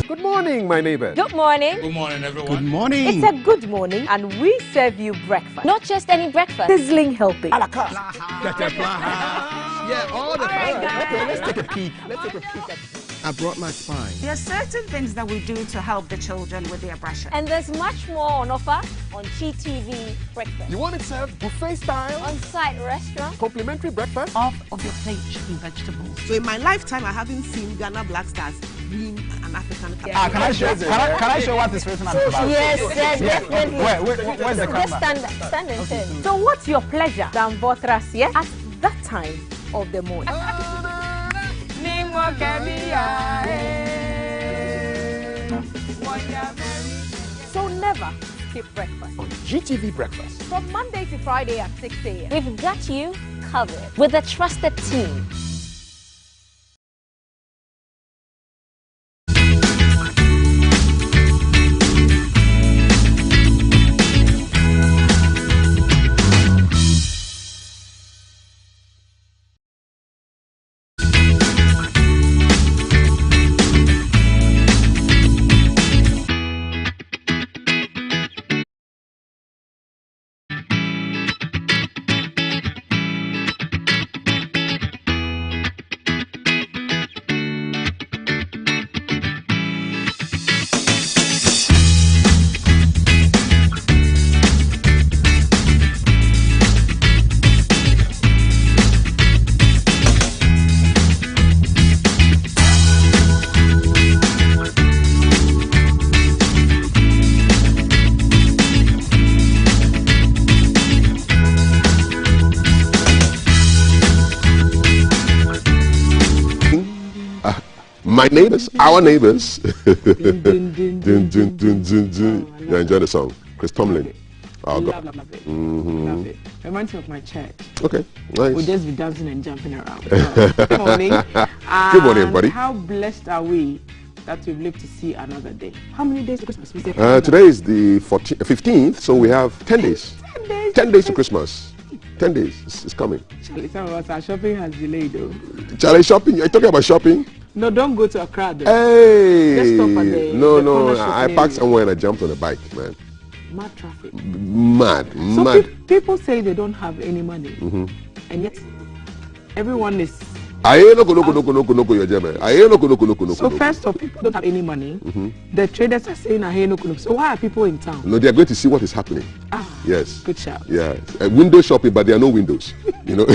Good morning, my neighbor. Good morning. Good morning, everyone. Good morning. It's a good morning, and we serve you breakfast. Not just any breakfast. Sizzling healthy. Yeah, all the time. Okay, let's take a peek. I brought my spine. There are certain things that we do to help the children with their brushing. And there's much more on offer on GTV Breakfast. You want it served buffet style? On-site restaurant. Complimentary breakfast? Off of your plate should be vegetables. So in my lifetime, I haven't seen Ghana Black Stars being an African country. Can I show what is written on the back? Yes, definitely. Where's the camera? Just stand and turn. So what's your pleasure than Botras, yeah? At that time of the morning. So never skip breakfast. On GTV Breakfast. From Monday to Friday at 6 a.m. We've got you covered with a trusted team. My neighbors, our neighbors. You enjoy the song. Chris Tomlin. Oh, God. Love it. Love it. Reminds me of my church. Okay, nice. We'll just be dancing and jumping around. Good morning. Good morning, everybody. How blessed are we that we've lived to see another day? How many days to Christmas? Today is the 15th, so we have 10 days. 10 days to Christmas. 10 days. It's coming. Charlie, some of us, our shopping has delayed though. Charlie, shopping? You're talking about shopping? No, don't go to a crowd though. Hey! Just stop at the No, corner I parked somewhere and I jumped on a bike, man. Mad traffic. Mad. So people say they don't have any money, and yet everyone is. So first off, people don't have any money. The traders are saying, so why are people in town? No, they are going to see what is happening. Yes. Good shout. Yeah. Window shopping, but there are no windows. You know,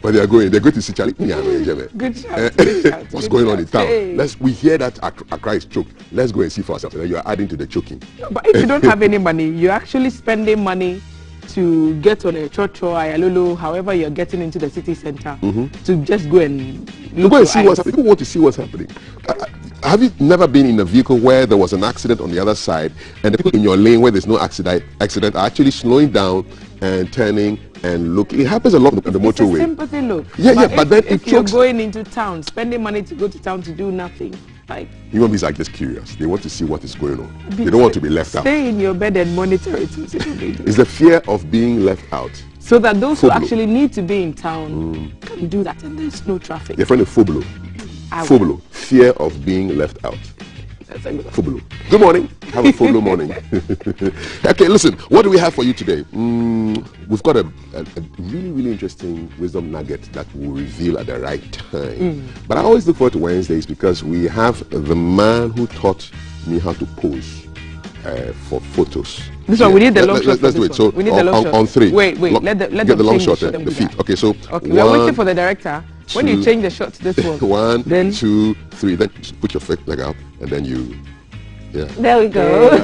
but they're going to see Charlie. Good shout. Good shout. What's going on in town? Hey. We hear that Accra is choked. Let's go and see for ourselves. And then you are adding to the choking. No, but if you don't have any money, you're actually spending money to get on a chocho, ayalolo, however you're getting into the city center, to just go and look and see what's happening. People want to see what's happening. Have you never been in a vehicle where there was an accident on the other side, and the people in your lane where there's no accident are actually slowing down and turning and looking? It happens a lot on the motorway. It's a sympathy look. But then if you're going into town, spending money to go to town to do nothing, like human beings are just curious. They want to see what is going on. They don't want to be left out. Stay in your bed and monitor it. It's the fear of being left out. So that those who actually need to be in town can do that, and there's no traffic. Your friend is Foblo. Foblo, fear of being left out. Foblo. Good morning. Have a Foblo morning. Okay, listen. What do we have for you today? We've got a really, really interesting wisdom nugget that we'll reveal at the right time. But I always look forward to Wednesdays because we have the man who taught me how to pose for photos. This one, we need the long shot. Let's do it. So we need the long shot. On three. Wait. Let get the long shot. The feet. Okay, so we are waiting for the director. When you change the shot to this one. 1, 2, 3. Then put your foot leg up, and then you. Yeah. There we go.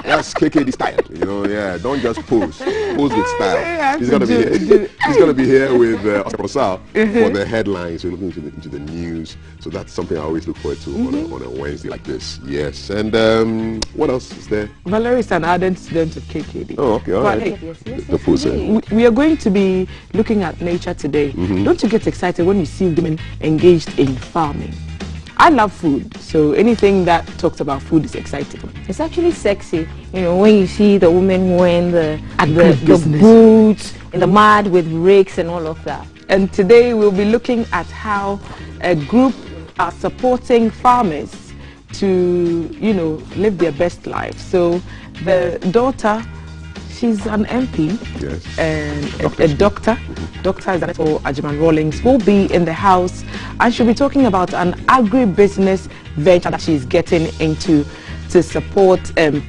That's KKD style. You know, yeah. Don't just pose. Pose with style. He's gonna be here. He's gonna be here with Oscar Sal for the headlines. We're looking into the news. So that's something I always look forward to on a Wednesday like this. Yes. And what else is there? Valerie is an ardent student of KKD. Oh, okay. All right. The pose. We are going to be looking at nature today. Don't you get excited when you see women engaged in farming? I love food, so anything that talks about food is exciting. It's actually sexy, you know, when you see the women wearing the business. boots in the mud with rakes and all of that. And today we'll be looking at how a group are supporting farmers to, you know, live their best life. So the daughter, she's an MP, Yes. and a doctor. Dr. Zaneto Ajiman Rawlings will be in the house, and she'll be talking about an agribusiness venture that she's getting into to support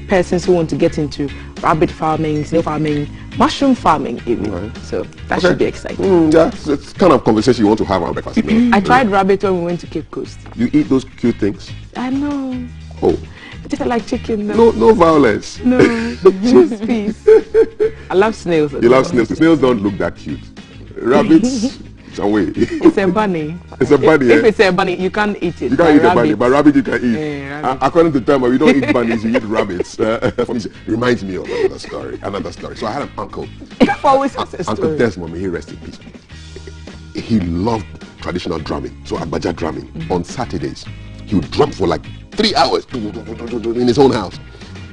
persons who want to get into rabbit farming, snail farming, mushroom farming even. Right. So that should be exciting. Yeah, it's kind of conversation you want to have around breakfast. I tried rabbit when we went to Cape Coast. You eat those cute things? I know. Oh. It tasted like chicken though. No violence. No, just peace. I love snails. You love snails. Snails don't look that cute. Rabbits, some way. It's a bunny. It's a bunny. If it's a bunny, you can't eat it. You can't eat a bunny, but rabbit you can eat. Yeah, according to Thelma, we don't eat bunnies, we eat rabbits. Reminds me of another story. So I had an uncle. Always has a story. Uncle Desmond, may he rest in peace. He loved traditional drumming, so Agbaja drumming. On Saturdays, he would drum for like 3 hours in his own house.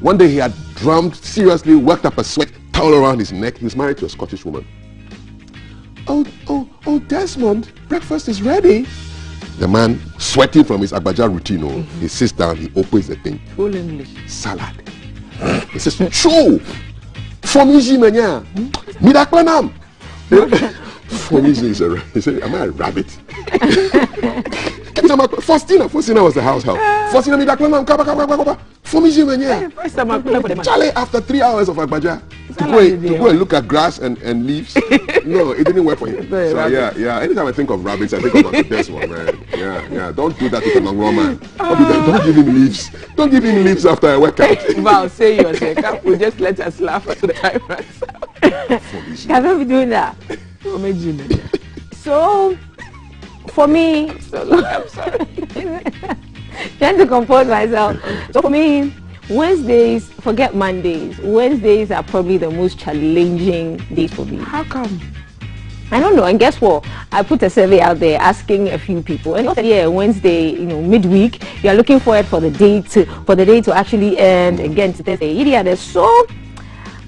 One day he had drummed seriously, worked up a sweat, towel around his neck. He was married to a Scottish woman. Oh, Desmond, breakfast is ready. The man, sweating from his Agbaja routine, he sits down, he opens the thing. Full English. Salad. He says, Chou! Fomiji menya! Midaklanam! Fomiji is a, he said, am I a rabbit? Faustina was the house help. Faustina midaklanam, kaba. Fomiji menya! First time I play for the Charlie, after 3 hours of Agbaja, to go and look at grass and leaves, no, it didn't work for him. So yeah. Anytime I think of rabbits, I think of Uncle Desmond, man. Yeah. Don't do that to the long man. Don't give him leaves. Don't give him leaves after I work out. Wow, say yourself. We'll just let us laugh at the time. Can I be doing that? So, for me, I'm sorry. trying to compose myself. So for me, Wednesdays, forget Mondays. Wednesdays are probably the most challenging days for me. How come? I don't know. And guess what? I put a survey out there asking a few people, and they said, Wednesday, midweek, you are looking forward for the day to actually end and get to Thursday. So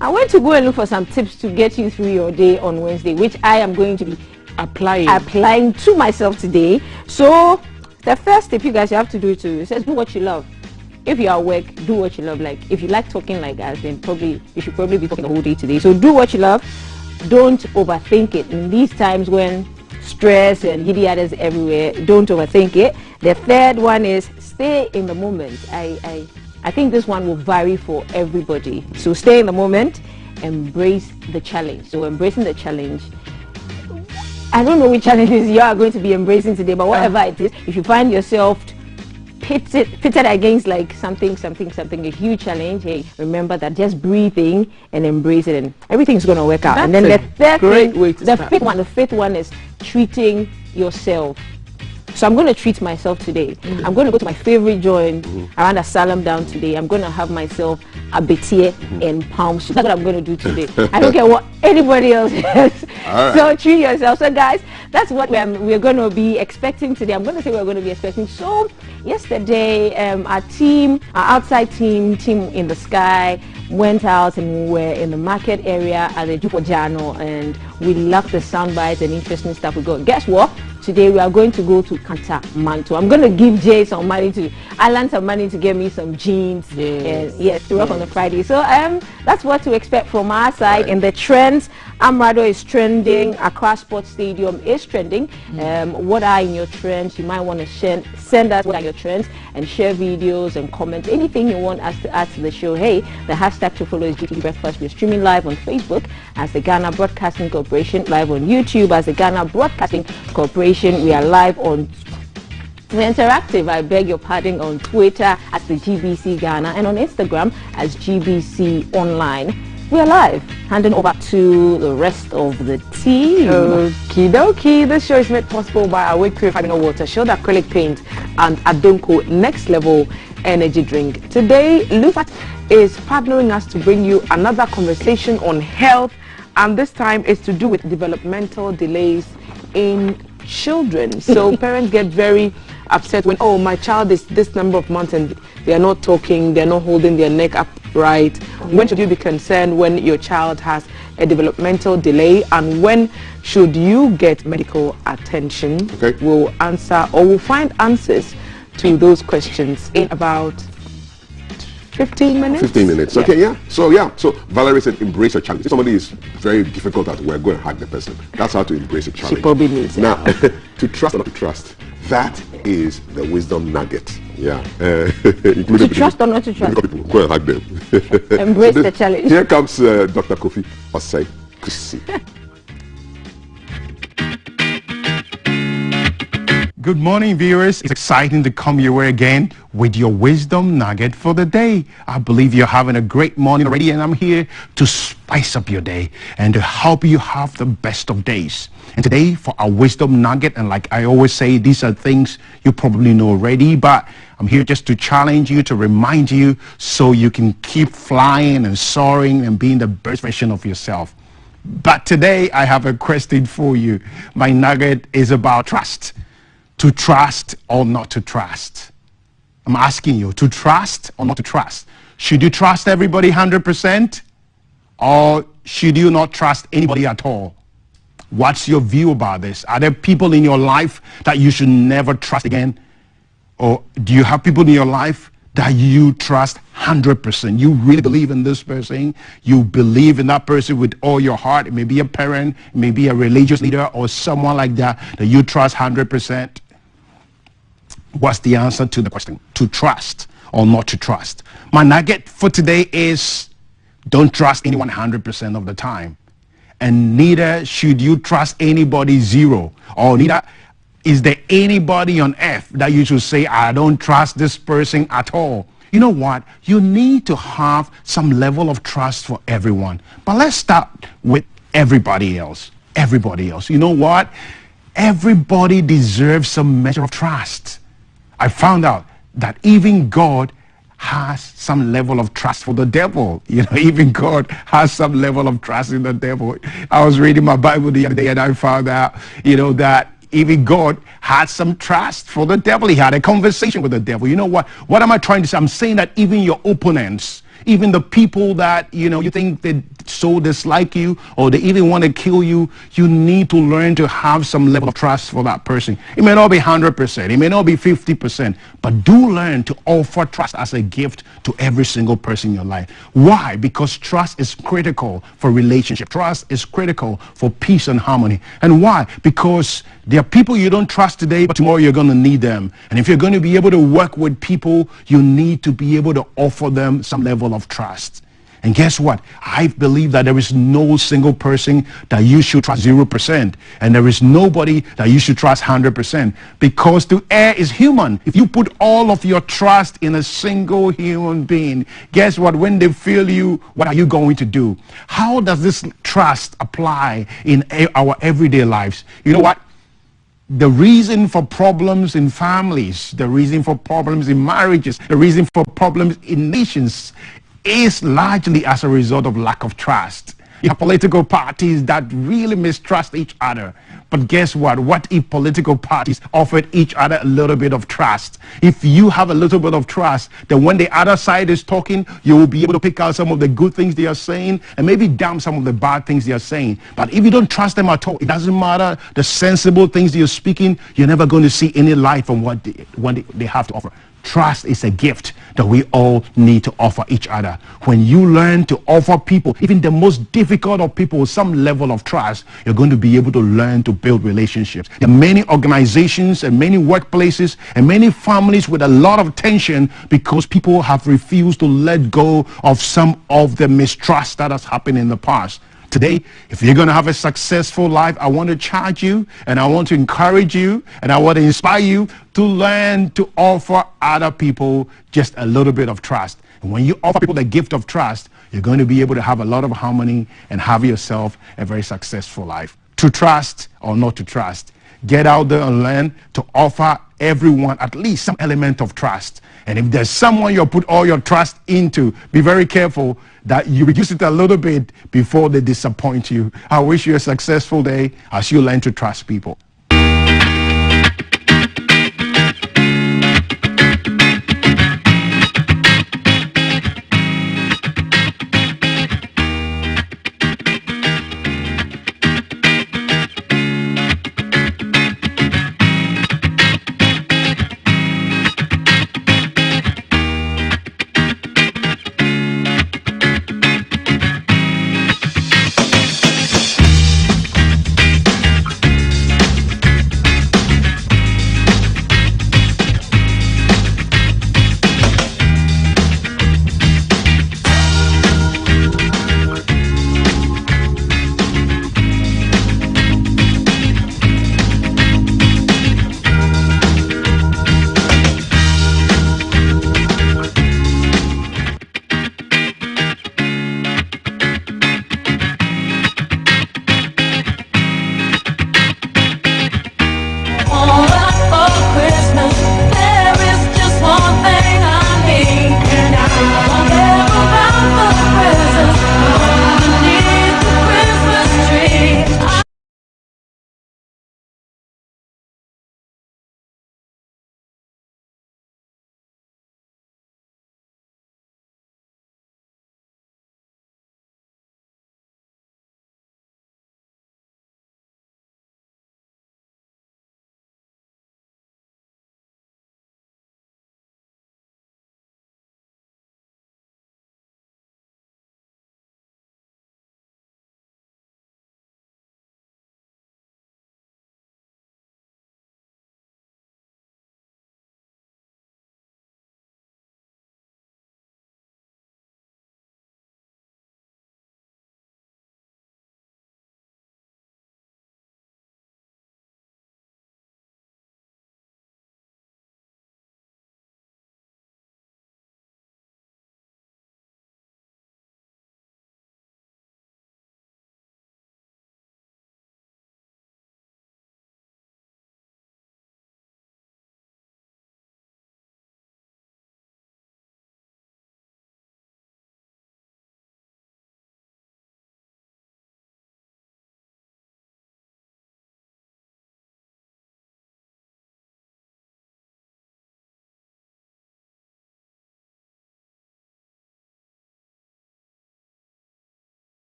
I went to go and look for some tips to get you through your day on Wednesday, which I am going to be applying to myself today. So the first tip you guys have to do it says do what you love. If you are at work, do what you love. Like if you like talking like us, then you should probably be talking the whole day today. So do what you love. Don't overthink it. In these times when stress and others everywhere, don't overthink it. The third one is stay in the moment. I think this one will vary for everybody. So stay in the moment, embrace the challenge. So embracing the challenge. I don't know which challenges you are going to be embracing today, but whatever it is, if you find yourself pitted against like something, a huge challenge, hey, remember that just breathing and embrace it, and everything's going to work out. That's and then the third thing, the fifth one is treating yourself. So I'm going to treat myself today. I'm going to go to my favorite joint around Asylum Down today. I'm going to have myself a betie and palm soup. That's what I'm going to do today. I don't care what anybody else says. Right. So treat yourself. So guys, that's what we're going to be expecting today. I'm going to say we're going to be expecting. So yesterday, our outside team in the sky, went out and we were in the market area at the Jupojano, and we loved the sound bites and interesting stuff we got. Guess what? Today we are going to go to Kantamanto. I'm going to give Jay some money I lent some money to get me some jeans to work on the Friday. So that's what to expect from our side. Right. And the trends, Amrado is trending, Accra Sports Stadium is trending. What are in your trends? You might want to send us what are your trends and share videos and comments. Anything you want us to add to the show. Hey, the hashtag to follow is GT Breakfast. We're streaming live on Facebook as the Ghana Broadcasting Corporation, live on YouTube as the Ghana Broadcasting Corporation. We are live on Interactive, I beg your pardon, on Twitter at the GBC Ghana and on Instagram as GBC Online. We are live. Handing over to the rest of the team. Okie dokie. This show is made possible by Awake Purified Water, Shield Acrylic Paint, and Adonko Next Level Energy Drink. Today, Lufat is partnering us to bring you another conversation on health, and this time it's to do with developmental delays in children. So parents get very upset when, oh, my child is this number of months and they are not talking, they're not holding their neck upright. When should you be concerned when your child has a developmental delay, and when should you get medical attention? Okay. We'll answer, or we'll find answers to those questions in about 15 minutes. 15 minutes. Okay, yeah. So Valerie said, embrace a challenge. If somebody is very difficult at work, go and hug the person. That's how to embrace a challenge. She probably needs it. Now, to trust or not to trust, that is the wisdom nugget. Yeah. To trust or not to trust. People, go and hug them. Embrace the challenge. Here comes Dr. Kofi Osei Kusi. Good morning, viewers. It's exciting to come your way again with your wisdom nugget for the day. I believe you're having a great morning already, and I'm here to spice up your day and to help you have the best of days. And today, for our wisdom nugget, and like I always say, these are things you probably know already, but I'm here just to challenge you, to remind you, so you can keep flying and soaring and being the best version of yourself. But today, I have a question for you. My nugget is about trust. To trust or not to trust? I'm asking you, to trust or not to trust? Should you trust everybody 100%? Or should you not trust anybody at all? What's your view about this? Are there people in your life that you should never trust again? Or do you have people in your life that you trust 100%? You really believe in this person. You believe in that person with all your heart. It may be a parent, it may be a religious leader or someone like that you trust 100%. What's the answer to the question? To trust or not to trust? My nugget for today is, don't trust anyone 100% of the time. And neither should you trust anybody zero. Or neither is there anybody on earth that you should say, I don't trust this person at all. You know what? You need to have some level of trust for everyone. But let's start with everybody else. Everybody else. You know what? Everybody deserves some measure of trust. I found out that even God has some level of trust for the devil. You know, even God has some level of trust in the devil. I was reading my Bible the other day and I found out, that even God had some trust for the devil. He had a conversation with the devil. You know what? What am I trying to say? I'm saying that even your opponents, even the people that, you think they so dislike you or they even want to kill you, you need to learn to have some level of trust for that person. It may not be 100%, it may not be 50%, but do learn to offer trust as a gift to every single person in your life. Why? Because trust is critical for relationship. Trust is critical for peace and harmony. And why? Because there are people you don't trust today, but tomorrow you're going to need them. And if you're going to be able to work with people, you need to be able to offer them some level of trust. And guess what? I believe that there is no single person that you should trust 0%. And there is nobody that you should trust 100%. Because to err is human. If you put all of your trust in a single human being, guess what? When they fail you, what are you going to do? How does this trust apply in our everyday lives? You know what? The reason for problems in families, the reason for problems in marriages, the reason for problems in nations is largely as a result of lack of trust. You have political parties that really mistrust each other. But guess what? What if political parties offered each other a little bit of trust? If you have a little bit of trust, then when the other side is talking, you will be able to pick out some of the good things they are saying and maybe damn some of the bad things they are saying. But if you don't trust them at all, it doesn't matter the sensible things they are speaking, you're never going to see any light from what they have to offer. Trust is a gift that we all need to offer each other. When you learn to offer people, even the most difficult of people, some level of trust, you're going to be able to learn to build relationships. There are many organizations and many workplaces and many families with a lot of tension because people have refused to let go of some of the mistrust that has happened in the past. Today, if you're going to have a successful life, I want to charge you and I want to encourage you and I want to inspire you to learn to offer other people just a little bit of trust. And when you offer people the gift of trust, you're going to be able to have a lot of harmony and have yourself a very successful life. To trust or not to trust, get out there and learn to offer everyone at least some element of trust. And if there's someone you put all your trust into, be very careful that you reduce it a little bit before they disappoint you. I wish you a successful day as you learn to trust people.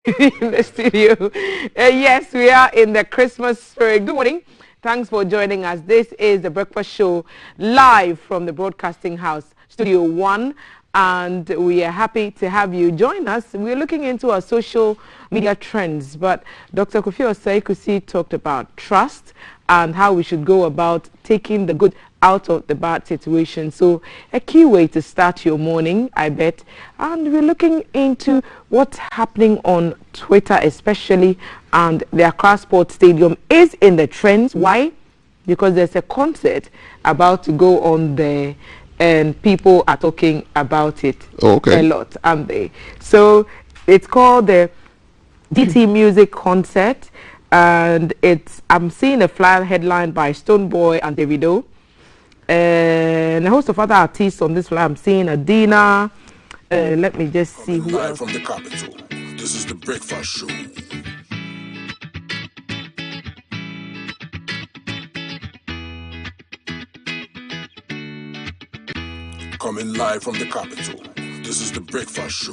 in the studio. Yes, we are in the Christmas spirit. Good morning. Thanks for joining us. This is the Breakfast Show live from the Broadcasting House, Studio 1. And we are happy to have you join us. We're looking into our social media trends. But Dr. Kofi Osei-Kusi talked about trust and how we should go about taking the good out of the bad situation. So a key way to start your morning, I bet. And we're looking into what's happening on Twitter especially, and the Accra Sports Stadium is in the trends. Why? Because there's a concert about to go on there and people are talking about it a lot, aren't they? So it's called the DT Music Concert, and I'm seeing a flyer headline by Stonebwoy and Davido, and a host of other artists on this flyer. I'm seeing Adina. Let me just see who else. From the capital, this is the Breakfast Show. Coming live from the capital, this is the Breakfast Show.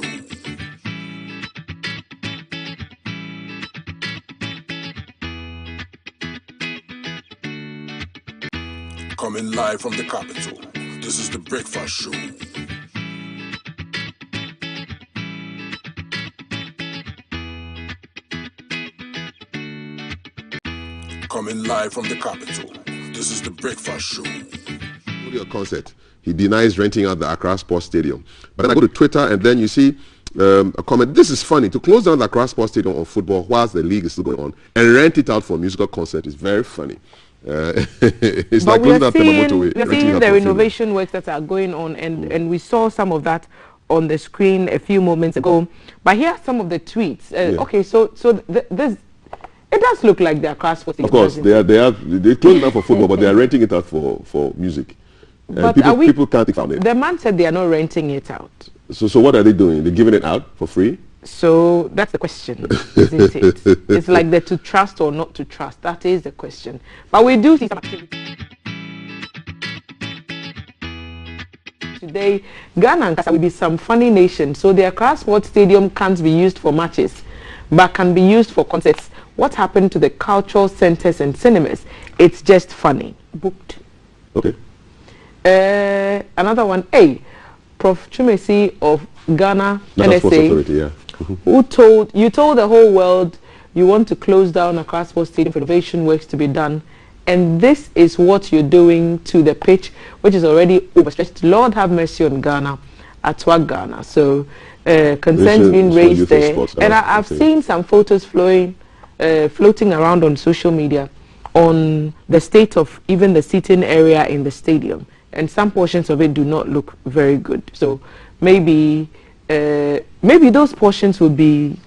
Coming live from the capital, this is the Breakfast Show. Coming live from the capital, this is the Breakfast Show. Your concert. He denies renting out the Accra Sports Stadium. But then I go to Twitter and then you see a comment. This is funny. To close down the Accra Sports Stadium on football whilst the league is still going on and rent it out for a musical concert is very funny. It's but like closing down the motorway. We're seeing the renovation works that are going on, and we saw some of that on the screen a few moments ago. But here are some of the tweets. Okay, so this. It does look like the Accra Sports Stadium. Of course, they closed it down for football, but they are renting it out for music. But people can't take from it. The man said they are not renting it out. So what are they doing? They're giving it out for free? So that's the question, isn't it? It's like the to trust or not to trust. That is the question. But we do see some activity. Today, Ghana and Kasa will be some funny nation. So the Accra Sports Stadium can't be used for matches, but can be used for concerts. What happened to the cultural centers and cinemas? It's just funny. Booked. Okay. Another one, Prof. Chumesi of Ghana NSA, who told the whole world you want to close down Accra Sports Stadium for renovation works to be done, and this is what you're doing to the pitch, which is already overstretched. Lord have mercy on Ghana, Atwa Ghana. So concerns being raised there, and I've seen some photos floating around on social media on the state of even the seating area in the stadium. And some portions of it do not look very good. So maybe those portions will be,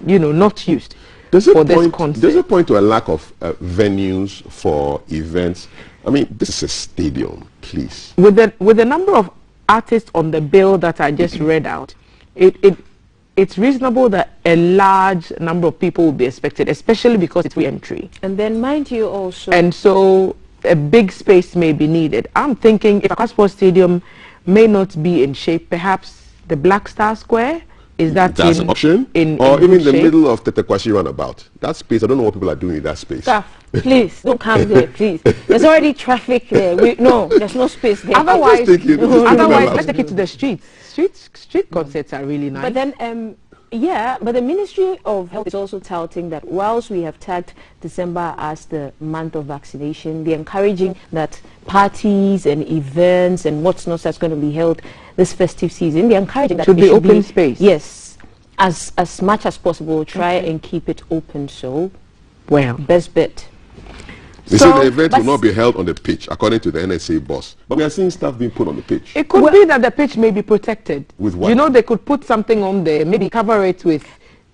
not used for this concert. There's a point to a lack of venues for events. I mean, this is a stadium, please. With the number of artists on the bill that I just read out, it's reasonable that a large number of people will be expected, especially because it's free entry. And then mind you also... And so a big space may be needed. I'm thinking if Accra Sports Stadium may not be in shape, perhaps the Black Star Square, that's an option? Or even the middle of Tetequashi roundabout. That space, I don't know what people are doing in that space. Staff, please, don't come there, please. There's already traffic there. There's no space there. Otherwise, let's take it to the streets. Street concerts are really nice. But then, but the Ministry of Health is also touting that whilst we have tagged December as the month of vaccination, they're encouraging that parties and events and what's not that's going to be held this festive season, they're encouraging that should be open space. Yes, as much as possible, try and keep it open. So, best bet. They say the event will not be held on the pitch, according to the NSA boss. But we are seeing stuff being put on the pitch. It could be that the pitch may be protected. With what? They could put something on there, maybe cover it with...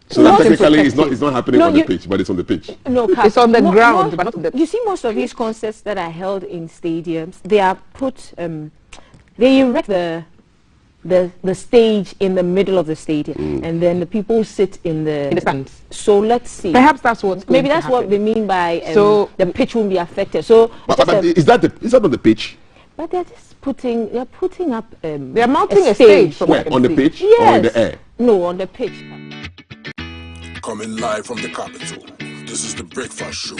So that technically it's not happening on the pitch, but it's on the pitch. No, it's on the ground, but not on the... You see, most of these concerts that are held in stadiums, they are put... they erect the stage in the middle of the stadium, and then the people sit in the stands. So let's see. Perhaps that's what. Maybe that's what they mean by so the pitch won't be affected. So, but is that on the pitch? But they're just putting up. They're mounting a stage where, on the pitch yes. or in the air? No, on the pitch. Coming live from the capital. This is the Breakfast Show.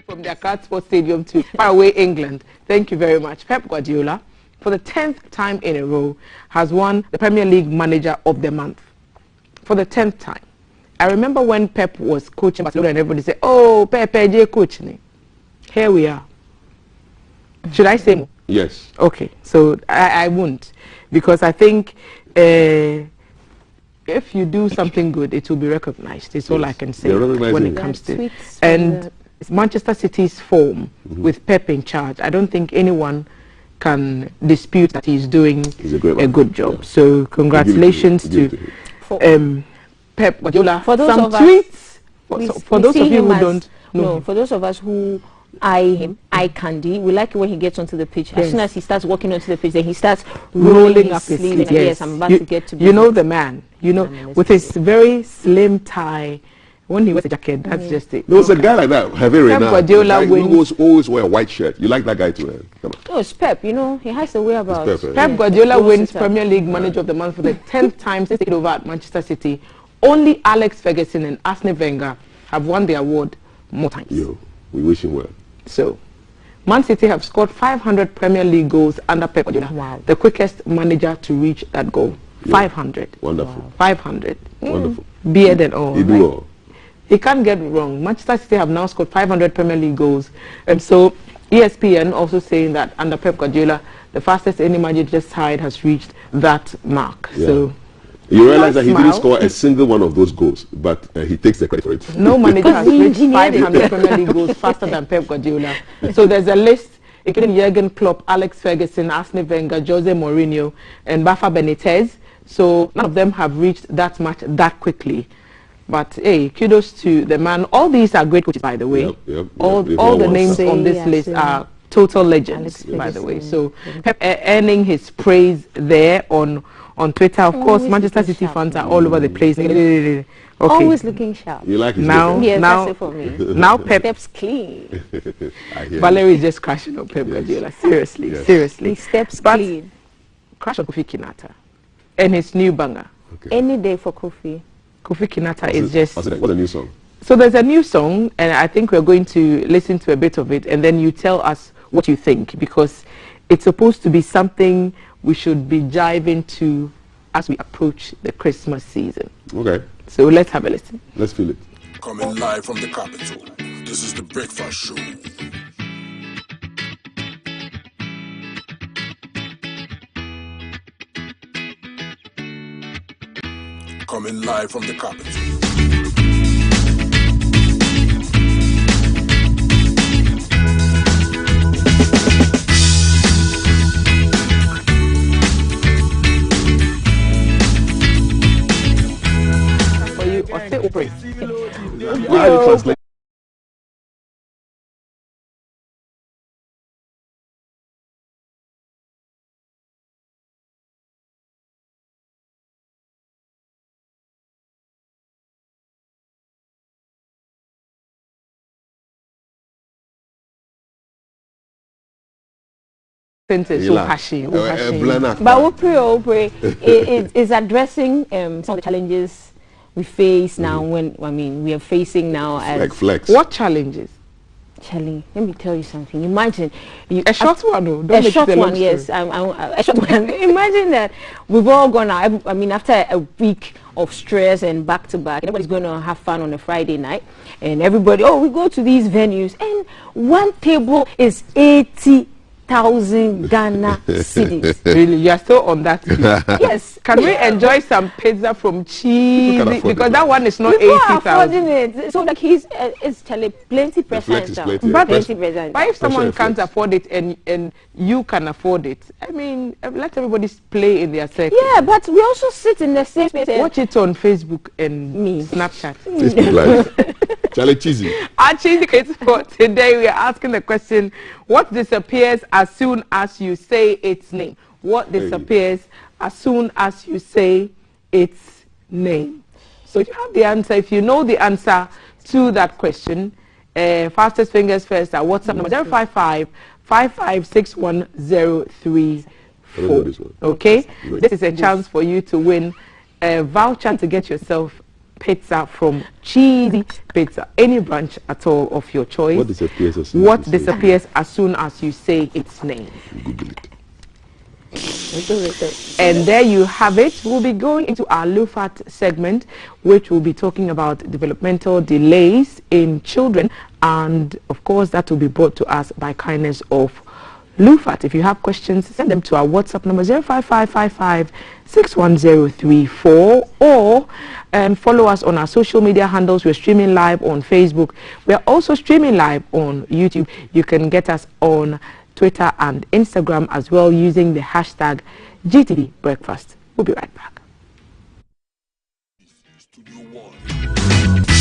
From the Accra Sports Stadium to faraway England. Thank you very much. Pep Guardiola, for the 10th time in a row, has won the Premier League Manager of the Month. For the 10th time. I remember when Pep was coaching Barcelona and everybody said, oh, Pep, J coaching. Here we are. Should I say more? Yes. Okay, so I won't. Because I think if you do something good, it will be recognized. It's all I can say when it comes to... And Manchester City's form with Pep in charge, I don't think anyone can dispute that he's doing a good job. Yeah. So congratulations to Pep Guardiola. For those of us, for those of you who don't know, for those of us who eye him, eye candy, we like it when he gets onto the pitch. As soon as he starts walking onto the pitch, then he starts rolling up his sleeve. Yes, I'm about to get to. You know the man. You know, with his very slim tie. When he wears a jacket, that's just it. There was a guy like that, Pep Guardiola always wear a white shirt. You like that guy too? Come on. No, it's Pep. You know, he has a way about. Pep Guardiola wins Premier League Manager of the Month for the 10th time since taking over at Manchester City. Only Alex Ferguson and Arsene Wenger have won the award more times. Yo, we wish him well. So, Man City have scored 500 Premier League goals under Pep Guardiola. Wow. The quickest manager to reach that goal. Yeah. 500. Wonderful. Wow. 500. Wonderful. Beard and all. He do all. He can't get it wrong. Manchester City have now scored 500 Premier League goals. And so ESPN also saying that under Pep Guardiola, the fastest any manager side has reached that mark. Yeah. So you realize that he didn't score a single one of those goals, but he takes the credit for it. No manager has reached 500 Premier League goals faster than Pep Guardiola. So there's a list, including Jurgen Klopp, Alex Ferguson, Arsene Wenger, Jose Mourinho, and Rafa Benitez. So none of them have reached that much that quickly. But hey, kudos to the man. All these are great coaches, by the way. All the names on this list are total legends, by the way. So Pep earning his praise there on Twitter. Of course, Manchester City fans are all over the place. Okay. Always looking sharp. You like his now? Yes, now, that's it for me. Now Pep's clean. Valerie is just crashing on Pep Guardiola. Seriously, seriously. He steps clean. Crash on Kofi Kinata and his new banger. Any day for Kofi. Kofi Kinata is just... What's a new song? So there's a new song, and I think we're going to listen to a bit of it, and then you tell us what you think, because it's supposed to be something we should be diving to as we approach the Christmas season. Okay. So let's have a listen. Let's feel it. Coming live from the capital. This is the Breakfast Show. Coming live from the capital. For you, or say Opry. Why you translate? But Opry is addressing some of the challenges we face now. We are facing now as like flex. What challenges? Charlie, let me tell you something. Imagine a short one. Don't a short one, yes. A short one. Imagine that we've all gone out. I mean, after a week of stress and back to back, everybody's going to have fun on a Friday night, and everybody, we go to these venues, and one table is 80,000 Ghana cedis. Really, you are still on that? Yes. Can we enjoy some pizza from Cheese? Because that one is not 80,000. It. So like it's Charlie, plenty present. But if someone can't afford it and you can afford it, I mean, let everybody play in their circle. Yeah, but we also sit in the same space. Watch it on Facebook and Snapchat. Facebook Live. Charlie Cheesy. Our Cheesy Kids for today, we are asking the question: what disappears as soon as you say its name? What disappears as soon as you say its name? So if you have the answer, if you know the answer to that question, fastest fingers first at WhatsApp number 055 556103. this one. Okay, Right. this is a chance for you to win a voucher to get yourself pizza from Cheesy Pizza, any branch at all of your choice. What disappears as soon What as you say disappears as soon as you say its name. Google it. And there you have it. We'll be going into our LUFAT segment, which will be talking about developmental delays in children, and of course that will be brought to us by kindness of LUFAT. If you have questions, send them to our WhatsApp number 05555 or follow us on our social media handles. We're streaming live on Facebook. We're also streaming live on YouTube. You can get us on Twitter and Instagram as well using the hashtag GTD Breakfast. We'll be right back. Studio One.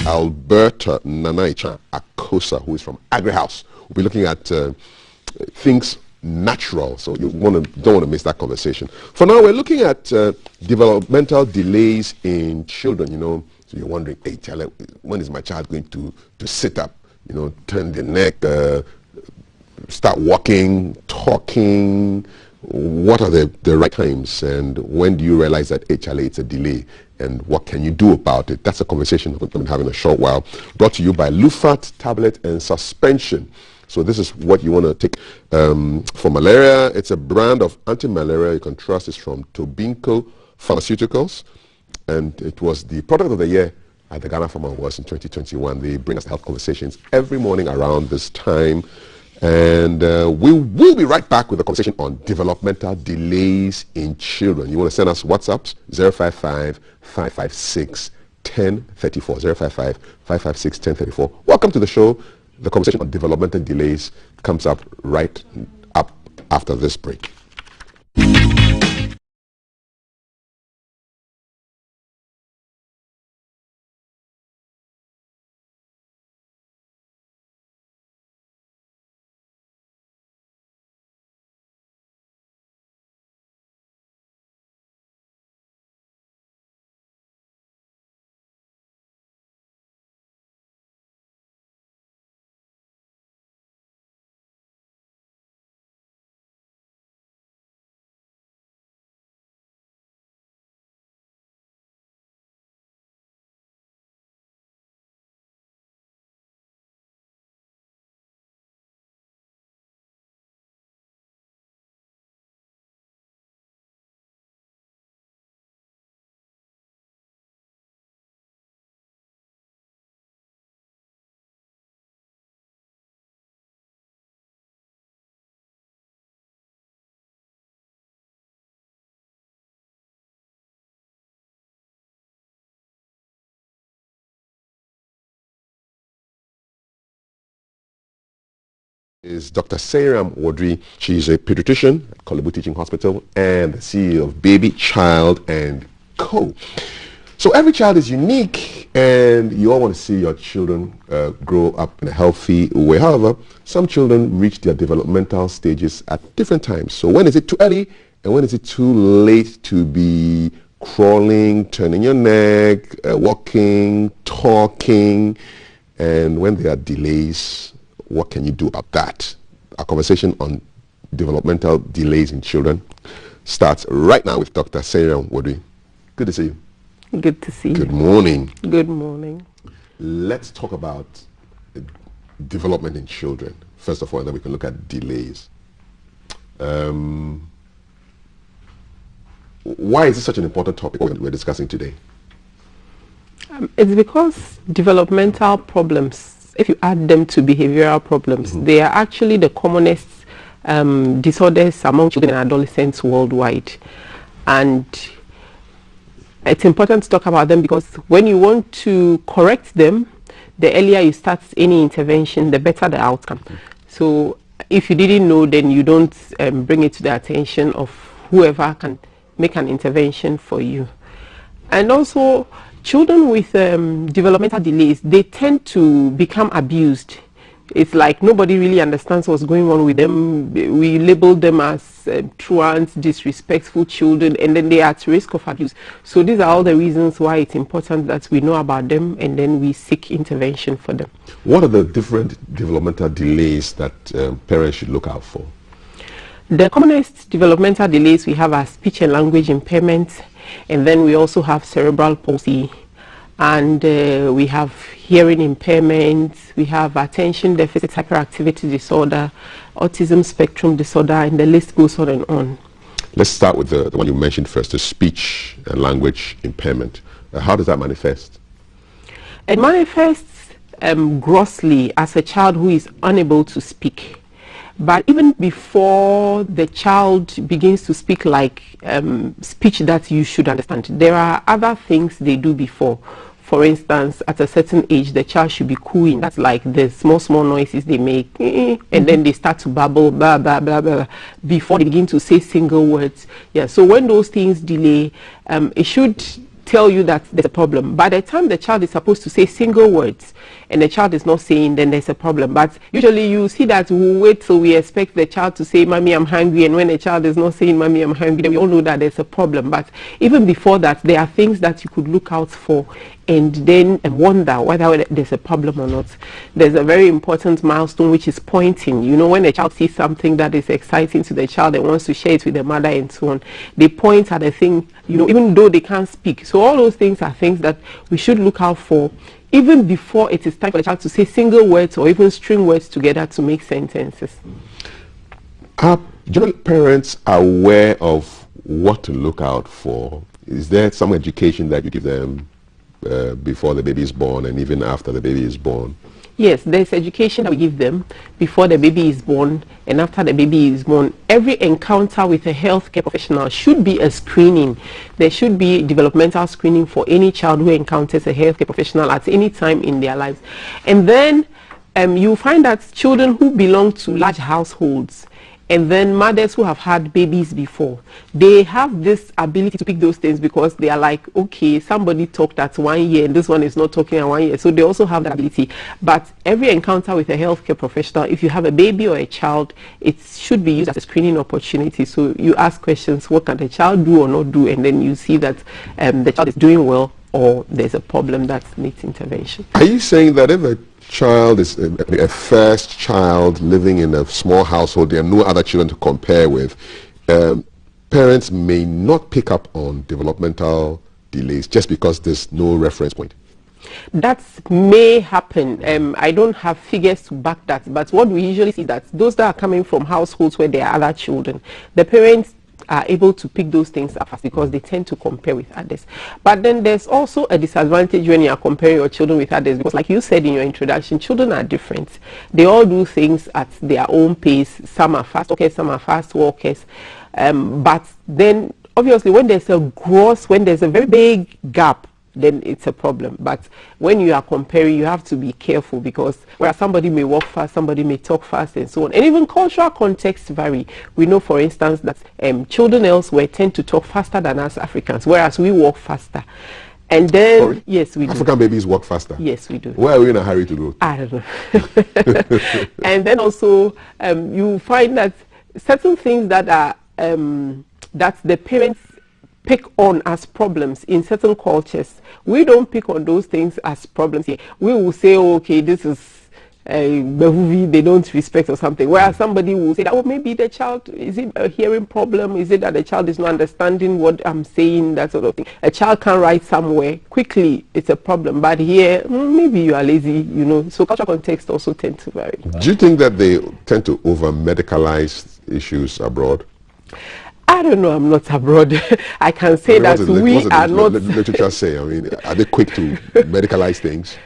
Alberta Nanaicha Akosa, who is from Agri House. We'll be looking at things natural, so you don't want to miss that conversation. For now, we're looking at developmental delays in children. You know, so you're wondering, hey, child, when is my child going to sit up? You know, turn the neck, start walking, talking. What are the right times, and when do you realize that HLA it's a delay, and what can you do about it? That's a conversation we're going to have in a short while. Brought to you by Lufat Tablet and Suspension. So this is what you want to take for malaria. It's a brand of anti-malaria you can trust. It's from Tobinco Pharmaceuticals, and it was the product of the year at the Ghana Farmer Awards in 2021. They bring us health conversations every morning around this time. And we will be right back with a conversation on developmental delays in children. You want to send us WhatsApps? 055-556-1034. 055-556-1034. Welcome to the show. The conversation on developmental delays comes up right up after this break. Is Dr. Sairam Wadri. She's a pediatrician at Kolebu Teaching Hospital and the CEO of Baby, Child and Co. So every child is unique, and you all want to see your children grow up in a healthy way. However, some children reach their developmental stages at different times. So when is it too early, and when is it too late to be crawling, turning your neck, walking, talking, and when there are delays, what can you do about that? Our conversation on developmental delays in children starts right now with Dr. Sairam Wadri. Good to see you. Good to see you. Good morning. Good morning. Let's talk about development in children, first of all, and then we can look at delays. Why is this such an important topic we're discussing today? It's because developmental problems, if you add them to behavioral problems, they are actually the commonest disorders among children and adolescents worldwide. And it's important to talk about them because when you want to correct them, the earlier you start any intervention, the better the outcome. So if you didn't know, then you don't bring it to the attention of whoever can make an intervention for you. And also, children with developmental delays, they tend to become abused. It's like nobody really understands what's going on with them. We label them as truants, disrespectful children, and then they are at risk of abuse. So these are all the reasons why it's important that we know about them and then we seek intervention for them. What are the different developmental delays that parents should look out for? The commonest developmental delays we have are speech and language impairments, and then we also have cerebral palsy, and we have hearing impairments, we have attention deficit hyperactivity disorder, autism spectrum disorder, and the list goes on and on. Let's start with the one you mentioned first, the speech and language impairment. How does that manifest? It manifests grossly as a child who is unable to speak. But even before the child begins to speak like speech that you should understand, there are other things they do before. For instance, at a certain age, the child should be cooing. That's like the small noises they make, and then they start to babble, blah, blah, blah, blah, before they begin to say single words. Yeah. So when those things delay, it should tell you that there's a problem. By the time the child is supposed to say single words and the child is not saying, then there's a problem. But usually you see that we wait till we expect the child to say, Mommy, I'm hungry. And when the child is not saying, Mommy, I'm hungry, then we all know that there's a problem. But even before that, there are things that you could look out for and then wonder whether there's a problem or not. There's a very important milestone which is pointing. You know, when a child sees something that is exciting to the child and wants to share it with the mother and so on, they point at the thing, you know, even though they can't speak. So all those things are things that we should look out for even before it is time for the child to say single words or even string words together to make sentences. Are general parents aware of what to look out for? Is there some education that you give them before the baby is born and even after the baby is born? Yes, there's education that we give them before the baby is born and after the baby is born. Every encounter with a healthcare professional should be a screening. There should be developmental screening for any child who encounters a healthcare professional at any time in their lives. And then you find that children who belong to large households and then mothers who have had babies before, they have this ability to pick those things because they are like, okay, somebody talked at 1 year and this one is not talking at 1 year. So they also have that ability. But every encounter with a healthcare professional, if you have a baby or a child, it should be used as a screening opportunity. So you ask questions, what can the child do or not do? And then you see that the child is doing well or there's a problem that needs intervention. Are you saying that if a child is a first child living in a small household, there are no other children to compare with, parents may not pick up on developmental delays just because there's no reference point? That may happen. I don't have figures to back that, but what we usually see that those that are coming from households where there are other children, the parents are able to pick those things up fast because they tend to compare with others. But then there's also a disadvantage when you are comparing your children with others, because like you said in your introduction, children are different. They all do things at their own pace. Some are fast walkers, some are fast walkers. But then obviously when there's a very big gap, then it's a problem. But when you are comparing, you have to be careful because where somebody may walk fast, somebody may talk fast and so on. And even cultural contexts vary. We know, for instance, that children elsewhere tend to talk faster than us Africans, whereas we walk faster. And then, sorry? Yes, we do. African babies walk faster? Yes, we do. Where are we in a hurry to go? I don't know. And then also, you find that certain things that are, that the parents pick on as problems in certain cultures, we don't pick on those things as problems here. We will say, oh, okay, this is a movie they don't respect or something, whereas somebody will say that, oh, maybe the child, is it a hearing problem, is it that the child is not understanding what I'm saying, that sort of thing. A child can write somewhere quickly, it's a problem, but here maybe you are lazy, you know. So cultural context also tend to vary. Do you think that they tend to over medicalize issues abroad? I don't know, I'm not abroad. I can say that we are not. What does the literature say? I mean, are they quick to medicalize things?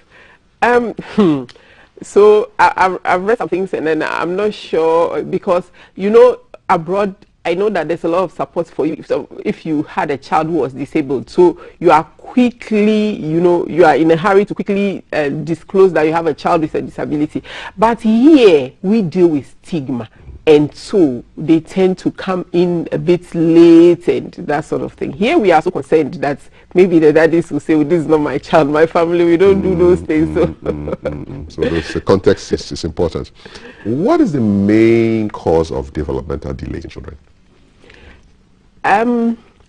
So I've read some things and then I'm not sure because, you know, abroad, I know that there's a lot of support for you if you had a child who was disabled. So you are quickly, you know, you are in a hurry to quickly disclose that you have a child with a disability. But here we deal with stigma. And so they tend to come in a bit late and that sort of thing. Here we are so concerned that maybe the daddies will say, well, this is not my child, my family, we don't do those things. So the context is important. What is the main cause of developmental delays in children?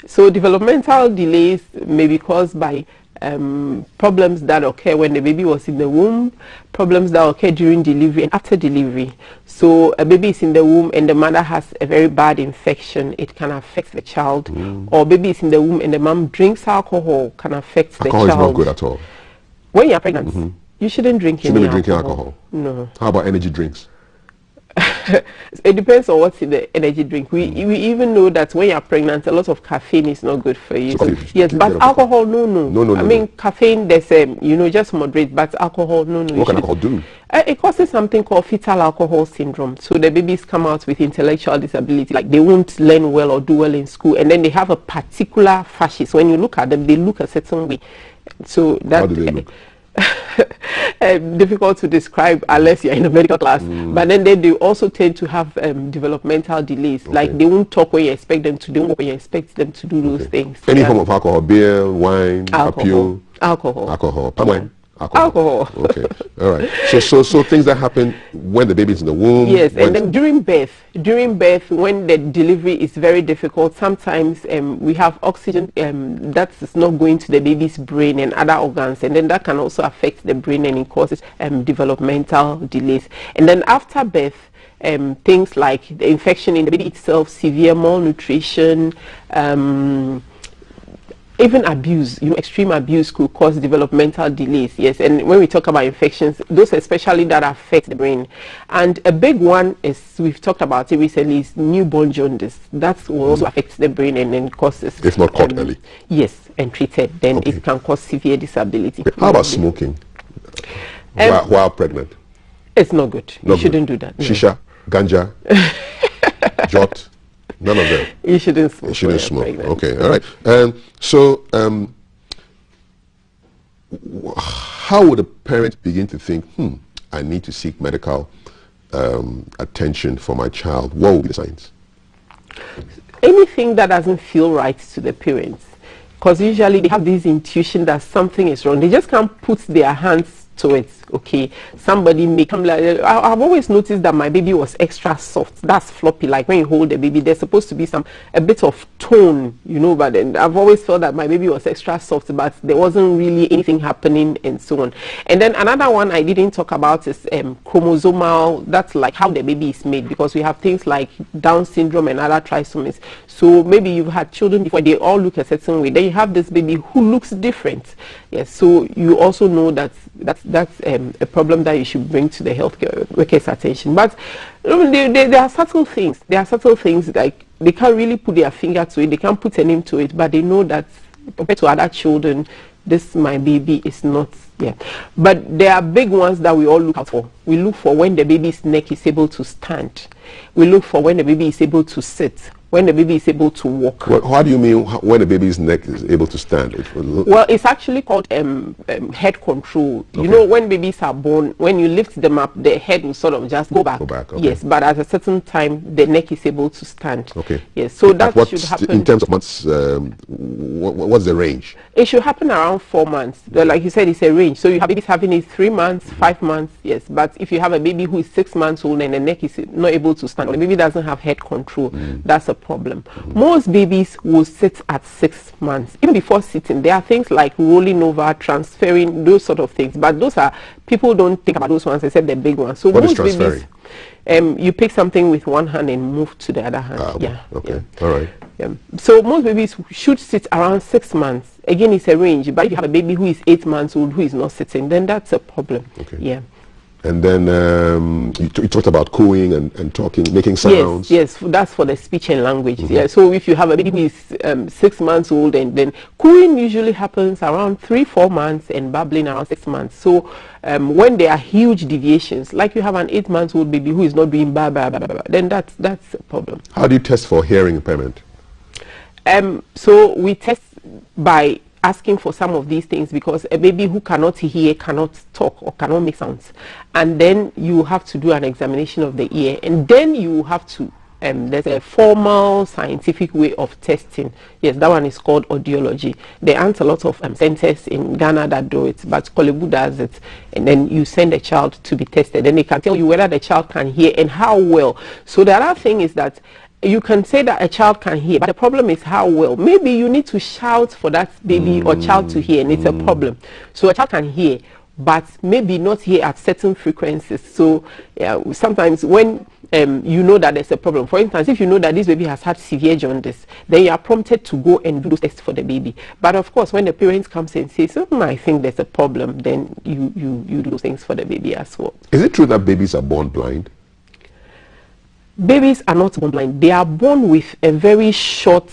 So developmental delays may be caused by problems that occur when the baby was in the womb, problems that occur during delivery and after delivery. So a baby is in the womb and the mother has a very bad infection, it can affect the child. Or baby is in the womb and the mom drinks alcohol, can affect the child. Alcohol is not good at all. When you're pregnant, you shouldn't drink any alcohol. Drinking alcohol? No. How about energy drinks? It depends on what's in the energy drink. We even know that when you're pregnant, a lot of caffeine is not good for you. So, yes, but alcohol, no. I mean, caffeine, there's you know, just moderate, but alcohol, no. What can alcohol do? It causes something called fetal alcohol syndrome. So the babies come out with intellectual disability, like they won't learn well or do well in school, and then they have a particular fascia. So when you look at them, they look a certain way. So that. How do they look? difficult to describe unless you're in a medical class. But then they also tend to have developmental delays. Like they won't talk when you expect them to, they won't walk when you expect them to do those things. Any form of alcohol, beer, wine, appeal? Alcohol. Palm wine? Alcohol. Okay. All right. So things that happen when the baby's in the womb. Yes, and then during birth, when the delivery is very difficult, sometimes we have oxygen that is not going to the baby's brain and other organs, and then that can also affect the brain and it causes developmental delays. And then after birth, things like the infection in the baby itself, severe malnutrition, even abuse, extreme abuse could cause developmental delays. Yes, and when we talk about infections, those especially that affect the brain. And a big one is, we've talked about it recently, is newborn jaundice. That will also affect the brain and then causes... If not caught early. Yes, and treated, then it can cause severe disability. How about smoking while pregnant? It's not good. You shouldn't do that. Shisha, ganja, jot. None of them. You shouldn't smoke. You shouldn't smoke. Okay, all right. How would a parent begin to think, I need to seek medical attention for my child? What would be the signs? Anything that doesn't feel right to the parents, because usually they have this intuition that something is wrong. They just can't put their hands to it. Okay, somebody may come like, I've always noticed that my baby was extra soft. That's floppy. Like when you hold the baby, there's supposed to be a bit of tone, but then I've always felt that my baby was extra soft, but there wasn't really anything happening and so on. And then another one I didn't talk about is chromosomal. That's like how the baby is made, because we have things like Down syndrome and other trisomies. So maybe you've had children before, they all look a certain way. Then you have this baby who looks different. Yes, so you also know that's a problem that you should bring to the healthcare workers' attention. But there are subtle things. There are subtle things like they can't really put their finger to it. They can't put a name to it, but they know that compared to other children, this my baby is not. Yeah, but there are big ones that we all look out for. We look for when the baby's neck is able to stand. We look for when the baby is able to sit. When the baby is able to walk. Well, how do you mean when the baby's neck is able to stand? Well, it's actually called head control. Okay. You know, when babies are born, when you lift them up, the head will sort of just go back. Okay. Yes, but at a certain time, the neck is able to stand. Okay. Yes, so that should happen. In terms of months, what's the range? It should happen around 4 months. Like you said, it's a range. So you have babies having it 3 months, 5 months, yes. But if you have a baby who is 6 months old and the neck is not able to stand, or the baby doesn't have head control, that's a problem. Most babies will sit at 6 months. Even before sitting, there are things like rolling over, transferring, those sort of things. But those are, people don't think about those ones except the big ones. So what most is transferring? Babies, you pick something with one hand and move to the other hand. Okay. All right. So most babies should sit around 6 months. Again, it's a range. But if you have a baby who is 8 months old who is not sitting, then that's a problem. Okay. Yeah. And then you talked about cooing and talking, making sounds. Yes, that's for the speech and language. Yeah. So if you have a baby who is 6 months old, and then cooing usually happens around 3-4 months and babbling around 6 months. So when there are huge deviations, like you have an 8-month-old baby who is not doing ba ba ba ba, then that's a problem. How do you test for hearing impairment? So we test by asking for some of these things, because a baby who cannot hear cannot talk or cannot make sounds, and then you have to do an examination of the ear, and then you have to there's a formal scientific way of testing. Yes, that one is called audiology. There aren't a lot of centers in Ghana that do it, but Kolebu does it, and then you send a child to be tested, and they can tell you whether the child can hear and how well. So the other thing is that you can say that a child can hear, but the problem is how well. Maybe you need to shout for that baby or child to hear, and it's a problem. So a child can hear, but maybe not hear at certain frequencies. So sometimes when you know that there's a problem, for instance, if you know that this baby has had severe jaundice, then you are prompted to go and do those tests for the baby. But of course, when the parents comes and says, I think there's a problem, then you do those things for the baby as well. Is it true that babies are born blind? Babies are not born blind. They are born with a very short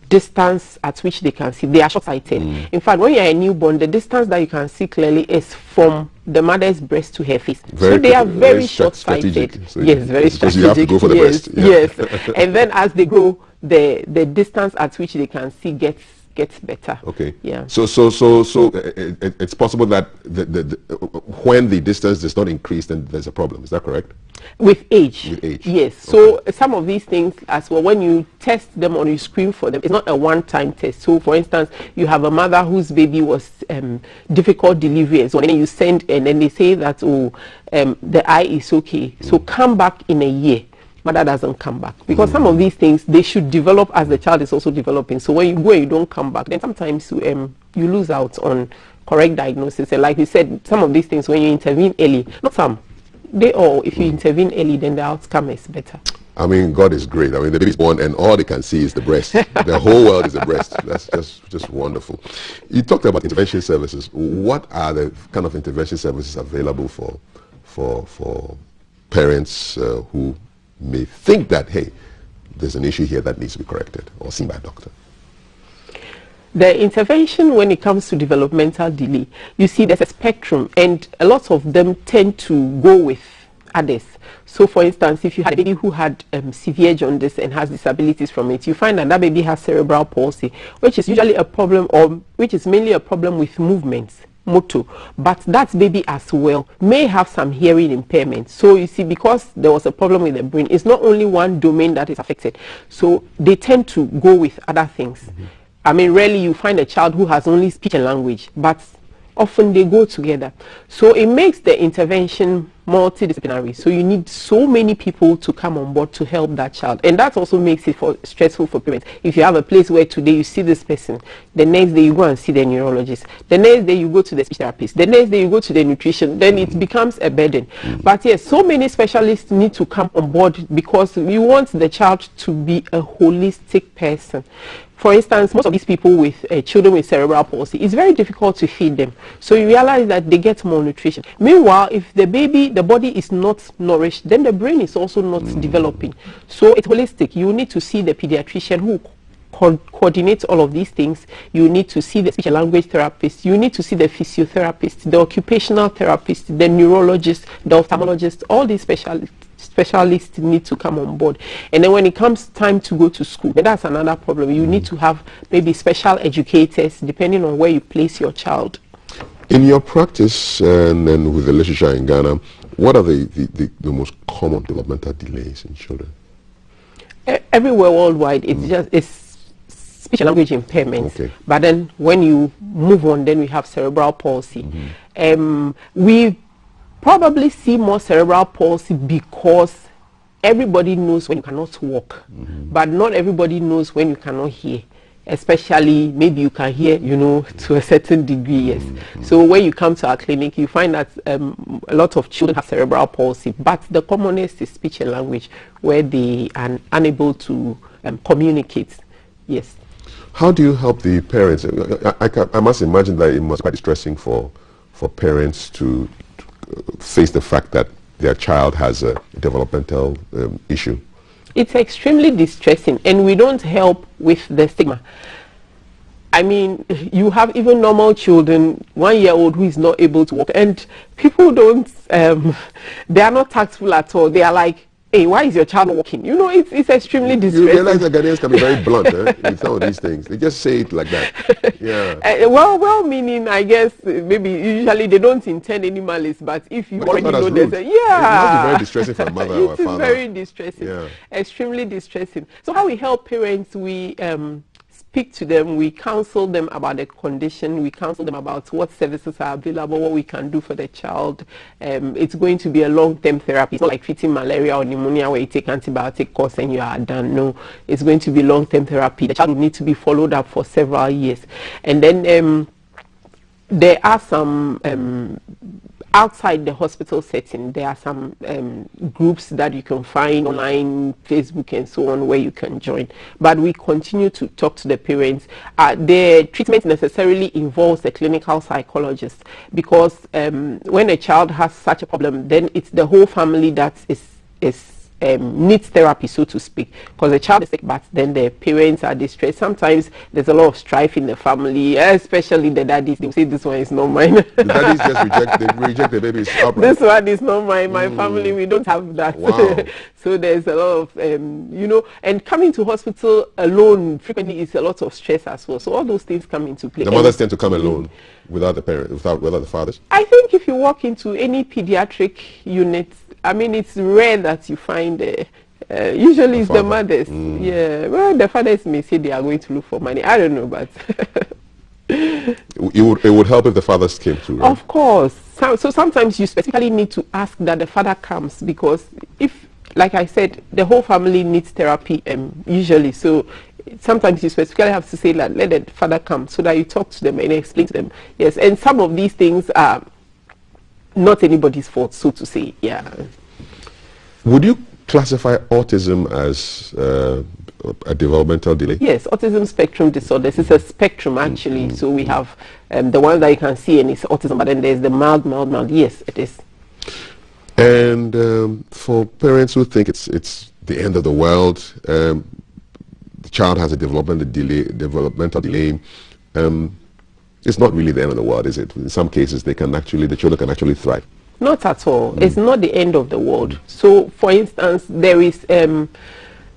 distance at which they can see. They are short-sighted. In fact, when you are a newborn, the distance that you can see clearly is from the mother's breast to her face. So they are very short-sighted. So yes, very strategic. Because you have to go for the breast. Yes. And then as they grow, the distance at which they can see gets gets better. Okay. Yeah. So it's possible that when the distance does not increase, then there's a problem. Is that correct? With age. With age. Yes. So some of these things as well, when you test them or you screen for them, it's not a one-time test. So for instance, you have a mother whose baby was difficult delivery, and so then you send, and then they say that the eye is okay. So come back in a year. Mother doesn't come back, because some of these things, they should develop as the child is also developing. So when you go and you don't come back, then sometimes you lose out on correct diagnosis. And like we said, some of these things, when you intervene early, not some, they all, if you intervene early, then the outcome is better. I mean, God is great. I mean, the baby's born and all they can see is the breast. The whole world is the breast. That's just wonderful. You talked about intervention services. What are the kind of intervention services available for parents who may think that, hey, there's an issue here that needs to be corrected or seen by a doctor? The intervention when it comes to developmental delay, you see there's a spectrum, and a lot of them tend to go with others. So for instance, if you had a baby who had severe jaundice and has disabilities from it, you find that that baby has cerebral palsy, which is usually a problem, or which is mainly a problem with movements, motor, but that baby as well may have some hearing impairment. So you see, because there was a problem with the brain, it's not only one domain that is affected, so they tend to go with other things. I mean, rarely you find a child who has only speech and language, but often they go together. So it makes the intervention multidisciplinary. So you need so many people to come on board to help that child. And that also makes it stressful for parents. If you have a place where today you see this person, the next day you go and see the neurologist, the next day you go to the speech therapist, the next day you go to the nutrition, then it becomes a burden. But yes, so many specialists need to come on board, because we want the child to be a holistic person. For instance, most of these people with children with cerebral palsy, it's very difficult to feed them. So you realize that they get malnutrition. Meanwhile, if the body is not nourished, then the brain is also not developing. So it's holistic. You need to see the pediatrician who coordinates all of these things. You need to see the speech and language therapist. You need to see the physiotherapist, the occupational therapist, the neurologist, the ophthalmologist. All these specialists need to come on board. And then when it comes time to go to school, that's another problem. You need to have maybe special educators depending on where you place your child. In your practice and with the literature in Ghana, what are the most common developmental delays in children? Everywhere worldwide, it's speech and language impairments. Okay. But then when you move on, then we have cerebral palsy. We probably see more cerebral palsy because everybody knows when you cannot walk, but not everybody knows when you cannot hear. Especially, maybe you can hear, to a certain degree, yes. So when you come to our clinic, you find that a lot of children have cerebral palsy, but the commonest is speech and language, where they are unable to communicate. Yes. How do you help the parents? I must imagine that it must be quite distressing for parents to face the fact that their child has a developmental issue. It's extremely distressing, and we don't help with the stigma. I mean, you have even normal children, 1 year old, who is not able to walk, and people don't, they are not tactful at all. They are like, hey, why is your child not walking? It's extremely distressing. You realize that Ghanaians can be very blunt with some of these things. They just say it like that. Yeah. Well meaning, I guess, maybe usually they don't intend any malice, but if you already know there's a, it must be very distressing for a mother or a father. It is very distressing, extremely distressing. So how we help parents, we speak to them, we counsel them about the condition, we counsel them about what services are available, what we can do for the child. It's going to be a long-term therapy. It's not like treating malaria or pneumonia where you take antibiotic course and you are done. No, it's going to be long-term therapy. The child will need to be followed up for several years. And then there are some outside the hospital setting, there are some groups that you can find online, Facebook and so on, where you can join. But we continue to talk to the parents. The treatment necessarily involves a clinical psychologist, because when a child has such a problem, then it's the whole family that is needs therapy, so to speak, because the child is sick, but then the parents are distressed. Sometimes there's a lot of strife in the family, especially the daddies. They say this one is not mine. The daddies just reject the babies outright. This one is not mine. My family, we don't have that. Wow. So there's a lot of, you know, and coming to hospital alone frequently is a lot of stress as well. So all those things come into play. The mothers tend to come alone without the parents, without the fathers. I think if you walk into any pediatric unit, I mean, it's rare that you find, usually it's the mothers. Yeah, well, the fathers may say they are going to look for money. I don't know, but... It would help if the fathers came too, right? Of course. So sometimes you specifically need to ask that the father comes, because if, like I said, the whole family needs therapy usually. So sometimes you specifically have to say that let the father come, so that you talk to them and explain to them. Yes, and some of these things are not anybody's fault, so to say. Yeah. Would you classify autism as a developmental delay? Yes, autism spectrum disorders. It's a spectrum actually. So we have the one that you can see, and it's autism, but then there's the mild. Yes, it is. And for parents who think it's the end of the world, the child has a developmental delay. It's not really the end of the world, is it? In some cases, the children can actually thrive. Not at all. It's not the end of the world. So, for instance, there is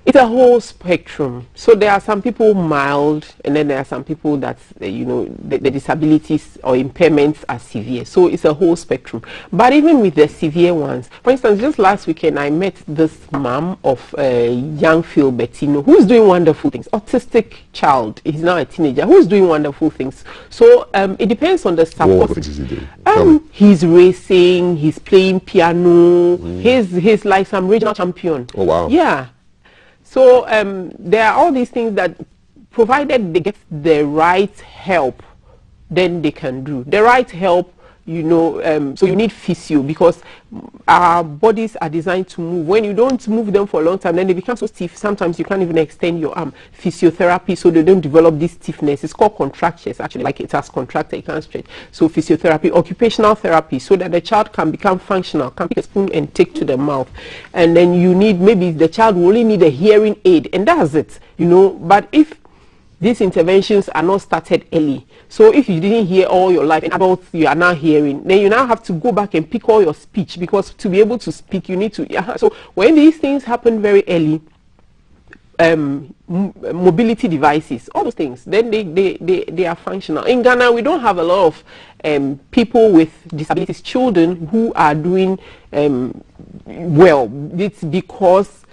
it's a whole spectrum. So there are some people mild, and then there are some people that you know, the disabilities or impairments are severe. So it's a whole spectrum. But even with the severe ones, for instance, just last weekend I met this mom of young Phil Bettino, who's doing wonderful things. Autistic child, he's now a teenager, who's doing wonderful things. So it depends on the support. What things is he doing? He's racing, he's playing piano, he's like some regional champion. Oh wow. Yeah. So there are all these things that, provided they get the right help, then they can do. The right help, you know, so you need physio, because our bodies are designed to move. When you don't move them for a long time, then they become so stiff. Sometimes you can't even extend your arm. Physiotherapy, so they don't develop this stiffness. It's called contractures, actually, like it has contracted, it can't stretch. So physiotherapy, occupational therapy, so that the child can become functional, can pick a spoon and take to the mouth. And then you need, maybe the child will only need a hearing aid, and that's it, you know. But if these interventions are not started early, so if you didn't hear all your life, and adults you are now hearing, then you now have to go back and pick all your speech, because to be able to speak you need to, so when these things happen very early, mobility devices, all those things, then they are functional. In Ghana, we don't have a lot of people with disabilities, children who are doing well. It's because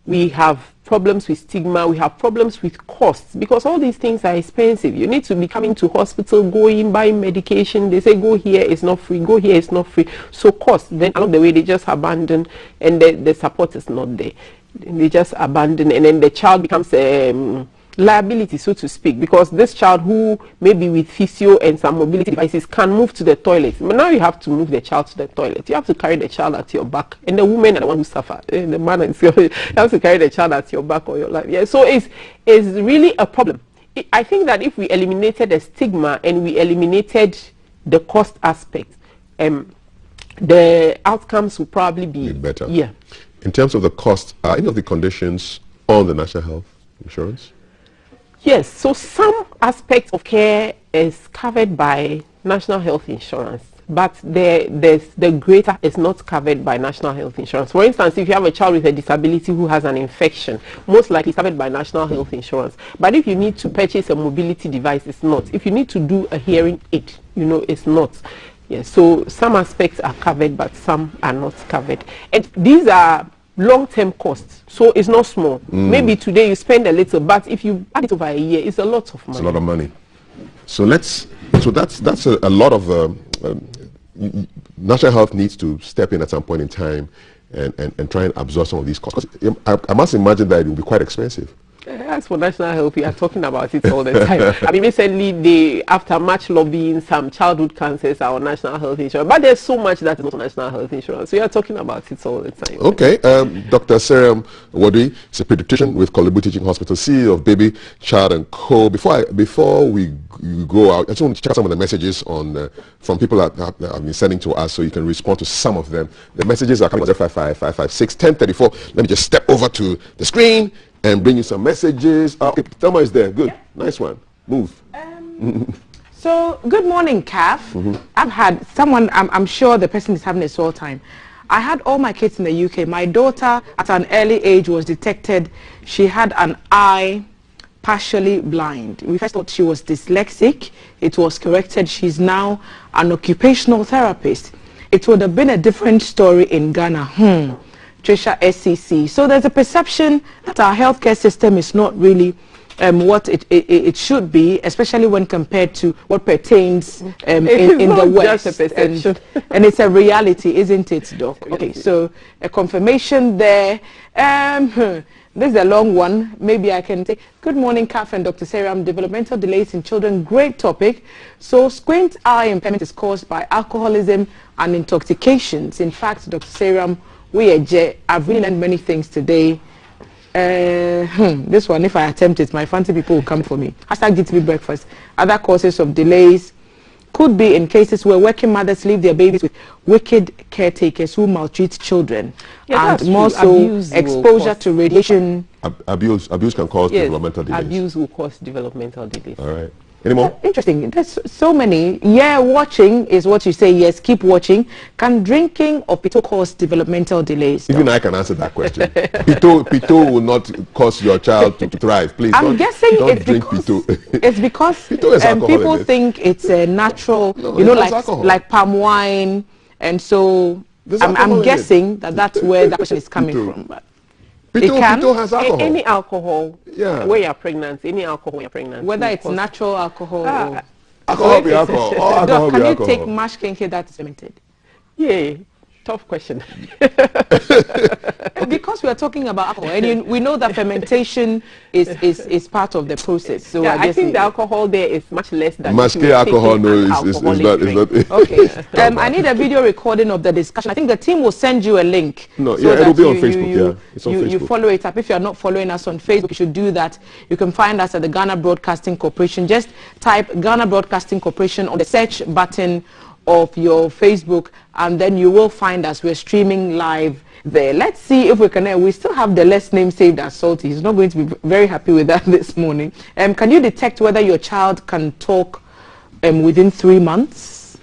we have problems with stigma, we have problems with costs, because all these things are expensive. You need to be coming to hospital, going, buying medication. They say go here, it's not free, go here, it's not free. So cost, then along the way they just abandon, and the support is not there. They just abandon, and then the child becomes liability, so to speak, because this child who maybe with physio and some mobility devices can move to the toilet, but now you have to move the child to the toilet. You have to carry the child at your back, and the woman are the one who suffer. The man is you have to carry the child at your back or your life. Yeah, so it's really a problem. I think that if we eliminated the stigma and we eliminated the cost aspect, the outcomes will probably be better. Yeah. In terms of the cost, are any of the conditions on the National Health Insurance? Yes, so some aspects of care is covered by National Health Insurance, but the greater is not covered by National Health Insurance. For instance, if you have a child with a disability who has an infection, most likely it's covered by National Health Insurance. But if you need to purchase a mobility device, it's not. If you need to do a hearing aid, you know, it's not. Yes, so some aspects are covered, but some are not covered. And these are long-term costs, so it's not small. Maybe today you spend a little, but if you add it over a year, it's a lot of money. It's a lot of money. So that's a lot of National Health needs to step in at some point in time and try and absorb some of these costs. I must imagine that it will be quite expensive As for national health, we are talking about it all the time. I mean, recently, after much lobbying, some childhood cancers are on national health insurance. But there's so much that is not on national health insurance. We are talking about it all the time. Okay. Dr. Sariam Wadri is a pediatrician with Kolebu Teaching Hospital, CEO of Baby, Child and Co. Before we go out, I just want to check out some of the messages from people that have been sending to us, so you can respond to some of them. The messages are coming on 055-556-1034. Let me just step over to the screen and bring you some messages. Okay, Thelma is there. Good. Nice one. Move. So, good morning, CAF. I've had someone, I'm sure the person is having a sore time. I had all my kids in the UK. My daughter, at an early age, was detected. She had an eye partially blind. We first thought she was dyslexic. It was corrected. She's now an occupational therapist. It would have been a different story in Ghana. Trisha SCC. So there's a perception that our healthcare system is not really what it should be, especially when compared to what pertains in the West. Just a perception. And it's a reality, isn't it, Doc? Okay, so a confirmation there. This is a long one. Maybe I can take. Good morning, CAF and Dr. Sariam. Developmental delays in children, great topic. So squint eye impairment is caused by alcoholism and intoxications. In fact, Dr. Sariam, I've really learned many things today. This one, if I attempt it, my fancy people will come for me. Hashtag GTV breakfast. Other causes of delays could be in cases where working mothers leave their babies with wicked caretakers who maltreat children, and more so exposure to radiation. Abuse can cause developmental delays. Abuse will cause developmental delays. All right. Any more? Interesting. There's so many. Yeah, watching is what you say. Yes, keep watching. Can drinking or pito cause developmental delays? Even I can answer that question. Pito will not cause your child to thrive. Please, I'm guessing don't drink pito. It's because people think it's a natural, like palm wine, and so I'm guessing that's where that question is coming from. But Pito has alcohol. Any alcohol, where you're pregnant, any alcohol when you're pregnant. Whether it's natural alcohol or... Alcohol be alcohol. Doc, can you take mash kenke that is fermented? Yeah, tough question. Because we are talking about alcohol, and we know that fermentation is part of the process. So yeah, I think the alcohol there is much less than alcohol. No, it's not. Okay. I need a video recording of the discussion. I think the team will send you a link. No, so it will be on Facebook. It's on Facebook. You follow it up. If you are not following us on Facebook, you should do that. You can find us at the Ghana Broadcasting Corporation. Just type Ghana Broadcasting Corporation on the search button of your Facebook, and then you will find us. We're streaming live there. Let's see if we can. We still have the last name saved as Salty. He's not going to be very happy with that this morning. Can you detect whether your child can talk within 3 months?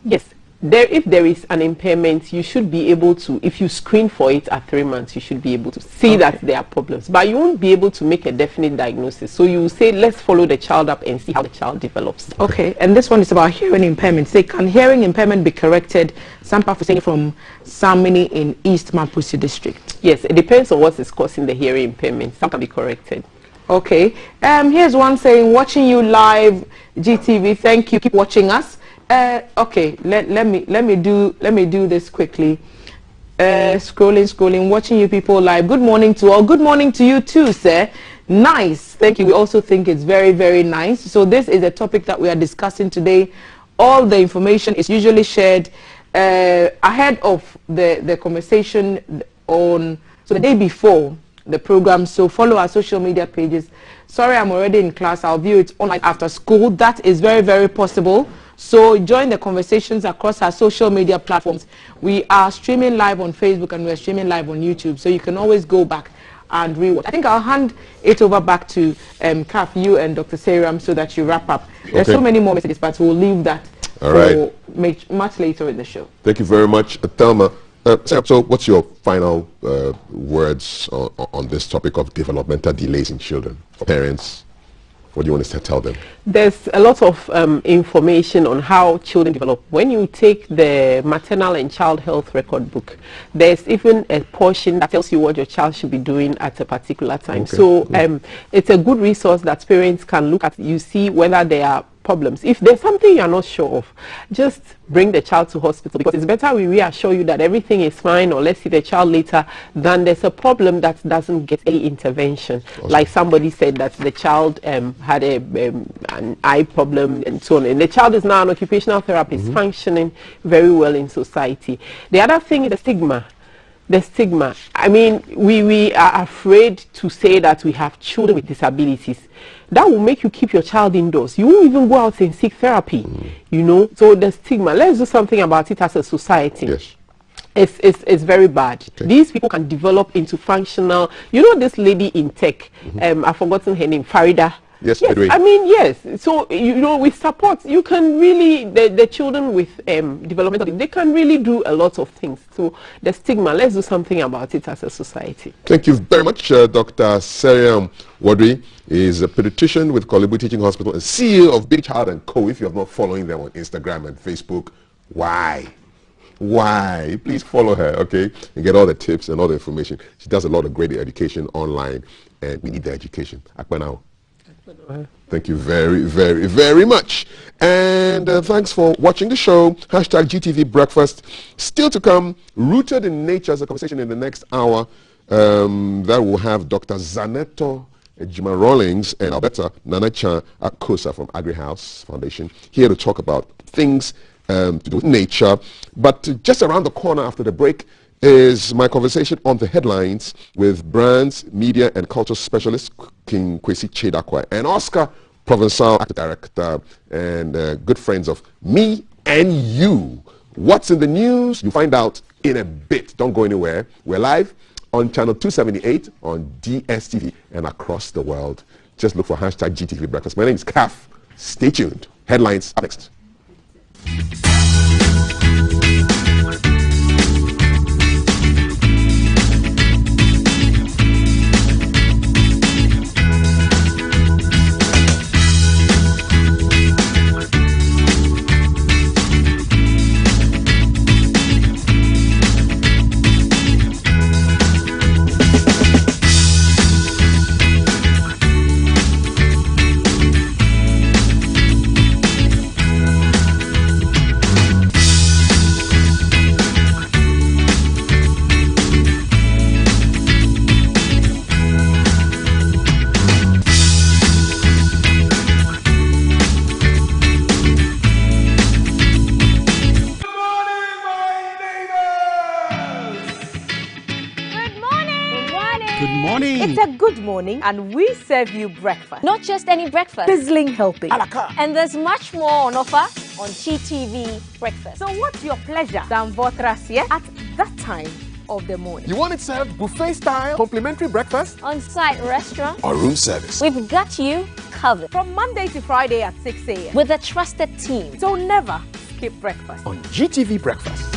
Yes. If there is an impairment, you should be able to, if you screen for it at 3 months, you should be able to see that there are problems. But you won't be able to make a definite diagnosis. So you will say, let's follow the child up and see how the child develops. Okay, and this one is about hearing impairment. Say, can hearing impairment be corrected? Sampa Fuseni from Samini in East Maputo district. Yes, it depends on what is causing the hearing impairment. Some can be corrected. Okay, here's one saying, watching you live, GTV, thank you, keep watching us. Okay, let me do this quickly. Scrolling, watching you people live. Good morning to all. Good morning to you too, sir. Nice, thank you. We also think it's very, very nice. So this is a topic that we are discussing today. All the information is usually shared ahead of the conversation on the day before the program. So follow our social media pages. Sorry, I'm already in class. I'll view it online after school. That is very, very possible. So join the conversations across our social media platforms. We are streaming live on Facebook and we're streaming live on YouTube. So you can always go back and rewatch. I think I'll hand it over back to CAF, you and Dr. Sariam, so that you wrap up. There's so many more messages, but we'll leave that for much later in the show. Thank you very much, Thelma. So what's your final words on this topic of developmental delays in children? For parents, what do you want to tell them? There's a lot of information on how children develop. When you take the maternal and child health record book, there's even a portion that tells you what your child should be doing at a particular time. Okay. So it's a good resource that parents can look at. You see whether there are problems. If there's something you're not sure of, just bring the child to hospital, because it's better we reassure you that everything is fine, or let's see the child later, than there's a problem that doesn't get any intervention. Awesome. Like somebody said that the child had an eye problem and so on, and the child is now an occupational therapist, functioning very well in society. The other thing is the stigma. The stigma. I mean, we are afraid to say that we have children with disabilities. That will make you keep your child indoors. You won't even go out and seek therapy, you know. So the stigma, let's do something about it as a society. Yes. It's very bad. Okay. These people can develop into functional. You know this lady in tech, I've forgotten her name, Farida. Yes, yes, Edwin. I mean, yes. So, you know, with support, you can really, the children with developmental, they can really do a lot of things. So the stigma, let's do something about it as a society. Thank you very much, Dr. Seriam Wadri is a pediatrician with Kolibu Teaching Hospital and CEO of Big Child & Co. If you're not following them on Instagram and Facebook, why? Why? Please follow her, okay? And get all the tips and all the information. She does a lot of great education online, and we need the education. Akbar now. Thank you very, very, very much. And thanks for watching the show. Hashtag GTV Breakfast. Still to come, Rooted in Nature as a conversation in the next hour. That will have Dr. Zaneto Ejima Rawlings and Alberta Nanacha Akosa from Agri House Foundation here to talk about things to do with nature. But just around the corner after the break is my conversation on the headlines with brands, media, and culture specialist King Kwesi Chedakwa and Oscar Provençal, actor director, and good friends of me and you. What's in the news? You find out in a bit. Don't go anywhere. We're live on channel 278 on DSTV and across the world. Just look for hashtag GTV Breakfast. My name is Kaf. Stay tuned. Headlines up next. It's a good morning and we serve you breakfast. Not just any breakfast. Sizzling healthy. And there's much more on offer on GTV Breakfast. So what's your pleasure than Votras, yeah? At that time of the morning. You want it served buffet style, complimentary breakfast? On-site restaurant. Or room service. We've got you covered. From Monday to Friday at 6 a.m. With a trusted team. So never skip breakfast. On GTV Breakfast.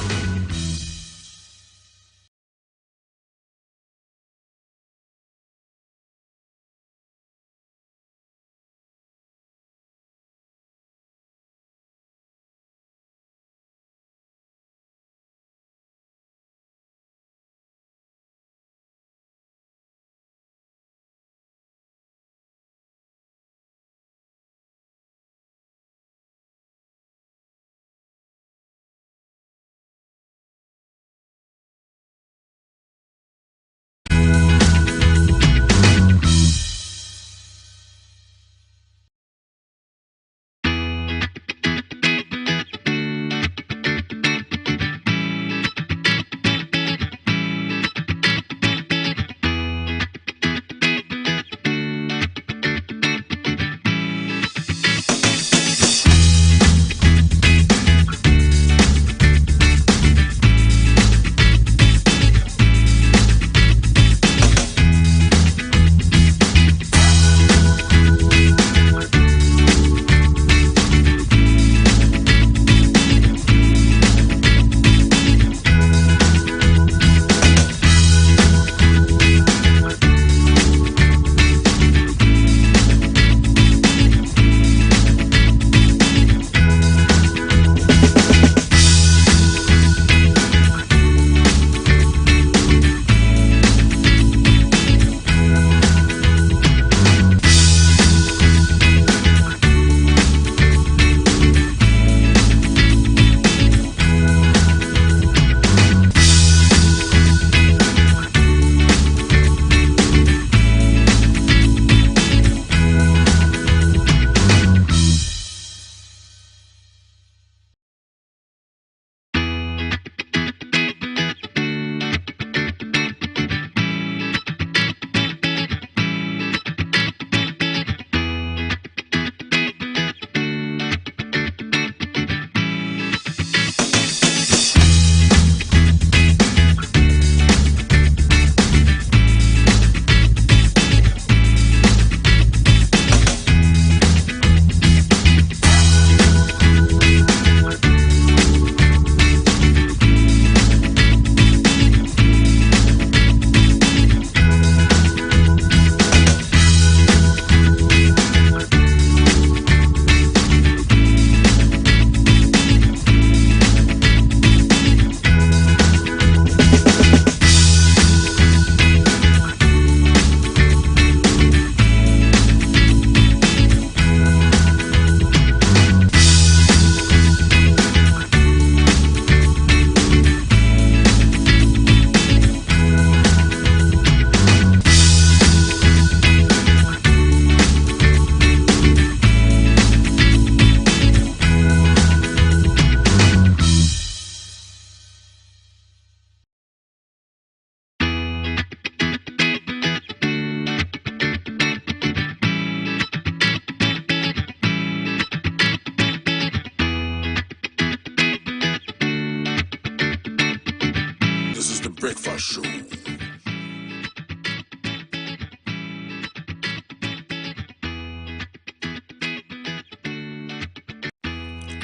Breakfast Show.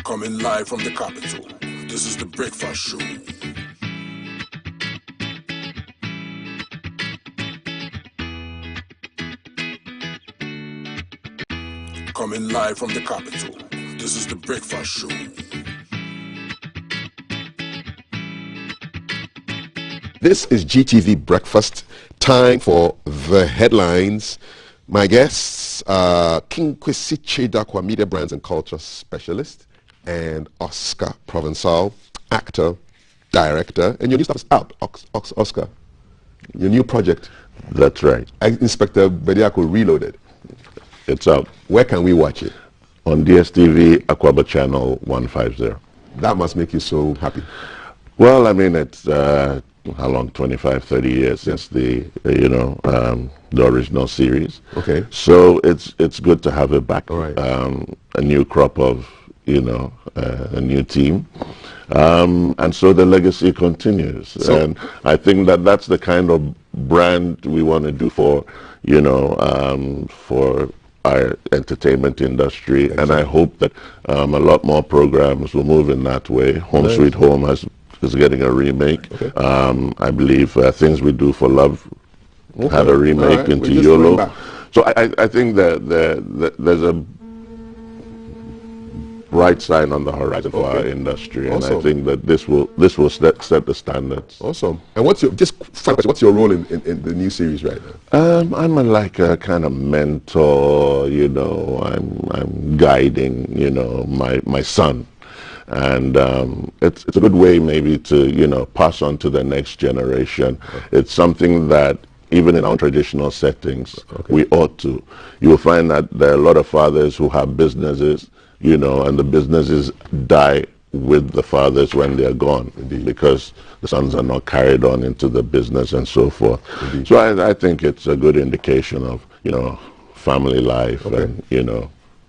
Coming live from the capital, this is the Breakfast Show. Coming live from the capital, this is the Breakfast Show. This is GTV Breakfast, time for the headlines. My guests are King Kwesi Chidakwa, media brands and culture specialist, and Oscar Provençal, actor, director, and your new stuff is out, Oscar. Your new project. That's right. Inspector Bediako Reloaded. It's out. Where can we watch it? On DSTV, Aquaba Channel 150. That must make you so happy. Well, I mean, it's how long? 25, 30 years since the the original series. Okay. So it's good to have it back. All right. A new crop of a new team. And so the legacy continues. So, and I think that's the kind of brand we want to do for our entertainment industry. Exactly. And I hope that a lot more programs will move in that way. Home Sweet Home is getting a remake. Okay. I believe Things We Do for Love had a remake into YOLO. So I think that there's a bright sign on the horizon for our industry, and I think that this will set the standards. Awesome. And what's your role in the new series right now? I'm like a kind of mentor. I'm guiding my son, and it's a good way maybe to pass on to the next generation. Okay. It's something that even in our traditional settings, we ought to. You will find that there are a lot of fathers who have businesses, and the businesses die with the fathers when they are gone. Indeed. Because the sons are not carried on into the business and so forth. Indeed. So I think it's a good indication of, family life and,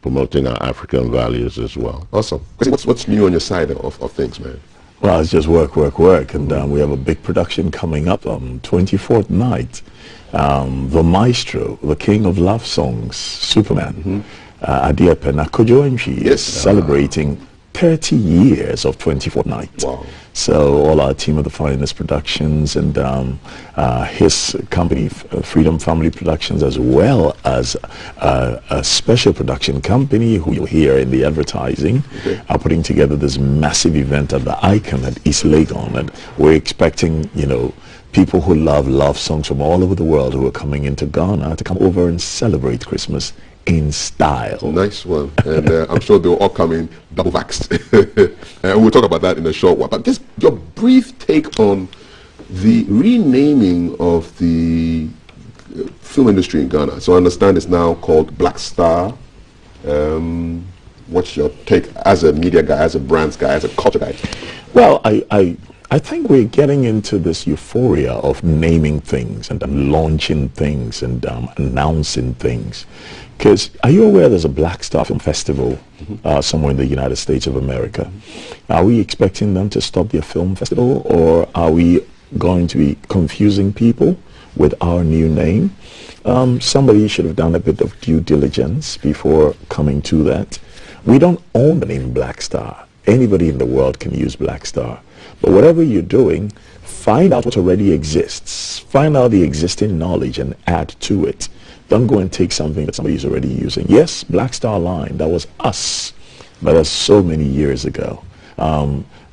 promoting our African values as well. Awesome. What's new on your side of things, man? Well, it's just work, and we have a big production coming up on 24th night. The maestro, the king of love songs, Superman, Adiepe Nakojo, celebrating 30 years of 24th night. Wow. So all our team of the finest productions and his company, Freedom Family Productions, as well as a special production company who you'll hear in the advertising, are putting together this massive event at the Icon at East Legon. And we're expecting, people who love songs from all over the world who are coming into Ghana to come over and celebrate Christmas in style. Nice one. And I'm sure they'll all come in double vaxxed. And we'll talk about that in a short while. But just your brief take on the renaming of the film industry in Ghana. So I understand it's now called Black Star. What's your take as a media guy, as a brands guy, as a culture guy? Well, I think we're getting into this euphoria of naming things and launching things and announcing things. Because are you aware there's a Black Star Film Festival somewhere in the United States of America? Are we expecting them to stop their film festival, or are we going to be confusing people with our new name? Somebody should have done a bit of due diligence before coming to that. We don't own the name Black Star. Anybody in the world can use Black Star. But whatever you're doing, find out what already exists. Find out the existing knowledge and add to it. Don't go and take something that somebody's already using. Yes, Black Star Line, that was us. But that's so many years ago.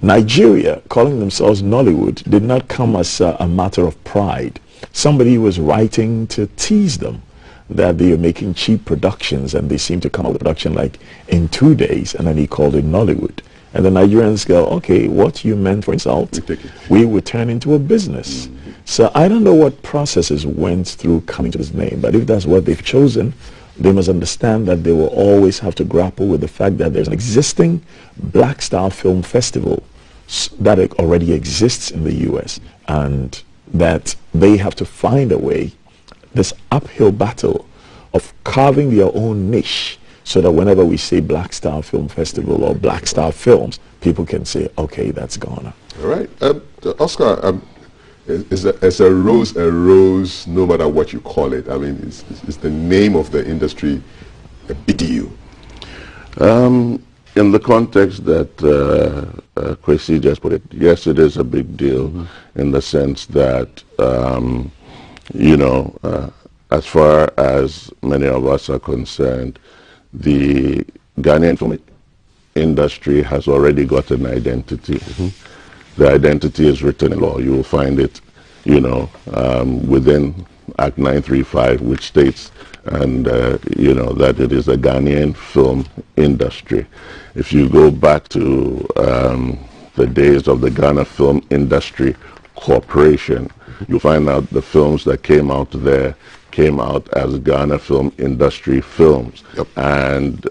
Nigeria, calling themselves Nollywood, did not come as a matter of pride. Somebody was writing to tease them that they are making cheap productions, and they seem to come out with a production like in 2 days, and then he called it Nollywood. And the Nigerians go, okay, what you meant for insult, we would turn into a business. So I don't know what processes went through coming to this name, but if that's what they've chosen, they must understand that they will always have to grapple with the fact that there's an existing Black Star Film Festival that already exists in the U.S., and that they have to find a way, this uphill battle of carving their own niche, so that whenever we say Black Star Film Festival or Black Star Films, people can say, okay, that's Ghana. All right. Oscar, it's a rose, no matter what you call it. I mean, it's the name of the industry a big deal? In the context that Kwesi just put it, yes, it is a big deal in the sense that, you know, as far as many of us are concerned, the Ghanaian film industry has already got an identity. The identity is written in law. You will find it, you know, within Act 935, which states, and you know, that it is a Ghanaian film industry. If you go back to the days of the Ghana Film Industry Corporation, you'll find out the films that came out there came out as Ghana Film Industry films. Yep. And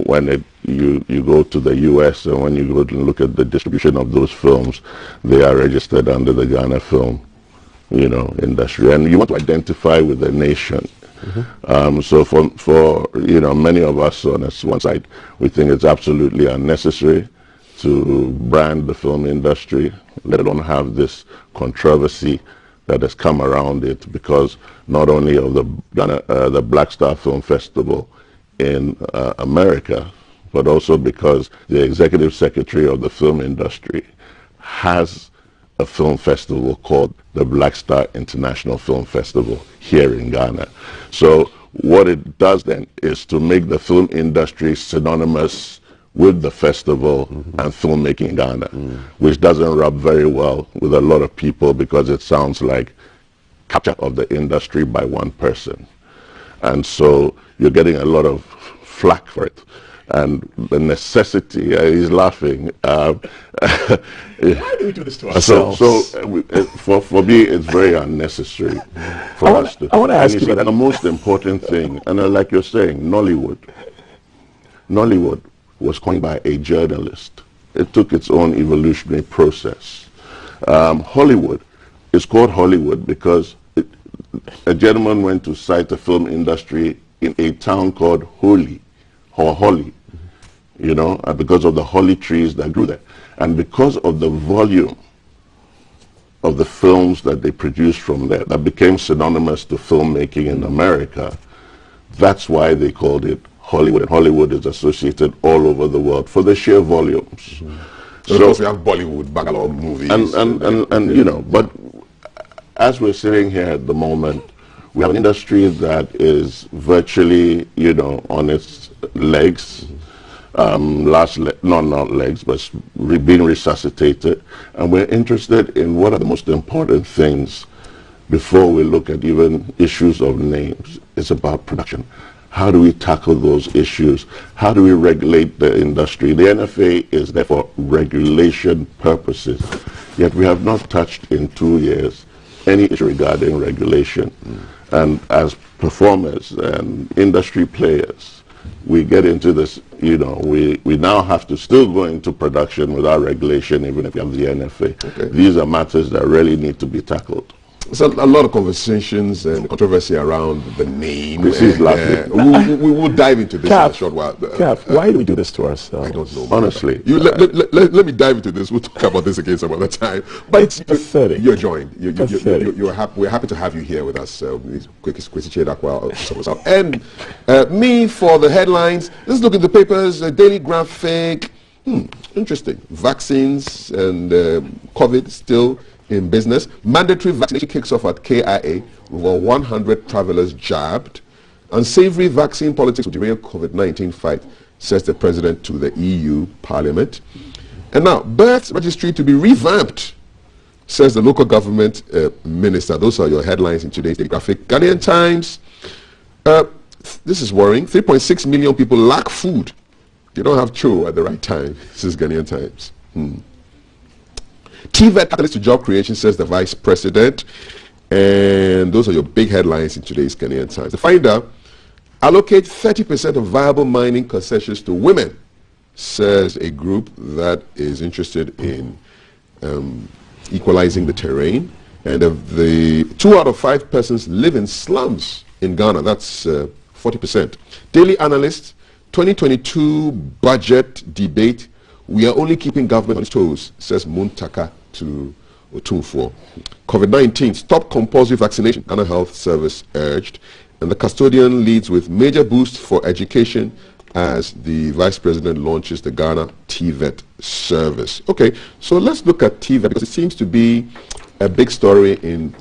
when you go to the US and when you go to look at the distribution of those films, they are registered under the Ghana Film, you know, industry. And you want to identify with the nation. So for you know, many of us on this one side, we think it's absolutely unnecessary to brand the film industry, let alone have this controversy that has come around it, because not only of the Black Star Film Festival in America, but also because the executive secretary of the film industry has a film festival called the Black Star International Film Festival here in Ghana. So what it does then is to make the film industry synonymous with the festival and filmmaking in Ghana, which doesn't rub very well with a lot of people because it sounds like capture of the industry by one person. And so you're getting a lot of flack for it. And the necessity, he's laughing. Why do we do this to ourselves? For me, it's very unnecessary for us to. I want to ask you that the most important thing, and like you're saying, Nollywood was coined by a journalist. It took its own evolutionary process. Hollywood is called Hollywood because a gentleman went to cite the film industry in a town called Holly, you know, because of the holly trees that grew there. And because of the volume of the films that they produced from there, that became synonymous to filmmaking in America, that's why they called it Hollywood. And Hollywood is associated all over the world for the sheer volumes. So of course we have Bollywood, Bangalore movies. And you know, but as we're sitting here at the moment, we have an industry that is virtually, you know, on its legs, not legs, but being resuscitated. And we're interested in what are the most important things before we look at even issues of names. It's about production. How do we tackle those issues? How do we regulate the industry? The NFA is there for regulation purposes, yet we have not touched in 2 years any issue regarding regulation. And as performers and industry players, we get into this, you know, we now have to still go into production without regulation, even if you have the NFA. Okay. These are matters that really need to be tackled. So a lot of conversations and controversy around the name. This is laughing. We will dive into this in a short while. Why do we do this to ourselves? I don't know. Honestly. Let me dive into this. We'll talk about this again some other time. But it's pathetic. You're joined. We're happy to have you here with us. And me for the headlines. Let's look at the papers. Daily Graphic. Interesting. Vaccines and COVID still in business. Mandatory vaccination kicks off at KIA. Over 100 travelers jabbed. Unsavory vaccine politics will derail COVID-19 fight, says the president to the EU Parliament. And now, birth registry to be revamped, says the local government minister. Those are your headlines in today's Daily Graphic. Ghanaian Times. This is worrying. 3.6 million people lack food. They don't have cho at the right time, says Ghanaian Times. TVET catalyst to job creation, says the vice president. And those are your big headlines in today's Ghanaian Times. The Finder, allocate 30% of viable mining concessions to women, says a group that is interested in equalizing the terrain. And the 2 out of 5 persons live in slums in Ghana. That's 40%. Daily Analyst, 2022 budget debate. We are only keeping government on its toes, says Muntaka to Otumfuo. COVID-19, stop compulsory vaccination, Ghana Health Service urged. And the custodian leads with major boost for education as the Vice President launches the Ghana TVET service. Okay, so let's look at TVET because it seems to be a big story in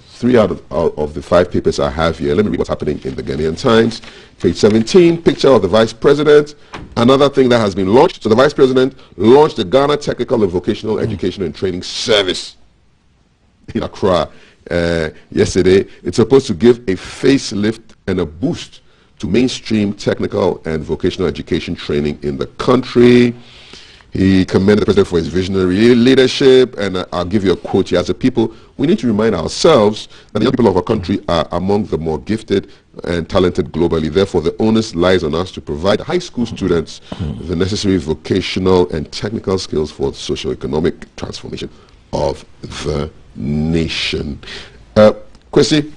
3 out of the 5 papers I have here. Let me read what's happening in the Ghanaian Times. Page 17, picture of the Vice President. Another thing that has been launched. So the Vice President launched the Ghana Technical and Vocational Education and Training Service in Accra yesterday. It's supposed to give a facelift and a boost to mainstream technical and vocational education training in the country. He commended the president for his visionary leadership, and I'll give you a quote here. As a people, we need to remind ourselves that the young people of our country are among the more gifted and talented globally. Therefore, the onus lies on us to provide high school students the necessary vocational and technical skills for the socio-economic transformation of the nation. Kwesi,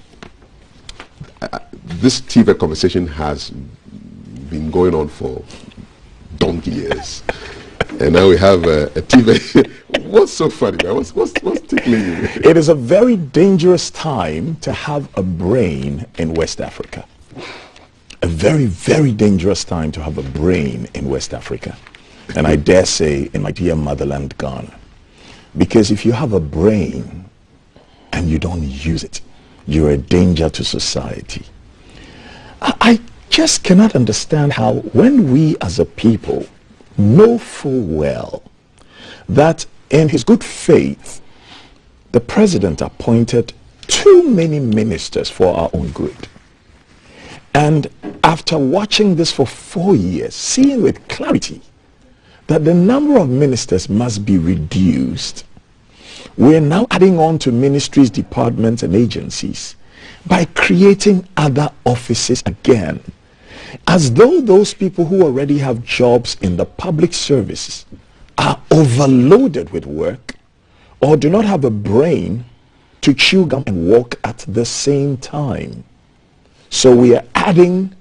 this TVET conversation has been going on for donkey years. And now we have a TVET. What's so funny, man? What's tickling you? It is a very dangerous time to have a brain in West Africa. A very, very dangerous time to have a brain in West Africa. And I dare say in my dear motherland, Ghana. Because if you have a brain and you don't use it, you're a danger to society. I just cannot understand how, when we as a people know full well that in his good faith, the president appointed too many ministers for our own good. And after watching this for 4 years, seeing with clarity that the number of ministers must be reduced, we're now adding on to ministries, departments, and agencies by creating other offices again, as though those people who already have jobs in the public services are overloaded with work or do not have a brain to chew gum and walk at the same time. So we are adding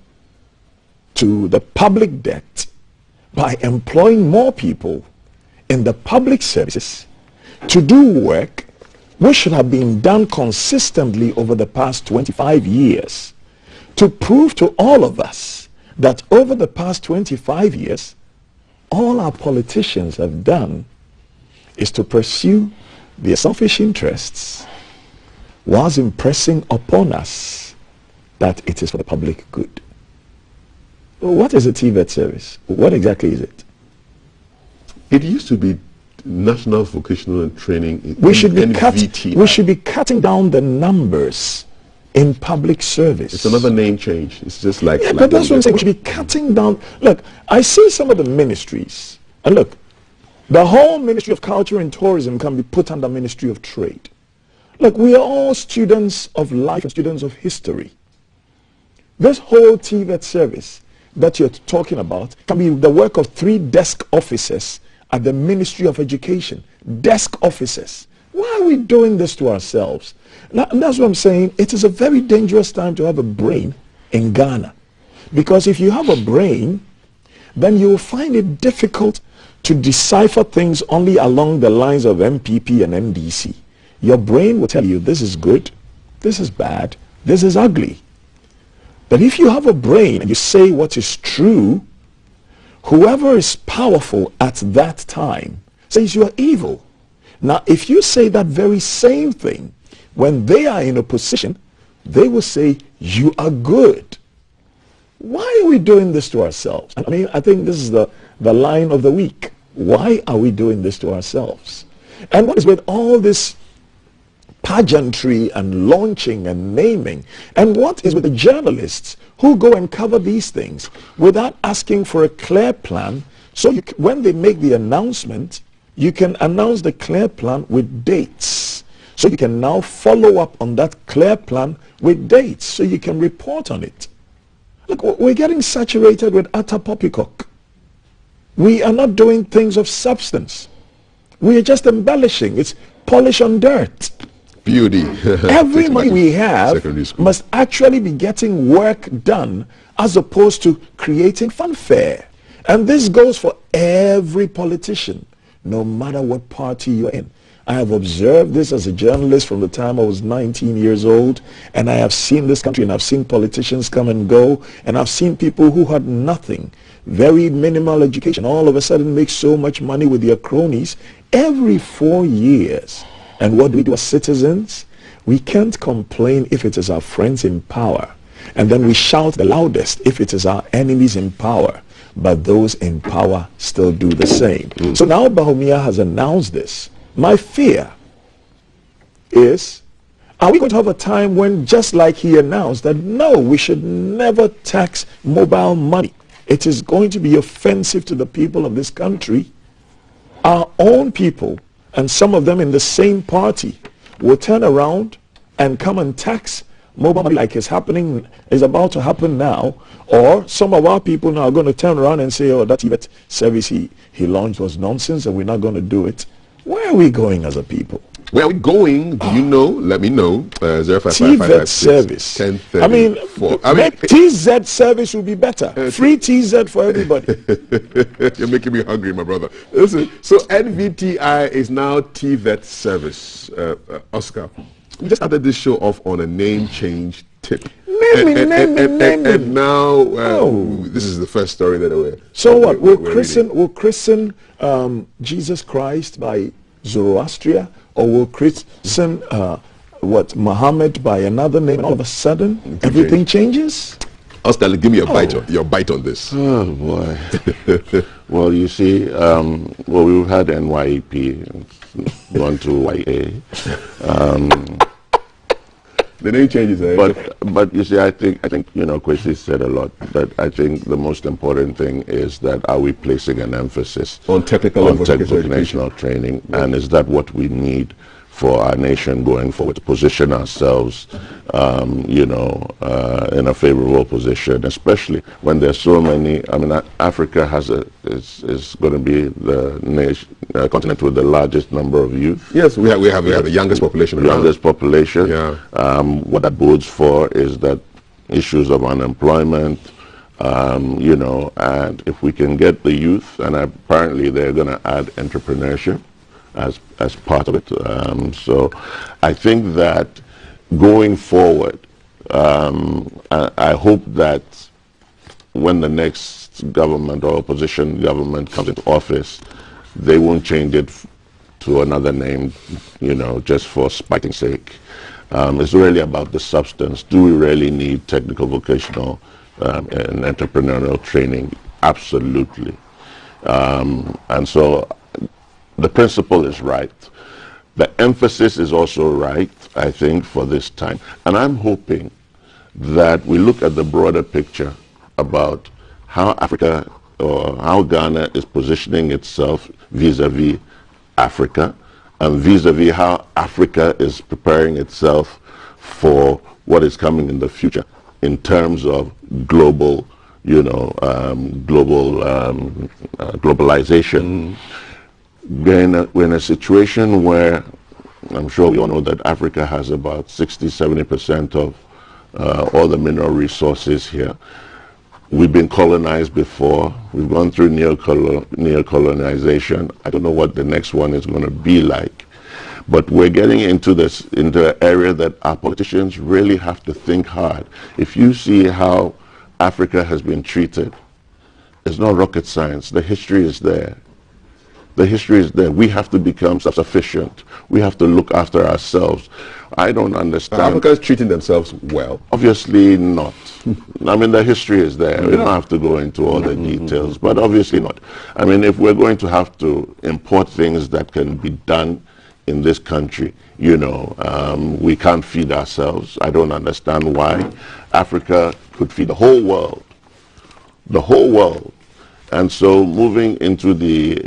to the public debt by employing more people in the public services to do work which should have been done consistently over the past 25 years, to prove to all of us that over the past 25 years, all our politicians have done is to pursue their selfish interests whilst impressing upon us that it is for the public good. What is a TVET service? What exactly is it? It used to be National Vocational and Training. We should be cutting down the numbers in public service. It's another name change. It's just like... Yeah, but that's what I'm saying. We should be cutting down... Look, I see some of the ministries, and look, the whole Ministry of Culture and Tourism can be put under Ministry of Trade. Look, we are all students of life and students of history. This whole TVET service that you're talking about can be the work of 3 desk officers at the Ministry of Education. Desk officers. Why are we doing this to ourselves? And that's what I'm saying. It is a very dangerous time to have a brain in Ghana. Because if you have a brain, then you will find it difficult to decipher things only along the lines of MPP and MDC. Your brain will tell you this is good, this is bad, this is ugly. But if you have a brain and you say what is true, whoever is powerful at that time says you are evil. Now, if you say that very same thing, when they are in opposition, they will say you are good. Why are we doing this to ourselves? I mean, I think this is the line of the week. Why are we doing this to ourselves? And what is with all this pageantry and launching and naming? And what is with the journalists who go and cover these things without asking for a clear plan? So when they make the announcement, you can announce the clear plan with dates. So you can now follow up on that clear plan with dates so you can report on it. Look, we're getting saturated with utter poppycock. We are not doing things of substance. We are just embellishing. It's polish on dirt. Beauty. Every money we have must actually be getting work done as opposed to creating fanfare. And this goes for every politician, no matter what party you're in. I have observed this as a journalist from the time I was 19 years old, and I have seen this country, and I've seen politicians come and go, and I've seen people who had nothing, very minimal education, all of a sudden make so much money with their cronies every 4 years. And what do we do as citizens? We can't complain if it is our friends in power, and then we shout the loudest if it is our enemies in power, but those in power still do the same. So now Bawumia has announced this. My fear is, are we going to have a time when, just like he announced, that no, we should never tax mobile money? It is going to be offensive to the people of this country. Our own people, and some of them in the same party, will turn around and come and tax mobile money like is about to happen now. Or some of our people now are going to turn around and say, oh, that TVET service he launched was nonsense and we're not going to do it. Where are we going as a people? Where are we going? Do you know? Let me know. TVET service. 1034. I mean, TZ service would be better. Free TZ for everybody. You're making me hungry, my brother. Listen, so NVTI is now TVET service. Oscar, we just started this show off on a name change tip. And now this is the first story that we're. So what? We'll christen Jesus Christ by Zoroaster, or we'll christen Muhammad by another name, and all of a sudden everything changes? Oscar, give me your bite on this. Oh boy. Well, you see, we've had NYEP, gone to YA. The name changes, but you see, I think Kwesi said a lot. But I think the most important thing is that are we placing an emphasis on technical vocational training, and is that what we need for our nation going forward, to position ourselves, in a favorable position, especially when there's so many. I mean, Africa is going to be the continent with the largest number of youth. Yes, we have the youngest population. Yeah. What that bodes for is that issues of unemployment, and if we can get the youth, and apparently they're going to add entrepreneurship as part of it. So I think that going forward, I hope that when the next government or opposition government comes into office, they won't change it to another name, just for spiting sake. It's really about the substance. Do we really need technical, vocational, and entrepreneurial training? Absolutely. And so the principle is right. The emphasis is also right, I think, for this time. And I'm hoping that we look at the broader picture about how Africa, or how Ghana is positioning itself vis-a-vis Africa, and vis-a-vis how Africa is preparing itself for what is coming in the future in terms of global, globalization. We're in a situation where I'm sure we all know that Africa has about 60-70% of all the mineral resources here. We've been colonized before. We've gone through neo-colonization. I don't know what the next one is going to be like. But we're getting into an area that our politicians really have to think hard. If you see how Africa has been treated, it's not rocket science. The history is there. The history is there. We have to become self-sufficient. We have to look after ourselves. I don't understand. Africa is treating themselves well. Obviously not. I mean, the history is there. We don't have to go into all the details, but obviously not. I mean, if we're going to have to import things that can be done in this country, we can't feed ourselves. I don't understand why. Africa could feed the whole world. The whole world. And so moving into the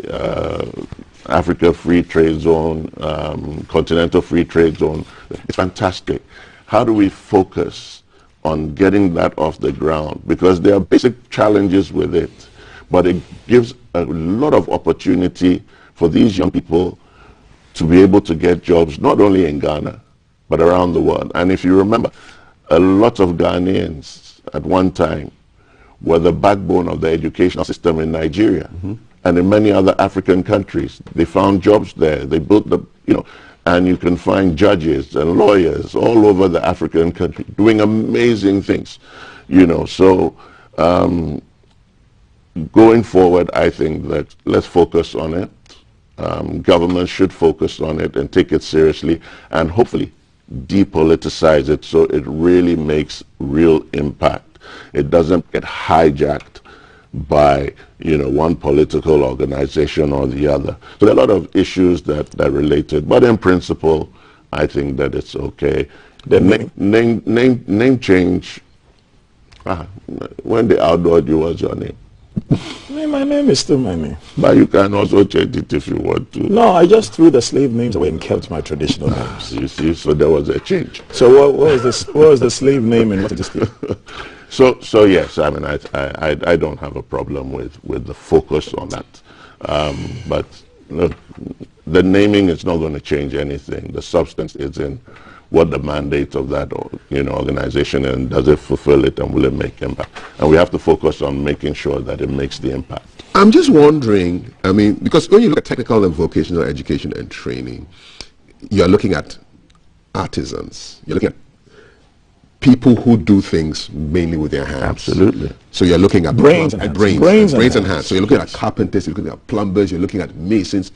Africa Free Trade Zone, Continental Free Trade Zone, it's fantastic. How do we focus on getting that off the ground? Because there are basic challenges with it, but it gives a lot of opportunity for these young people to be able to get jobs, not only in Ghana, but around the world. And if you remember, a lot of Ghanaians at one time were the backbone of the educational system in Nigeria. and in many other African countries. They found jobs there. They built the, and you can find judges and lawyers all over the African country doing amazing things, So going forward, I think that let's focus on it. Government should focus on it and take it seriously, and hopefully depoliticize it so it really makes real impact. It doesn't get hijacked by one political organization or the other. So there are a lot of issues that relate to it, but in principle, I think that it's okay. The name change. When they outlawed you, what's your name? My name is still my name. But you can also change it if you want to. No, I just threw the slave names away and kept my traditional names. You see, so there was a change. So what was this? What was the slave name and what is this? So yes, I mean, I don't have a problem with the focus on that. But the naming is not going to change anything. The substance is in what the mandate of that organization, and does it fulfill it, and will it make impact? And we have to focus on making sure that it makes the impact. I'm just wondering, I mean, because when you look at technical and vocational education and training, you're looking at artisans. You're looking at people who do things mainly with their hands. Absolutely. So you're looking at brains and hands. So you're looking at carpenters, you're looking at plumbers, you're looking at masons.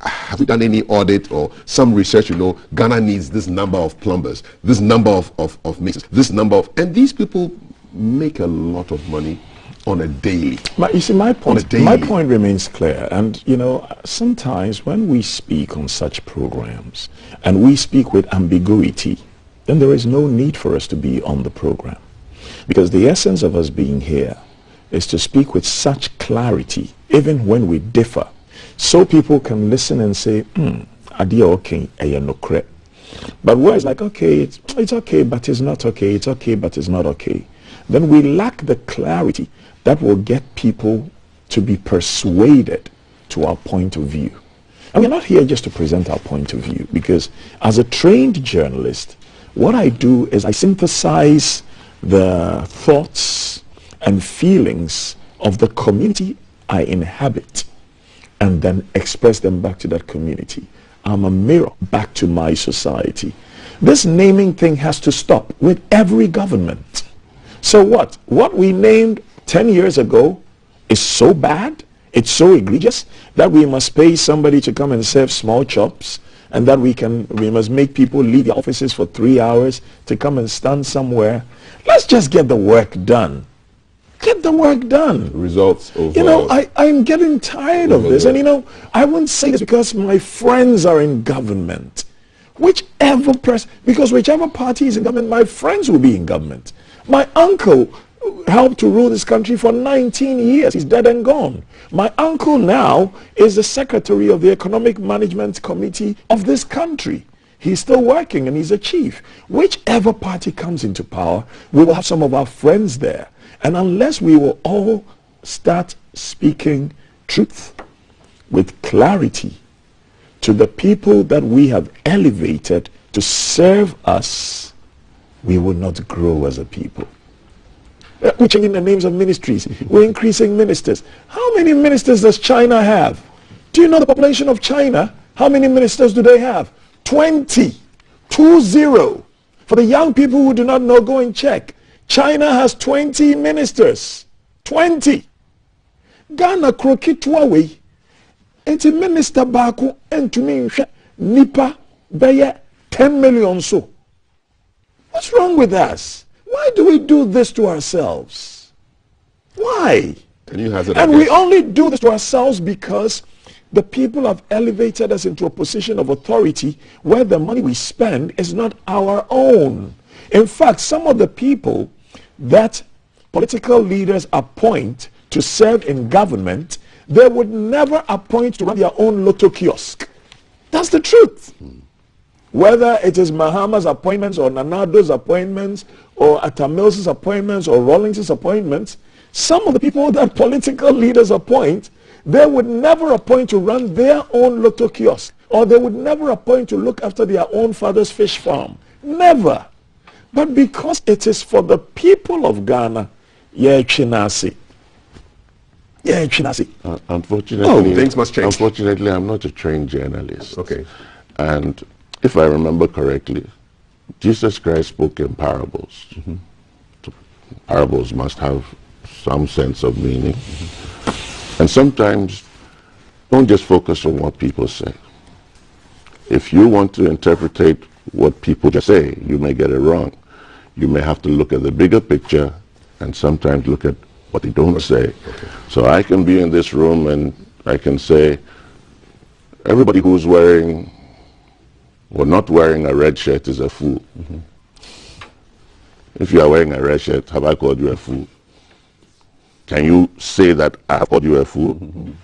Have we done any audit or some research? Ghana needs this number of plumbers, this number of masons, this number of, and these people make a lot of money on a daily. You see, my point remains clear. And sometimes when we speak on such programs and we speak with ambiguity, then there is no need for us to be on the program, because the essence of us being here is to speak with such clarity, even when we differ, so people can listen and say, "Adia okay, ayano." But where it's like, okay, it's okay, but it's not okay. It's okay, but it's not okay. Then we lack the clarity that will get people to be persuaded to our point of view. And we're not here just to present our point of view, because as a trained journalist, what I do is I synthesize the thoughts and feelings of the community I inhabit, and then express them back to that community. I'm a mirror back to my society. This naming thing has to stop with every government. So what? What we named 10 years ago is so bad, it's so egregious, that we must pay somebody to come and serve small chops, and that we must make people leave their offices for 3 hours to come and stand somewhere. Let's just get the work done. Get the work done. Results over. I'm getting tired of this. And I won't say this because my friends are in government. Because whichever party is in government, my friends will be in government. My uncle helped to rule this country for 19 years. He's dead and gone. My uncle now is the secretary of the Economic Management Committee of this country. He's still working and he's a chief. Whichever party comes into power, we will have some of our friends there. And unless we will all start speaking truth with clarity to the people that we have elevated to serve us, we will not grow as a people. We're changing the names of ministries. We're increasing ministers. How many ministers does China have? Do you know the population of China? How many ministers do they have? 20. 20. For the young people who do not know, go and check. China has 20 ministers. 20. Ghana krokitwa we. Enti minister baku entumi nhwe nipa beye 10 million so. What's wrong with us? Why do we do this to ourselves? Why? And we only do this to ourselves because the people have elevated us into a position of authority where the money we spend is not our own. In fact, some of the people that political leaders appoint to serve in government, they would never appoint to run their own lotto kiosk. That's the truth. Whether it is Mahama's appointments or Nanado's appointments or Atamil's appointments or Rawlings' appointments, some of the people that political leaders appoint, they would never appoint to run their own lotto kiosk, or they would never appoint to look after their own father's fish farm. Never. But because it is for the people of Ghana, yeah, chinasi. Yeah, Chinasi. Unfortunately, things must change. Unfortunately, I'm not a trained journalist. Okay. And if I remember correctly, Jesus Christ spoke in parables. So parables must have some sense of meaning. And sometimes, don't just focus on what people say. If you want to interpret what people just say, you may get it wrong. You may have to look at the bigger picture and sometimes look at what they don't say. Okay. So I can be in this room and I can say, everybody who's wearing or not wearing a red shirt is a fool. If you are wearing a red shirt, have I called you a fool? Can you say that I have called you a fool?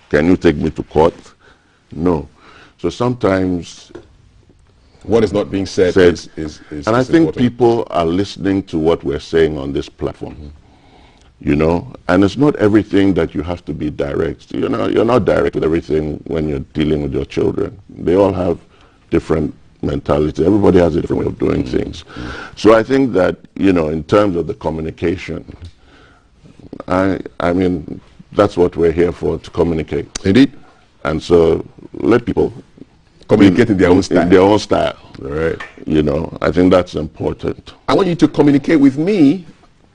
Can you take me to court? No. So sometimes what is not being said is and I think important. people are listening to what we're saying on this platform. You know, and it's not everything that you have to be direct. You know, you're not direct with everything when you're dealing with your children. They all have different mentalities. Everybody has a different way of doing things. So I think that, you know, in terms of the communication, I mean, that's what we're here for, to communicate. Indeed. And so let people communicate in their own style. In their own style. All right. You know, I think that's important. I want you to communicate with me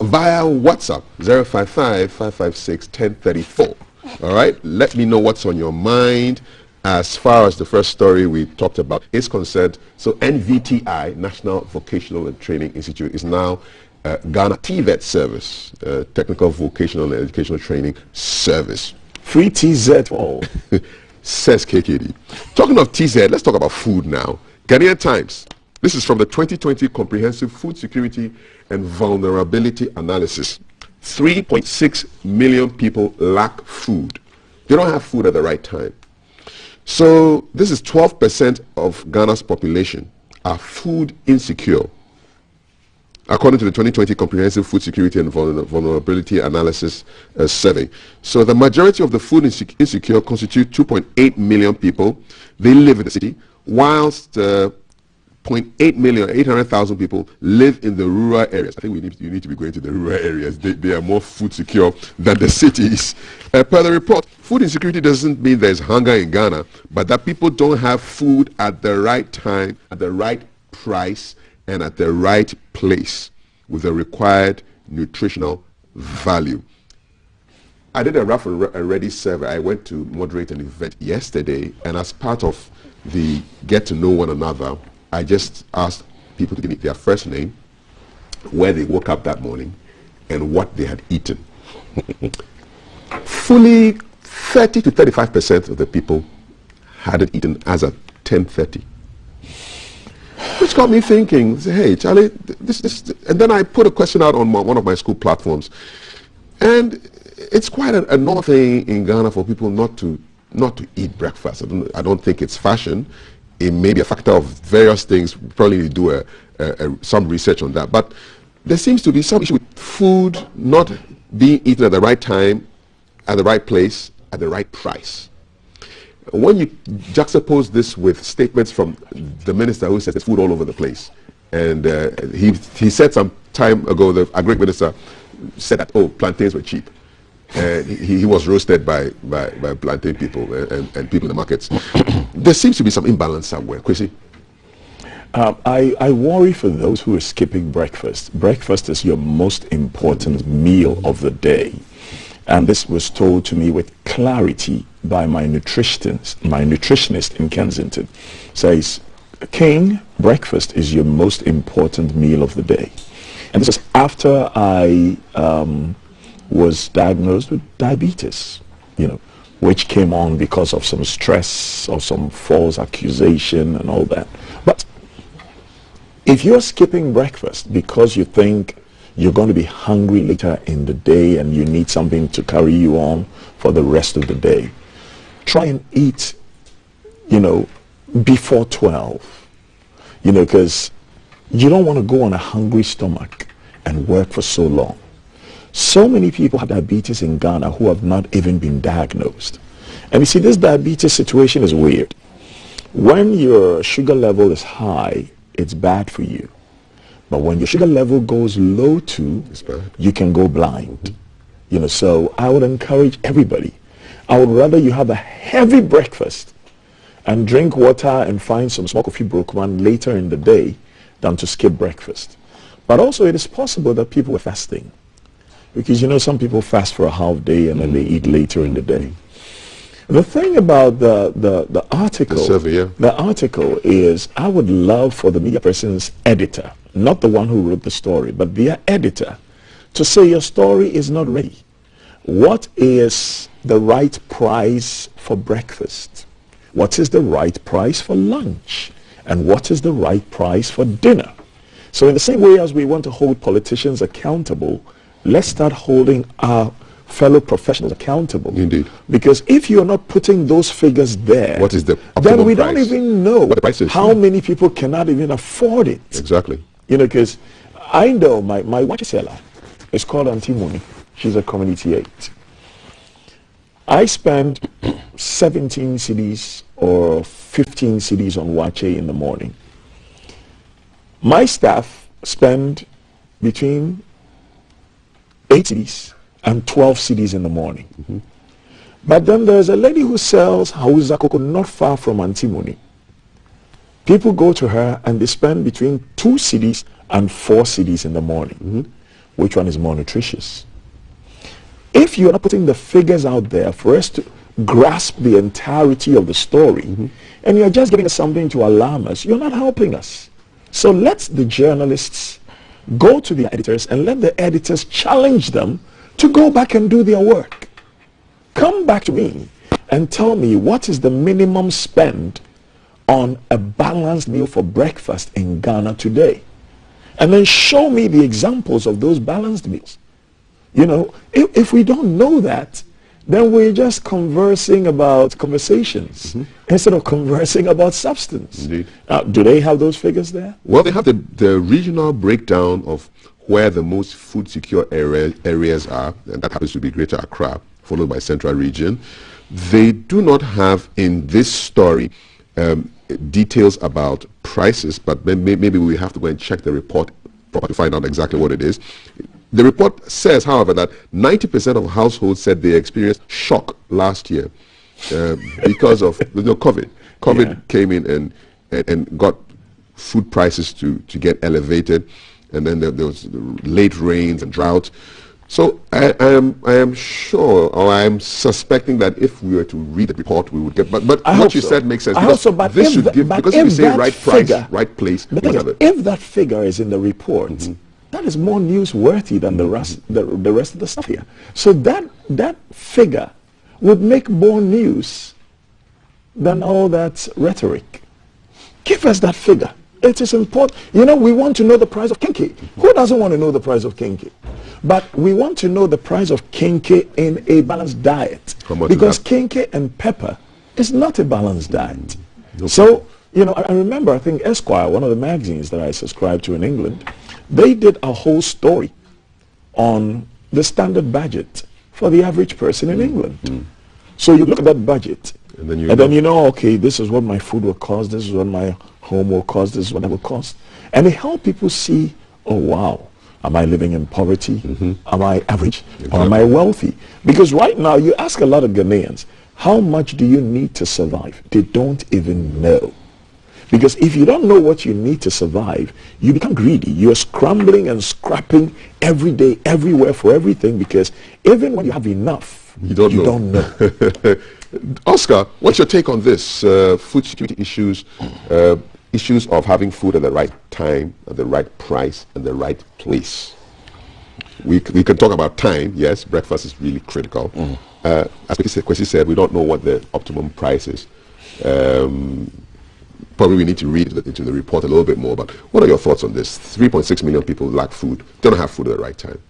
via WhatsApp, 055-556-1034. All right? Let me know what's on your mind as far as the first story we talked about is concerned. So NVTI, National Vocational and Training Institute, is now Ghana TVET service, Technical Vocational and Educational Training Service. Free TZ for all. Says KKD. Talking of TZ, let's talk about food now. Ghanaian Times. This is from the 2020 Comprehensive Food Security and Vulnerability Analysis. 3.6 million people lack food. They don't have food at the right time. So this is 12% of Ghana's population are food insecure, according to the 2020 Comprehensive Food Security and Vulnerability Analysis Survey. So the majority of the food insecure constitute 2.8 million people. They live in the city, whilst 0.8 million, 800,000 people live in the rural areas. I think you need to be going to the rural areas. They are more food secure than the cities. Per the report, food insecurity doesn't mean there's hunger in Ghana, but that people don't have food at the right time, at the right price, and at the right place with the required nutritional value. I did a rough and ready survey. I went to moderate an event yesterday, and as part of the get to know one another, I just asked people to give me their first name, where they woke up that morning, and what they had eaten. Fully 30 to 35% of the people hadn't eaten as at 10:30. Which got me thinking, hey, Charlie, this, and then I put a question out on one of my school platforms. And it's quite a normal thing in Ghana for people not to eat breakfast. I don't think it's fashion. It may be a factor of various things. Probably need to do some research on that. But there seems to be some issue with food not being eaten at the right time, at the right place, at the right price. When you juxtapose this with statements from the minister who says there's food all over the place, and he said some time ago, the agri minister said that, oh, plantains were cheap. And he was roasted by plantain people and people in the markets. There seems to be some imbalance somewhere. Kwesi? I worry for those who are skipping breakfast. Breakfast is your most important meal of the day. And this was told to me with clarity by my nutritionist in Kensington. Says, King, breakfast is your most important meal of the day. And this is after I was diagnosed with diabetes, which came on because of some stress or some false accusation and all that. But if you're skipping breakfast because you think you're going to be hungry later in the day and you need something to carry you on for the rest of the day, try and eat, before 12, because you don't want to go on a hungry stomach and work for so long. So many people have diabetes in Ghana who have not even been diagnosed. And you see, this diabetes situation is weird. When your sugar level is high, it's bad for you. But when your sugar level goes low too, you can go blind. You know, so I would encourage everybody. I would rather you have a heavy breakfast and drink water and find some small coffee brokeman later in the day than to skip breakfast. But also it is possible that people were fasting. Because, you know, some people fast for a half day and then they eat later in the day. The thing about the article, the article is, I would love for the media person's editor, not the one who wrote the story, but their editor, to say your story is not ready. What is the right price for breakfast? What is the right price for lunch? And what is the right price for dinner? So in the same way as we want to hold politicians accountable, let's start holding our fellow professionals accountable. Indeed. Because if you're not putting those figures there, what is the then we price? don't even know what the price is. How many people cannot even afford it. Exactly. You know, because I know my watch seller is called Auntie Moni. She's a community aide. I spend 17 cedis or 15 cedis on wache in the morning. My staff spend between 8 cedis and 12 cedis in the morning. But then there's a lady who sells Hausa cocoa not far from Auntie Moni. People go to her and they spend between 2 cedis and 4 cedis in the morning. Which one is more nutritious? If you're not putting the figures out there for us to grasp the entirety of the story, and you're just giving us something to alarm us, you're not helping us. So let the journalists go to the editors and let the editors challenge them to go back and do their work. Come back to me and tell me what is the minimum spend on a balanced meal for breakfast in Ghana today. And then show me the examples of those balanced meals. You know, if we don't know that, then we're just conversing about conversations instead of conversing about substance. Indeed. Do they have those figures there? Well, they have the regional breakdown of where the most food secure areas are, and that happens to be Greater Accra, followed by Central Region. They do not have in this story details about prices, but maybe we have to go and check the report properly to find out exactly what it is. The report says, however, that 90% of households said they experienced shock last year because of COVID. COVID came in and got food prices to get elevated, and then there was late rains and drought. So I am sure, or I am suspecting that if we were to read the report, we would get. But what you said makes sense. But this should give, because if you say right price, right place, whatever. If that figure is in the report, that is more newsworthy than the rest of the stuff here. So that figure would make more news than all that rhetoric. Give us that figure. It is important. You know, we want to know the price of kenke. Who doesn't want to know the price of kenke? But we want to know the price of kenke in a balanced diet. Because kenke and pepper is not a balanced diet. So, you know, I remember, I think Esquire, one of the magazines that I subscribe to in England, they did a whole story on the standard budget for the average person in England. So you look at that budget, and then you know, okay, this is what my food will cost, this is what my home will cost, this is what it will cost. And it helps people see, oh wow, am I living in poverty? Am I average? Or am I wealthy? Because right now, you ask a lot of Ghanaians, how much do you need to survive? They don't even know. Because if you don't know what you need to survive, you become greedy. You're scrambling and scrapping every day, everywhere for everything, because even when you have enough, you don't know. Oscar, what's your take on this? Food security issues, issues of having food at the right time, at the right price, and the right place. We can talk about time. Yes, breakfast is really critical. As Kwesi said, we don't know what the optimum price is. Probably we need to read into the report a little bit more, but what are your thoughts on this? 3.6 million people lack food, don't have food at the right time.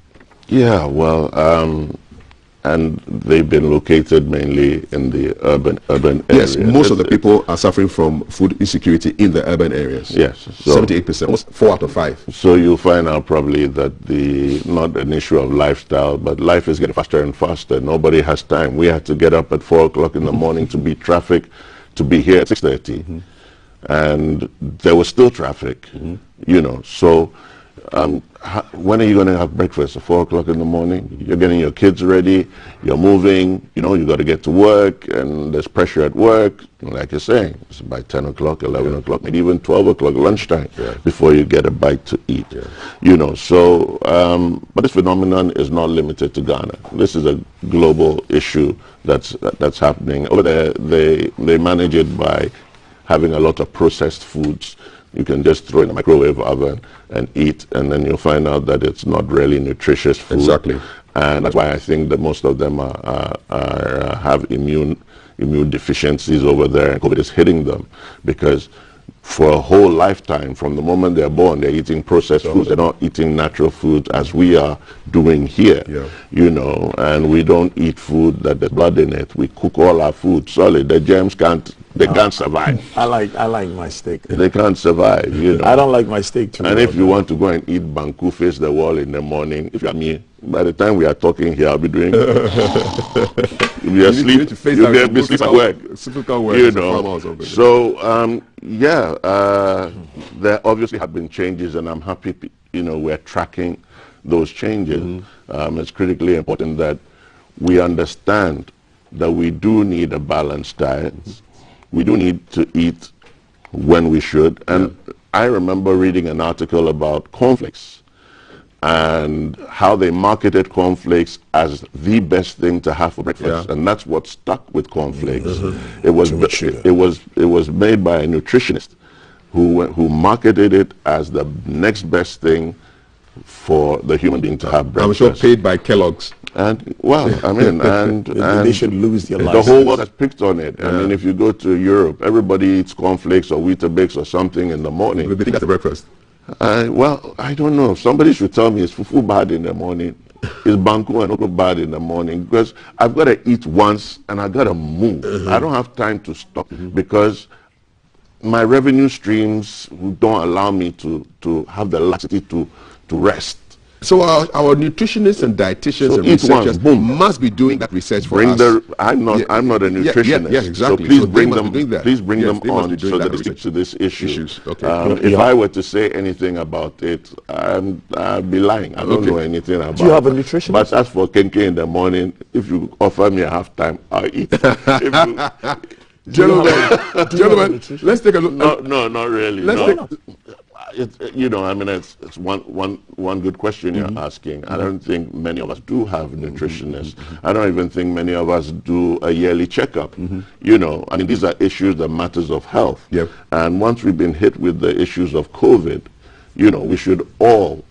Yeah, well, and they've been located mainly in the urban areas. Yes, most of the people are suffering from food insecurity in the urban areas. Yes. So 78%, almost 4 out of 5. So you'll find out probably that not an issue of lifestyle, but life is getting faster and faster. Nobody has time. We had to get up at 4 o'clock in the morning to beat traffic, to be here at 6:30. And there was still traffic, you know. So when are you going to have breakfast? At 4 o'clock in the morning? You're getting your kids ready, you're moving, you know, you got to get to work, and there's pressure at work. Like you're saying, it's by 10 o'clock, 11 o'clock, maybe even 12 o'clock, lunchtime, before you get a bite to eat. You know, so, but this phenomenon is not limited to Ghana. This is a global issue that's happening. Over there, they manage it by having a lot of processed foods. You can just throw in a microwave oven and eat, and then you'll find out that it's not really nutritious food. Exactly. And that's why I think that most of them have immune deficiencies over there, and COVID is hitting them, because for a whole lifetime, from the moment they're born, they're eating processed foods. They're not eating natural food as we are doing here, you know, and we don't eat food that there's blood in it. We cook all our food solid. The germs can't survive. I like my steak. They can't survive, you know. I don't like my steak too. And if you want to go and eat banku, face the wall in the morning, if you're me, by the time we are talking here, I'll be doing you'll be asleep. You'll be asleep at work. You know. So there obviously have been changes, and I'm happy, you know, we're tracking those changes. It's critically important that we understand that we do need a balanced diet. We do need to eat when we should. And I remember reading an article about cornflakes and how they marketed cornflakes as the best thing to have for breakfast, and that's what stuck with cornflakes. It was made by a nutritionist who marketed it as the next best thing for the human being to have breakfast. I'm sure paid by Kellogg's. And well, I mean, and they should lose their lives. lives. The whole world has picked on it. I mean, if you go to Europe, everybody eats cornflakes or Weetabix or something in the morning. They think that's a breakfast. Well, I don't know. Somebody should tell me, is fufu bad in the morning? Is banku and okra bad in the morning? Because I've got to eat once and I've got to move. I don't have time to stop because my revenue streams don't allow me to have the laxity to rest. So our nutritionists and dietitians and researchers must be doing that research for us. I'm not a nutritionist. Yeah, exactly. So please bring them on so that they speak to this issue. If I were to say anything about it, I'd be lying. I don't know anything about it. Do you have a nutritionist? But as for kenke in the morning, if you offer me a half time, I'll eat. Gentlemen, let's take a look. No, not really. You know, I mean, it's one good question you're asking. I don't think many of us do have nutritionists. I don't even think many of us do a yearly checkup. You know, I mean, these are issues that matters of health. And once we've been hit with the issues of COVID, you know, we should all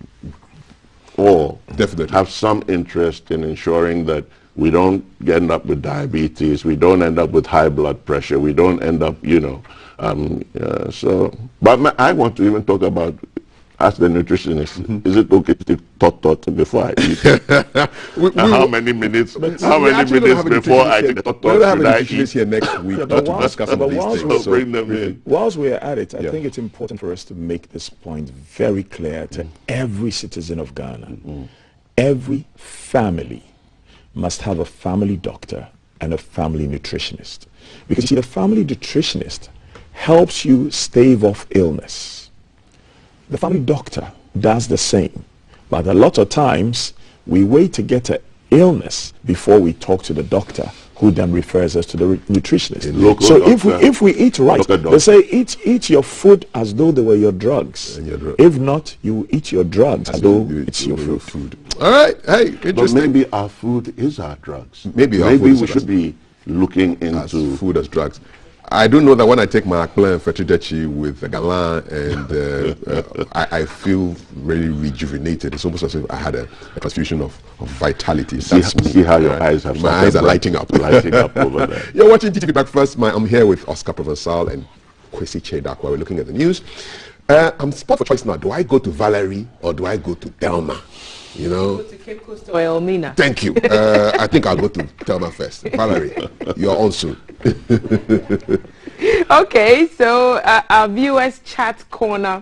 definitely have some interest in ensuring that we don't end up with diabetes, we don't end up with high blood pressure, we don't end up, you know, but I want to even talk about, ask the nutritionist, is it okay to take tot before I eat? How many minutes before I take the tot should I eat? Here next week to discuss some of these things. So bring them in. Whilst we're at it, I think it's important for us to make this point very clear to every citizen of Ghana. Every family must have a family doctor and a family nutritionist. Because you see, the family nutritionist helps you stave off illness. The family doctor does the same. But a lot of times, we wait to get an illness before we talk to the doctor, who then refers us to the nutritionist. So if we eat right, they say eat your food as though they were your drugs. If not, you eat your drugs as though it's your food. All right. Hey, interesting. But maybe our food is our drugs. Maybe we should be looking into food as drugs. I do know that when I take my akpla and fetidechi with galan, and I feel very rejuvenated. It's almost as if I had a transfusion of vitality. See how your eyes have my eyes are lighting up. Over there. You're watching TTV Breakfast. I'm here with Oscar Provençal and Kwesi Chedakwa. We're looking at the news. I'm spot for choice now. Do I go to Valerie or do I go to Delma? You know, go to Cape Coast or Elmina. Thank you. I think I'll go to Delma first. Valerie, you're on soon. Okay, so our viewers chat corner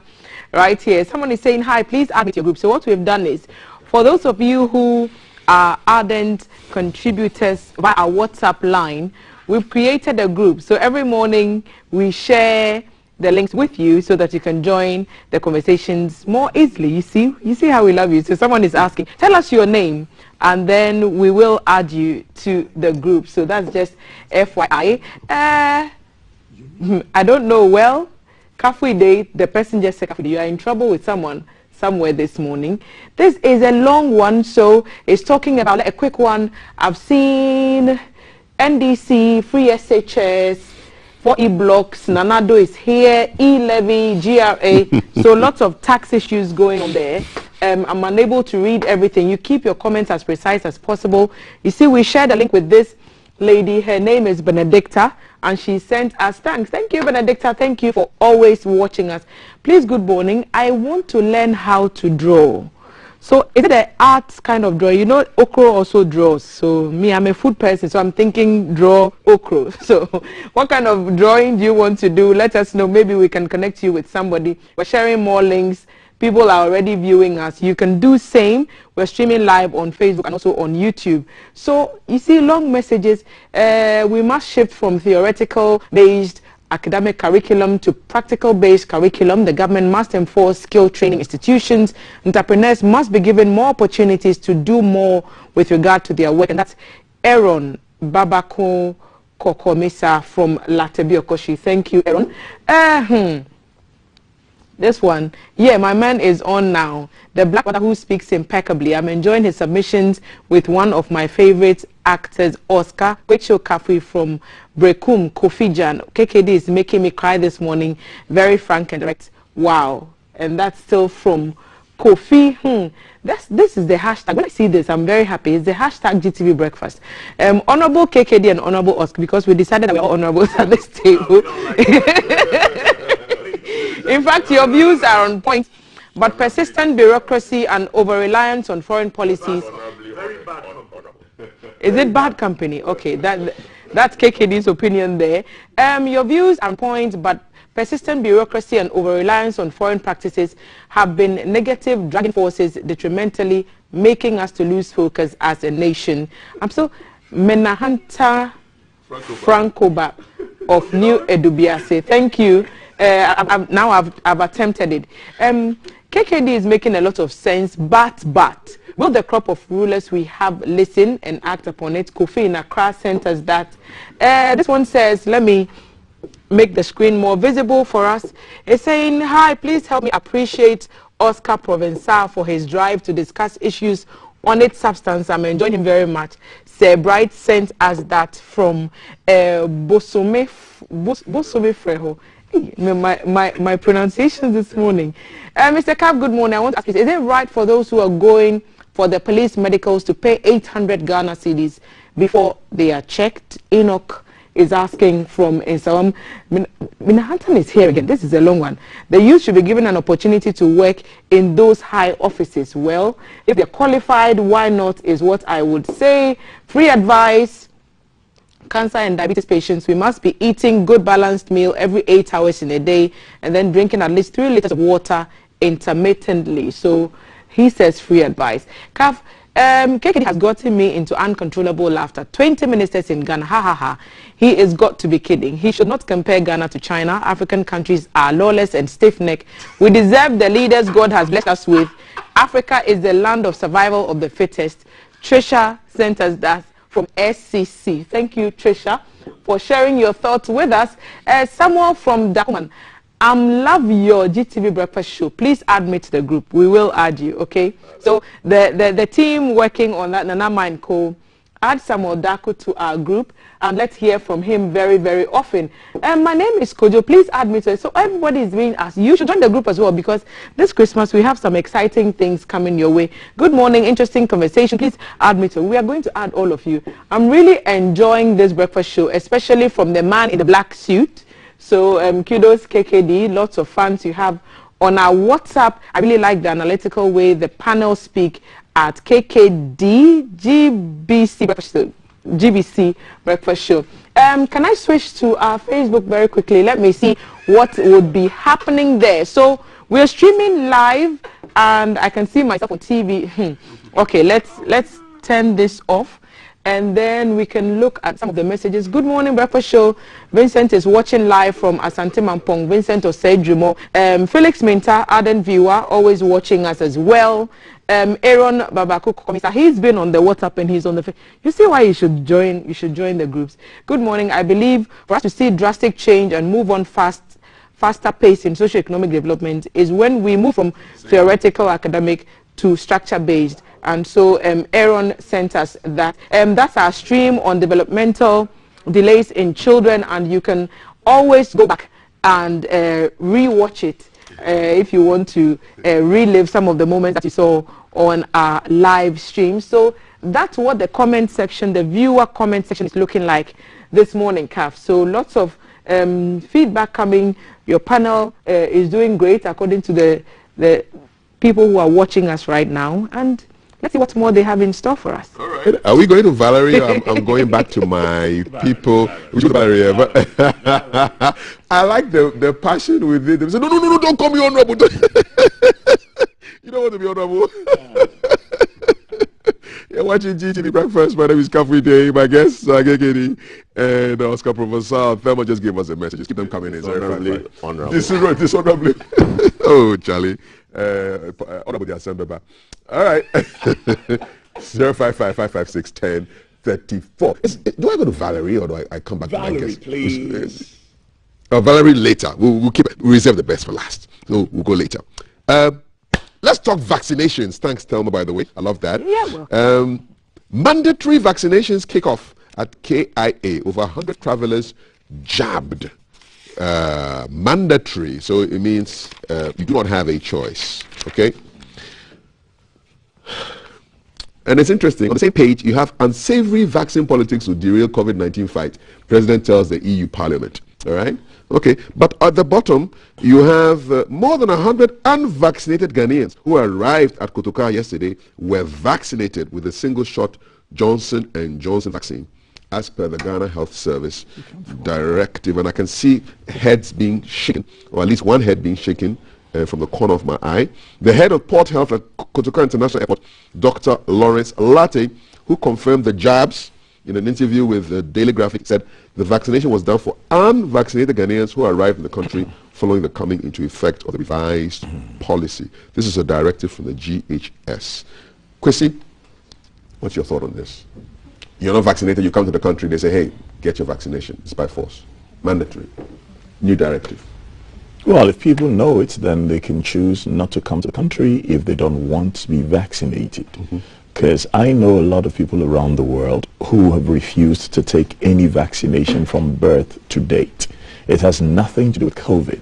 right here. Someone is saying, hi, please add me to your group. So what we've done is, for those of you who are ardent contributors via our WhatsApp line, we've created a group. So every morning we share the links with you so that you can join the conversations more easily. You see how we love you. So someone is asking, tell us your name, and then we will add you to the group. So that's just FYI. I don't know. Well, Kafui Day, the person just said, Kafui Day, you are in trouble with someone somewhere this morning. This is a long one, so it's talking about a quick one. I've seen NDC, free SHS, 4 e-blocks, Nanado is here, e-levy, GRA, so lots of tax issues going on there. I'm unable to read everything. You keep your comments as precise as possible. You see, we shared a link with this lady. Her name is Benedicta, and she sent us thanks. Thank you, Benedicta. Thank you for always watching us. Please, good morning. I want to learn how to draw. So is it an art kind of drawing? You know, okro also draws. So me, I'm a food person, so I'm thinking draw okro. So what kind of drawing do you want to do? Let us know. Maybe we can connect you with somebody. We're sharing more links. People are already viewing us. You can do same. We're streaming live on Facebook and also on YouTube. So you see, long messages. We must shift from theoretical-based academic curriculum to practical-based curriculum. The government must enforce skill training institutions. Entrepreneurs must be given more opportunities to do more with regard to their work. And that's Aaron Babako Kokomisa from Latebi Okoshi. Thank you, Aaron. This one, yeah, my man is on now. The black brother who speaks impeccably. I'm enjoying his submissions with one of my favorite actors, Oscar Kwecho Kafui from Brekum, Kofi Jan. KKD is making me cry this morning. Very frank and direct. Wow. And that's still from Kofi. This is the hashtag. When I see this, I'm very happy. It's the hashtag GTV Breakfast. Honorable KKD and Honorable Oscar, because we decided that we're all honorables at this table. In fact, your views are on point, but persistent bureaucracy and over-reliance on foreign policies. Is it bad company? Okay, that's KKD's opinion there. Your views are on point, but persistent bureaucracy and over-reliance on foreign practices have been negative driving forces, detrimentally making us to lose focus as a nation. I'm so Menahanta Francoba of New Edubiase. Thank you. I've attempted it. KKD is making a lot of sense, but will the crop of rulers we have listen and act upon it? Kofi in Accra centers that. This one says, let me make the screen more visible for us. It's saying, hi, please help me appreciate Oscar Provençal for his drive to discuss issues on its substance. I'm enjoying him very much. Sir Bright sent us that from Bosome Freho. My pronunciation this morning. Mr. Cap, good morning. I want to ask you, is it right for those who are going for the police medicals to pay 800 Ghana cedis before they are checked? Enoch is asking from Insawam. Minahantan is here again. This is a long one. The youth should be given an opportunity to work in those high offices. Well, if they're qualified, why not, is what I would say. Free advice. Cancer and diabetes patients, we must be eating good balanced meal every 8 hours in a day and then drinking at least 3 liters of water intermittently. So he says free advice. Kaf, KKD has gotten me into uncontrollable laughter. 20 ministers in Ghana, ha ha ha. He is got to be kidding. He should not compare Ghana to China. African countries are lawless and stiff-necked. We deserve the leaders God has blessed us with. Africa is the land of survival of the fittest. Trisha sent us that from SCC. Thank you, Trisha, for sharing your thoughts with us. Samuel from Dakuman, love your GTV breakfast show. Please add me to the group. We will add you, okay? So the team working on that, Nana Mind Co, add Samuel Daku to our group, and let's hear from him very, very often. My name is Kojo. Please add me to it. So everybody is being asked. You should join the group as well, because this Christmas we have some exciting things coming your way. Good morning, interesting conversation. Please add me to it. We are going to add all of you. I'm really enjoying this breakfast show, especially from the man in the black suit. So kudos KKD, lots of fans you have on our WhatsApp. I really like the analytical way the panel speak at KKD GBC breakfast show. GBC breakfast show. Can I switch to our Facebook very quickly? Let me see what would be happening there. So we're streaming live, and I can see myself on TV. Okay, let's turn this off. and then we can look at some of the messages. Good morning, Breakfast Show. Vincent is watching live from Asante Mampong. Vincent Osejumo. Felix Minta, ardent viewer, always watching us as well. Aaron Babaku Komisa, he's been on the WhatsApp and he's on the. You see why you should join. You should join the groups. Good morning. I believe for us to see drastic change and move on faster pace in socio-economic development is when we move from theoretical academic to structure-based. And so Aaron sent us that. That's our stream on developmental delays in children, and you can always go back and re-watch it if you want to relive some of the moments that you saw on our live stream. So that's what the comment section, the viewer comment section is looking like this morning, Kaf. So lots of feedback coming. Your panel is doing great according to the people who are watching us right now, and let's see what more they have in store for us. All right. Are we going to Valerie? I'm going back to my people. We should Valerie, but I like the passion with it. They say, no, don't call me honorable. You don't want to be honorable. You're watching GTV Breakfast. My name is Kafri Day. My guests are Gegedi and Oscar Professor. Thelma just gave us a message. Keep them coming in. Dishonorably. Oh, Charlie. Honorable the Assembly. All right. 055-556-1034. Do I go to Valerie or do I come back Valerie, to my guest? please. Valerie later. We'll keep it. We'll reserve the best for last. So we'll go later. Let's talk vaccinations. Thanks, Thelma, by the way. I love that. Yeah, well. Mandatory vaccinations kick off at KIA. Over 100 travelers jabbed. Mandatory. So it means you do not have a choice. Okay? And it's interesting. On the same page, you have unsavory vaccine politics to derail COVID-19 fight. President tells the EU Parliament. All right? Okay, but at the bottom, you have more than 100 unvaccinated Ghanaians who arrived at Kotoka yesterday were vaccinated with a single-shot Johnson & Johnson vaccine, as per the Ghana Health Service directive. And I can see heads being shaken, or at least one head being shaken from the corner of my eye. The head of Port Health at Kotoka International Airport, Dr. Lawrence Latte, who confirmed the jabs in an interview with the Daily Graphic, said the vaccination was done for unvaccinated Ghanaians who arrived in the country following the coming into effect of the revised policy. This is a directive from the GHS. Kwesi, what's your thought on this? You're not vaccinated, you come to the country, they say, hey, get your vaccination. It's by force. Mandatory. New directive. Well, if people know it, then they can choose not to come to the country if they don't want to be vaccinated. Because I know a lot of people around the world who have refused to take any vaccination from birth to date. It has nothing to do with COVID,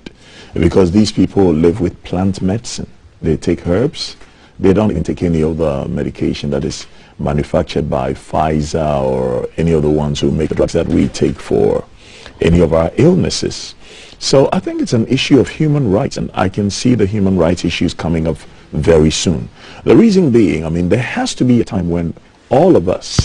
because these people live with plant medicine. They take herbs. They don't even take any other medication that is manufactured by Pfizer or any of the ones who make the drugs that we take for any of our illnesses. So I think it's an issue of human rights, and I can see the human rights issues coming up very soon. The reason being, I mean, there has to be a time when all of us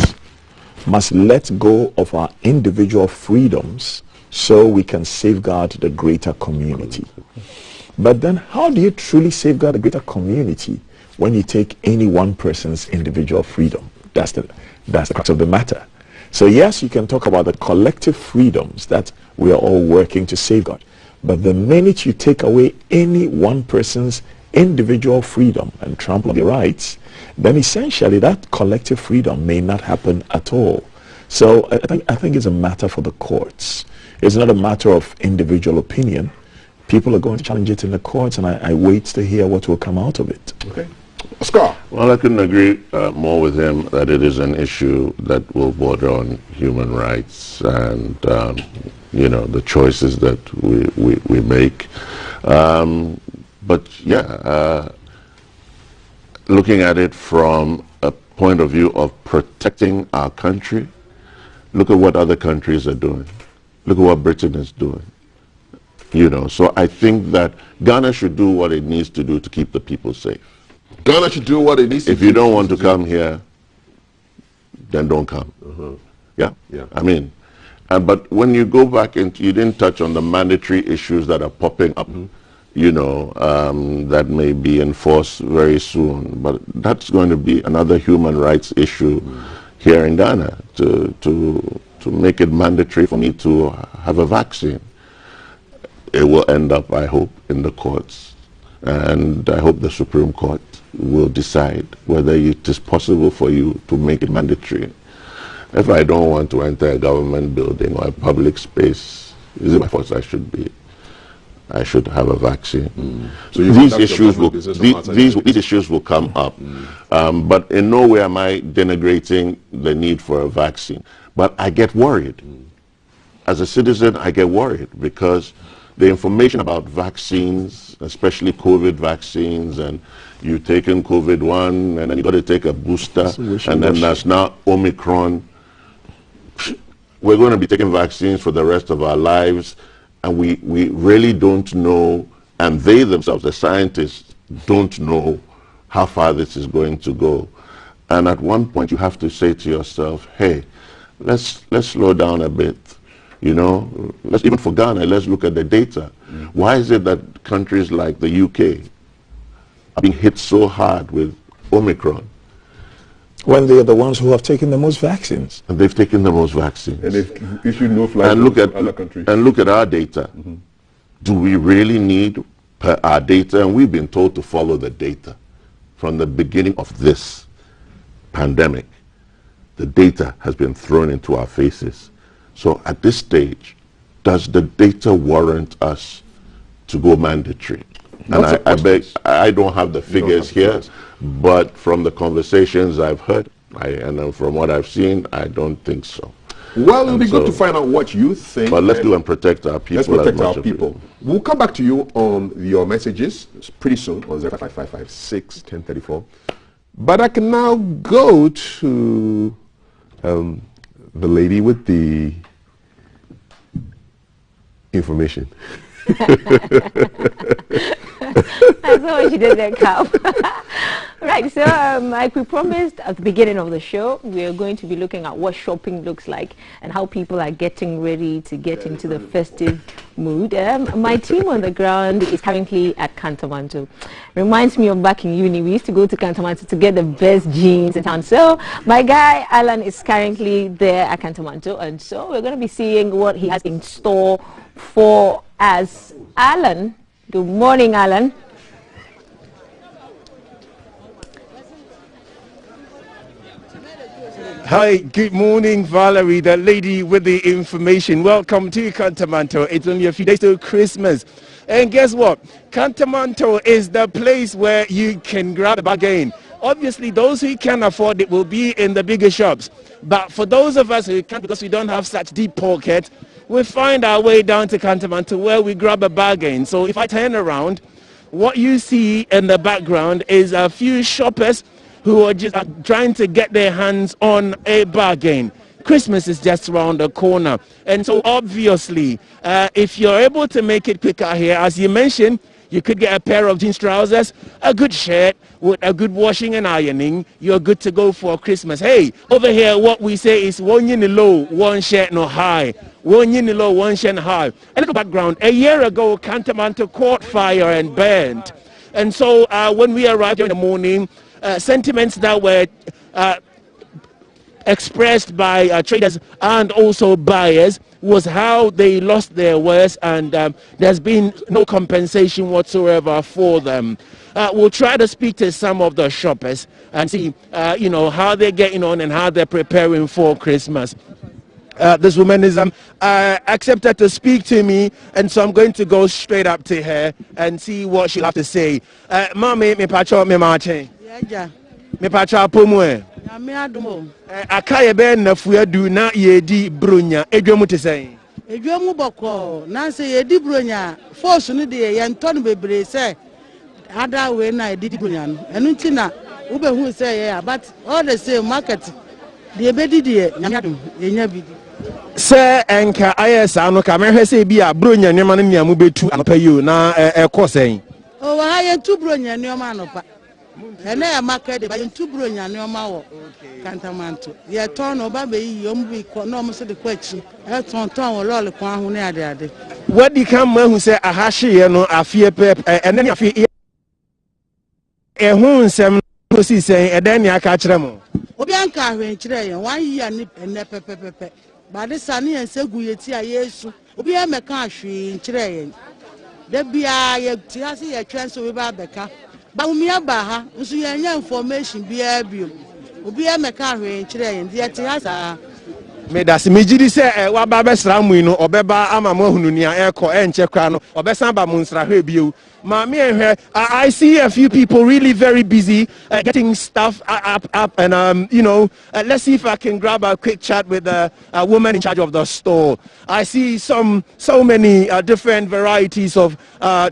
must let go of our individual freedoms so we can safeguard the greater community. But then how do you truly safeguard the greater community when you take any one person's individual freedom? That's the crux of the matter. So yes, you can talk about the collective freedoms that we are all working to safeguard. But the minute you take away any one person's individual freedom and trample on their rights, then essentially that collective freedom may not happen at all. So I think it's a matter for the courts. It's not a matter of individual opinion. People are going to challenge it in the courts, and I wait to hear what will come out of it. Okay. Oscar? Well, I couldn't agree more with him that it is an issue that will border on human rights and, you know, the choices that we make. But yeah, looking at it from a point of view of protecting our country, look at what other countries are doing. Look at what Britain is doing. You know, so I think that Ghana should do what it needs to do to keep the people safe. Ghana should do what it needs to do. If you don't want to come here, then don't come. Yeah? Yeah. I mean, but when you go back into, you didn't touch on the mandatory issues that are popping up, you know, that may be enforced very soon. But that's going to be another human rights issue, here in Ghana to make it mandatory for me to have a vaccine. It will end up, I hope, in the courts, and I hope the Supreme Court will decide whether it is possible for you to make it mandatory. If I don't want to enter a government building or a public space, is it my fault I should have a vaccine? So these issues will come up, but in no way am I denigrating the need for a vaccine. But I get worried. As a citizen, I get worried because the information about vaccines, especially COVID vaccines, and you've taken COVID-1, and then you got to take a booster, and then there's now Omicron. We're going to be taking vaccines for the rest of our lives, and we really don't know, and they themselves, the scientists, don't know how far this is going to go. And at one point, you have to say to yourself, hey, let's slow down a bit. You know, let's even for Ghana, let's look at the data. Why is it that countries like the UK are being hit so hard with Omicron? When they are the ones who have taken the most vaccines. And they've taken the most vaccines. And they've issued no flights to other countries. And look at our data. Do we really need our data? And we've been told to follow the data from the beginning of this pandemic. The data has been thrown into our faces. So at this stage, does the data warrant us to go mandatory? And I don't have the figures here, but from the conversations I've heard, and from what I've seen, I don't think so. Well, it'll be good to find out what you think. But let's do and protect our people. Let's protect our people. We'll come back to you on your messages pretty soon on 05555 But I can now go to the lady with the information. I saw what she did there, Cal. Right, so like we promised at the beginning of the show, we are going to be looking at what shopping looks like and how people are getting ready to get into the festive mood. My team on the ground is currently at Kantamanto. Reminds me of back in uni, we used to go to Kantamanto to get the best jeans in town. So my guy Alan is currently there at Kantamanto, and so we're going to be seeing what he has in store for us. Alan, good morning, Alan. Hi, good morning, Valerie, the lady with the information. Welcome to Kantamanto. It's only a few days till Christmas. And guess what? Kantamanto is the place where you can grab a bargain. Obviously, those who can afford it will be in the bigger shops. But for those of us who can't, because we don't have such deep pockets, we find our way down to Kantamanto where we grab a bargain. So if I turn around, what you see in the background is a few shoppers who are just trying to get their hands on a bargain. Christmas is just around the corner. And so obviously, if you're able to make it quicker here, as you mentioned, you could get a pair of jeans trousers, a good shirt with a good washing and ironing. You're good to go for Christmas. Hey, over here, what we say is one yin low, one shirt no high. One yin low, one shirt high. A little background. A year ago, Kantamanto caught fire and burned. And so when we arrived in the morning, sentiments that were expressed by traders and also buyers was how they lost their wares, and there's been no compensation whatsoever for them. We'll try to speak to some of the shoppers and see you know, how they're getting on and how they're preparing for Christmas. This woman is accepted to speak to me, and so I'm going to go straight up to her and see what she'll have to say. Mami, me pacho me marching. Yeah. Me pacho pomwe. Me adumo. Akaye be na fuadu na yedi bronya. Edwamu te say. Edwamu boko. Na say yedi bronya. Force no de ye nton bebre say. Ada we na yedi bronya no. Enu nti na ube hu say yeah, but all the same market. The ebedi de nyadum yenya bidi. Sir enka ayesa no ka mehwe say bi a bronya nyama no niamu betu anopa you na ekosɛn. O wa ha ye tu bronya nyama anopa. Ene ya market de ba tu bronya nyama wo Kantamanto. Ye ton oba be yi yom bi ko no mo se de kwachi. E ton wo lol kwan ho na ade. Wadi kan ma hu say ahahye ye no afie pep ene ne afie e hu nsɛm no si sɛn eden ne aka kyerɛ mo. obi anka hwe nkyere yen 1 year ni enne pepepepe ba de sane yen segu yeti a yesu obi ameka hwe nkyere yen da bia ye ti ase ye twen so we ba beka ba umi aba ha nso ye nya information bia bio obi ameka hwe nkyere yen de ti asa me das me gidi se wa ba besra mu no obeba ama mo hunu nia eko enche kwa no obesan ba mu nsra hwe bio ma me ehwe I see a few people really very busy getting stuff up and you know let's see if I can grab a quick chat with a woman in charge of the store. I see so many different varieties of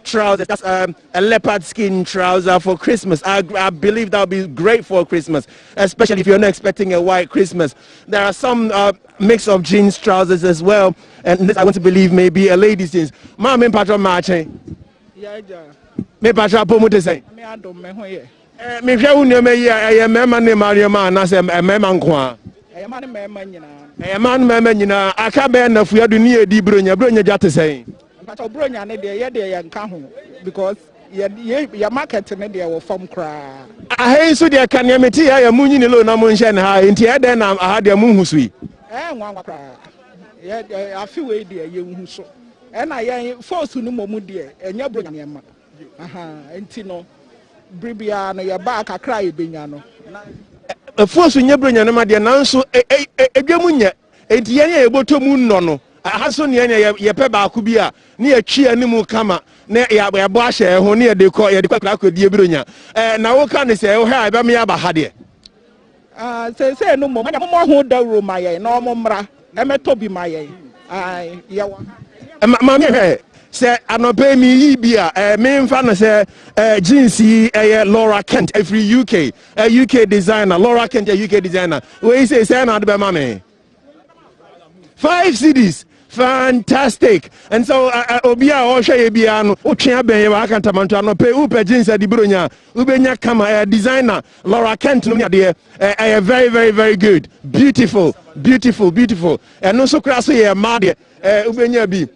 trousers. That's a leopard skin trouser for Christmas. I believe that would be great for Christmas, especially if you're not expecting a white Christmas. There are some mix of jeans trousers as well, and this I want to believe may be a lady's jeans. Ma me patron marching. Yeah, me patron pomo te say. Me adom me ho ye. Me hwe unu me ye mema ne mariama na se mema nko a. Man mema nyina. Man mema nyina aka be na fuadu ni edi bronya jate say. Patron bronya ne de ye nka ho because ya market ne de wo fam kra. Ahai so de ka ne meti ya munyi ni lo na mo nhye ne ha enti e de na aha de mu husui. Nwa kra. Ye afi we de ye hu so. Na ye force no momu de enya bronya ne ma. Enti no bribia no ye ba kakra ye benya no. Force nya bronya ne ma de nanso edwemu nya enti ye ye botomu nno no. Aha so ne ye pe ba ku bi a ne ye twi animu kama ne ya bo ahye ho ne ye de kwa die bronya na wo ka ne se wo ha ba me aba ha de se no mo ho da ro ma ye na mo mra emeto bi ma ye ye wa ma me he se anope mi yi bi a me mfa no se jeans yi Laura Kent every UK UK designer Laura Kent UK designer we say na de be ma me 5 CDs. Fantastic. And so obia o hwe bia no otwe aben ye wa kantamanto no pe upe jeans adi bronya ubenya kama designer Laura Kent no de very very very good, beautiful and no so kra so ye ma de ubenya bi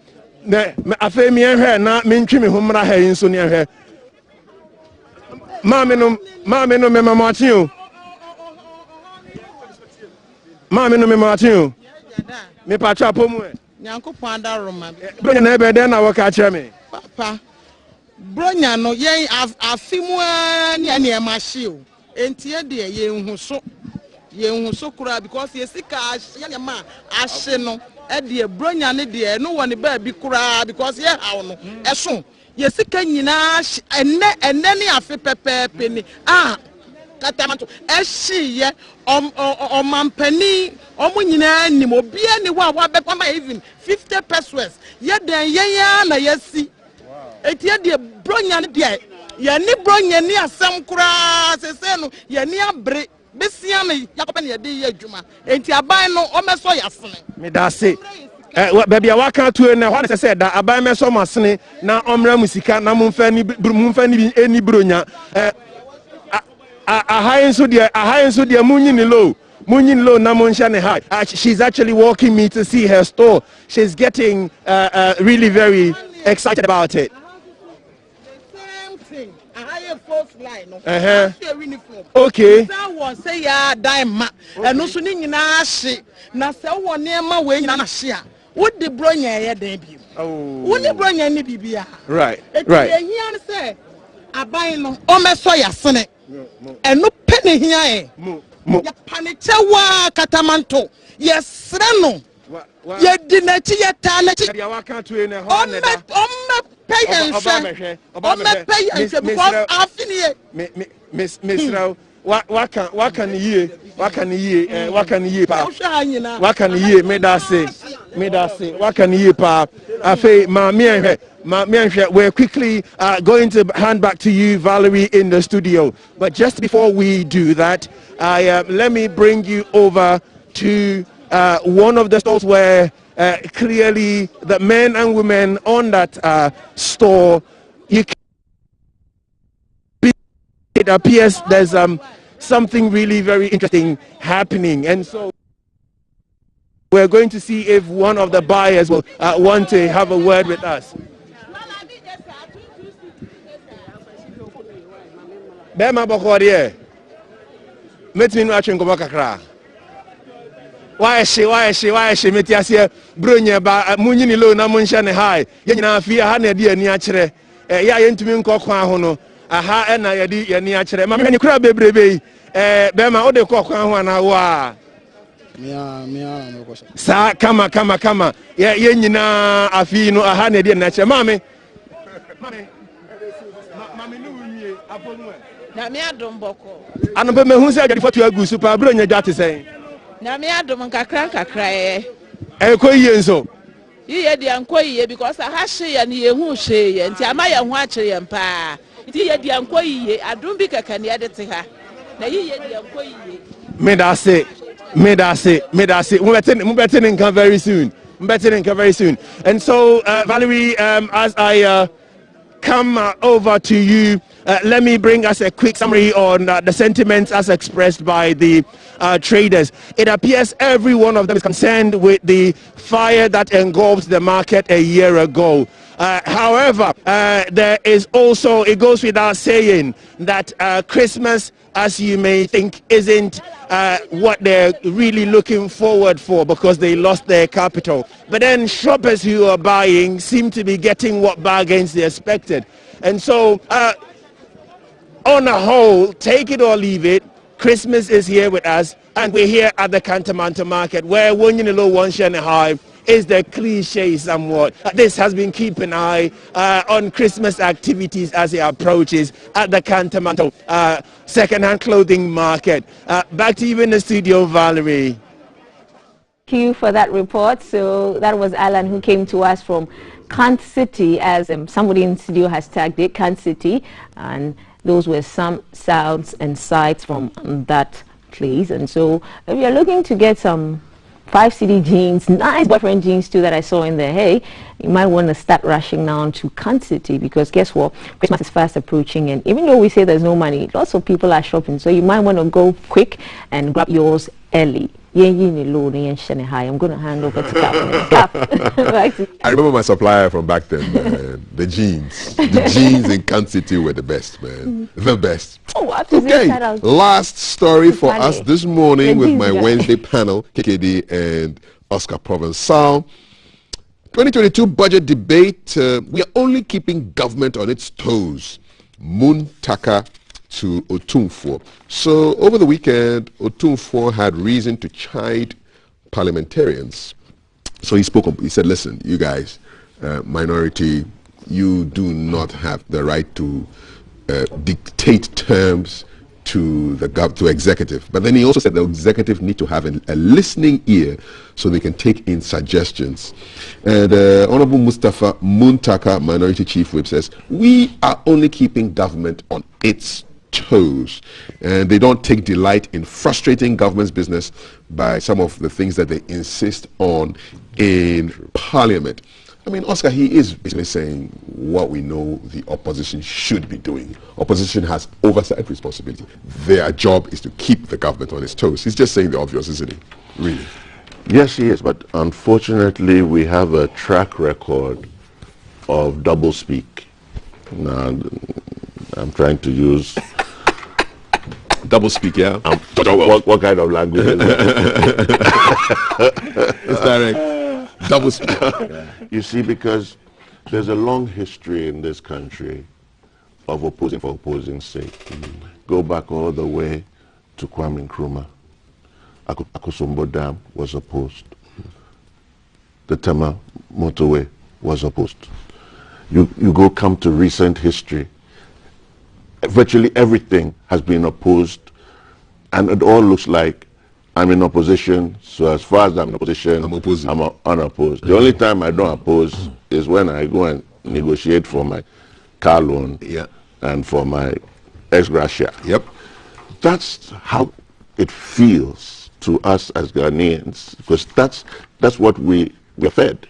na afa mi ehwe na mentwi me homra ha yin so ne ehwe ma me no me mamatin o ma me no me mamatin o me patra pomu Nyankopon adaroma bronya na ebe den na wo ka kire me papa bronya no yen afimu ne e ma hye o enti e de yen hu so kura because ye sika ye ma ahye no e de bronya ne de no woni ba bi kura because ye hawo no e so ye sika nyina enne ne afi pepepe ni katamanto ehye omampani omu nyina nim obi ani wa bekoma even 50 pesos ye den ya na yesi etie de bronya ne de ye ni bronya ni asem kura sese no ye ni abre besia ne yakobe ne de ye adwuma enti aban no omeso yasene me da se baby waka to na hwa se da aban meso masene na omra musika na mumfa ni eni bronya ahayenso dia munyi low na monhya ne high. She's actually walking me to see her store. She's getting really very excited about it. Same thing. I have first line. Okay. That was say ya dime and also ni nyina hye na se wo ne ma we nyina na hye a wo de bronya ye dan bi. Wo ne bronya ni bibia. Right. Ehia say aban no o meso yasene. Eno pene hia e. Ya paniche wa katamanto. Yes reno. Ye di na chi ye ta na chi. Ya waka to ne ho ne da. O me pay and because afini Miss Wakan ye pa wakan ye me da say wakan ye pa afi ma me enhwe we're quickly going to hand back to you, Valerie, in the studio, but just before we do that, let me bring you over to one of the stores where clearly the men and women on that store, it appears there's something really very interesting happening, and so we're going to see if one of the buyers will want to have a word with us. Bema Bokorie. metimi no atwe nkɔmɔ kakra why she meti ase bronye ba munyini lo na munhye ne hai ye nyina fi ha na de ani akyere ya ye ntumi nkɔ kwan ho no aha na ye de ani akyere ma me kura bebrebe yi be ma o de kɔ kwan ho na wo a sa kama ye nyina afi no aha na de ani akyere ma me no wie aponu na me adom bɔkɔ ano be mehu se agadi foto agu super bronye dwate sen na me adom nkakra ko yiye nso yiye dia nko yiye because aha hye ya ne yehu hye ya nti ama ya ho akyere ya mpa nti yiye dia nko yiye adom bi kaka ne ade te ha na yiye dia nko yiye me da se we better come very soon and so Valerie, as I come over to you, let me bring us a quick summary on the sentiments as expressed by the traders. It appears every one of them is concerned with the fire that engulfed the market a year ago. However, there is also, it goes without saying, that Christmas, as you may think, isn't what they're really looking forward for because they lost their capital. But then shoppers who are buying seem to be getting what bargains they expected. And so, on a whole, take it or leave it, Christmas is here with us, and we're here at the Cantonment market where Wonyinilo Wanshene High is the cliche somewhat. This has been keeping an eye on Christmas activities as it approaches at the Cantonment second-hand clothing market. Back to you in the studio, Valerie. Thank you for that report. So that was Alan who came to us from Kant City, as somebody in the studio has tagged it, Kant City, and those were some sounds and sights from that place. And so if you're looking to get some 5 CD jeans, nice boyfriend jeans too that I saw in there, hey, you might want to start rushing now to Kant City, because guess what, Christmas is fast approaching, and even though we say there's no money, lots of people are shopping, so you might want to go quick and grab yours early. I'm going to hand over to Cap. I remember my supplier from back then, man. The jeans in Kansas City were the best, man. The best. Oh, what okay, last story for us this morning with my Wednesday panel, KKD and Oscar Provençal. 2022 budget debate. We are only keeping government on its toes. Muntaka to Otumfuo. So over the weekend, Otumfuo had reason to chide parliamentarians. So he spoke up, he said, listen, you guys, minority, you do not have the right to dictate terms to the executive. But then he also said the executive need to have a listening ear so they can take in suggestions. And Honorable Mustafa Muntaka, Minority Chief Whip, says, we are only keeping government on its toes, and they don't take delight in frustrating government's business by some of the things that they insist on in Parliament. I mean, Oscar, he is basically saying what we know the opposition should be doing. Opposition has oversight responsibility. Their job is to keep the government on its toes. He's just saying the obvious, isn't he? Really? Yes, he is, but unfortunately we have a track record of doublespeak. Now, I'm trying to use doublespeak, yeah. What kind of language is it? It's direct. Doublespeak. Yeah. You see, because there's a long history in this country of opposing for opposing's sake. Go back all the way to Kwame Nkrumah. Akosombo Dam was opposed. The Tema motorway was opposed. You come to recent history. Virtually everything has been opposed, and it all looks like I'm in opposition. So as far as I'm in opposition, I'm unopposed. The only time I don't oppose is when I go and negotiate for my car loan and for my ex gratia. Yep. That's how it feels to us as Ghanaians, because that's what we are fed.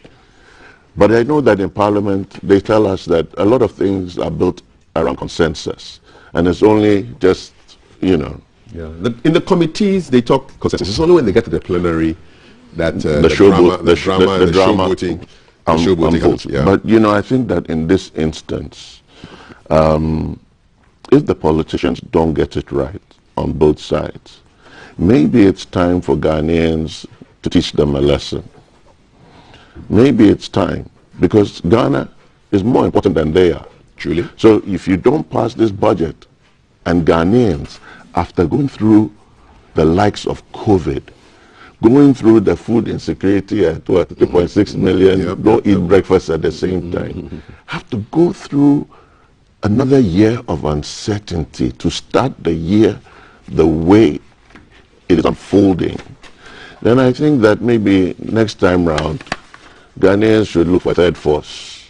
But I know that in Parliament they tell us that a lot of things are built around consensus, and it's only just, you know. Yeah. In the committees they talk consensus. It's only when they get to the plenary that the show voting comes. Yeah. But you know, I think that in this instance, if the politicians don't get it right on both sides, maybe it's time for Ghanaians to teach them a lesson. Maybe it's time, because Ghana is more important than they are. Truly. So if you don't pass this budget, and Ghanaians, after going through the likes of COVID, going through the food insecurity at 3.6 million, don't eat breakfast at the same time, have to go through another year of uncertainty to start the year the way it is unfolding, then I think that maybe next time round, Ghanaians should look for a third force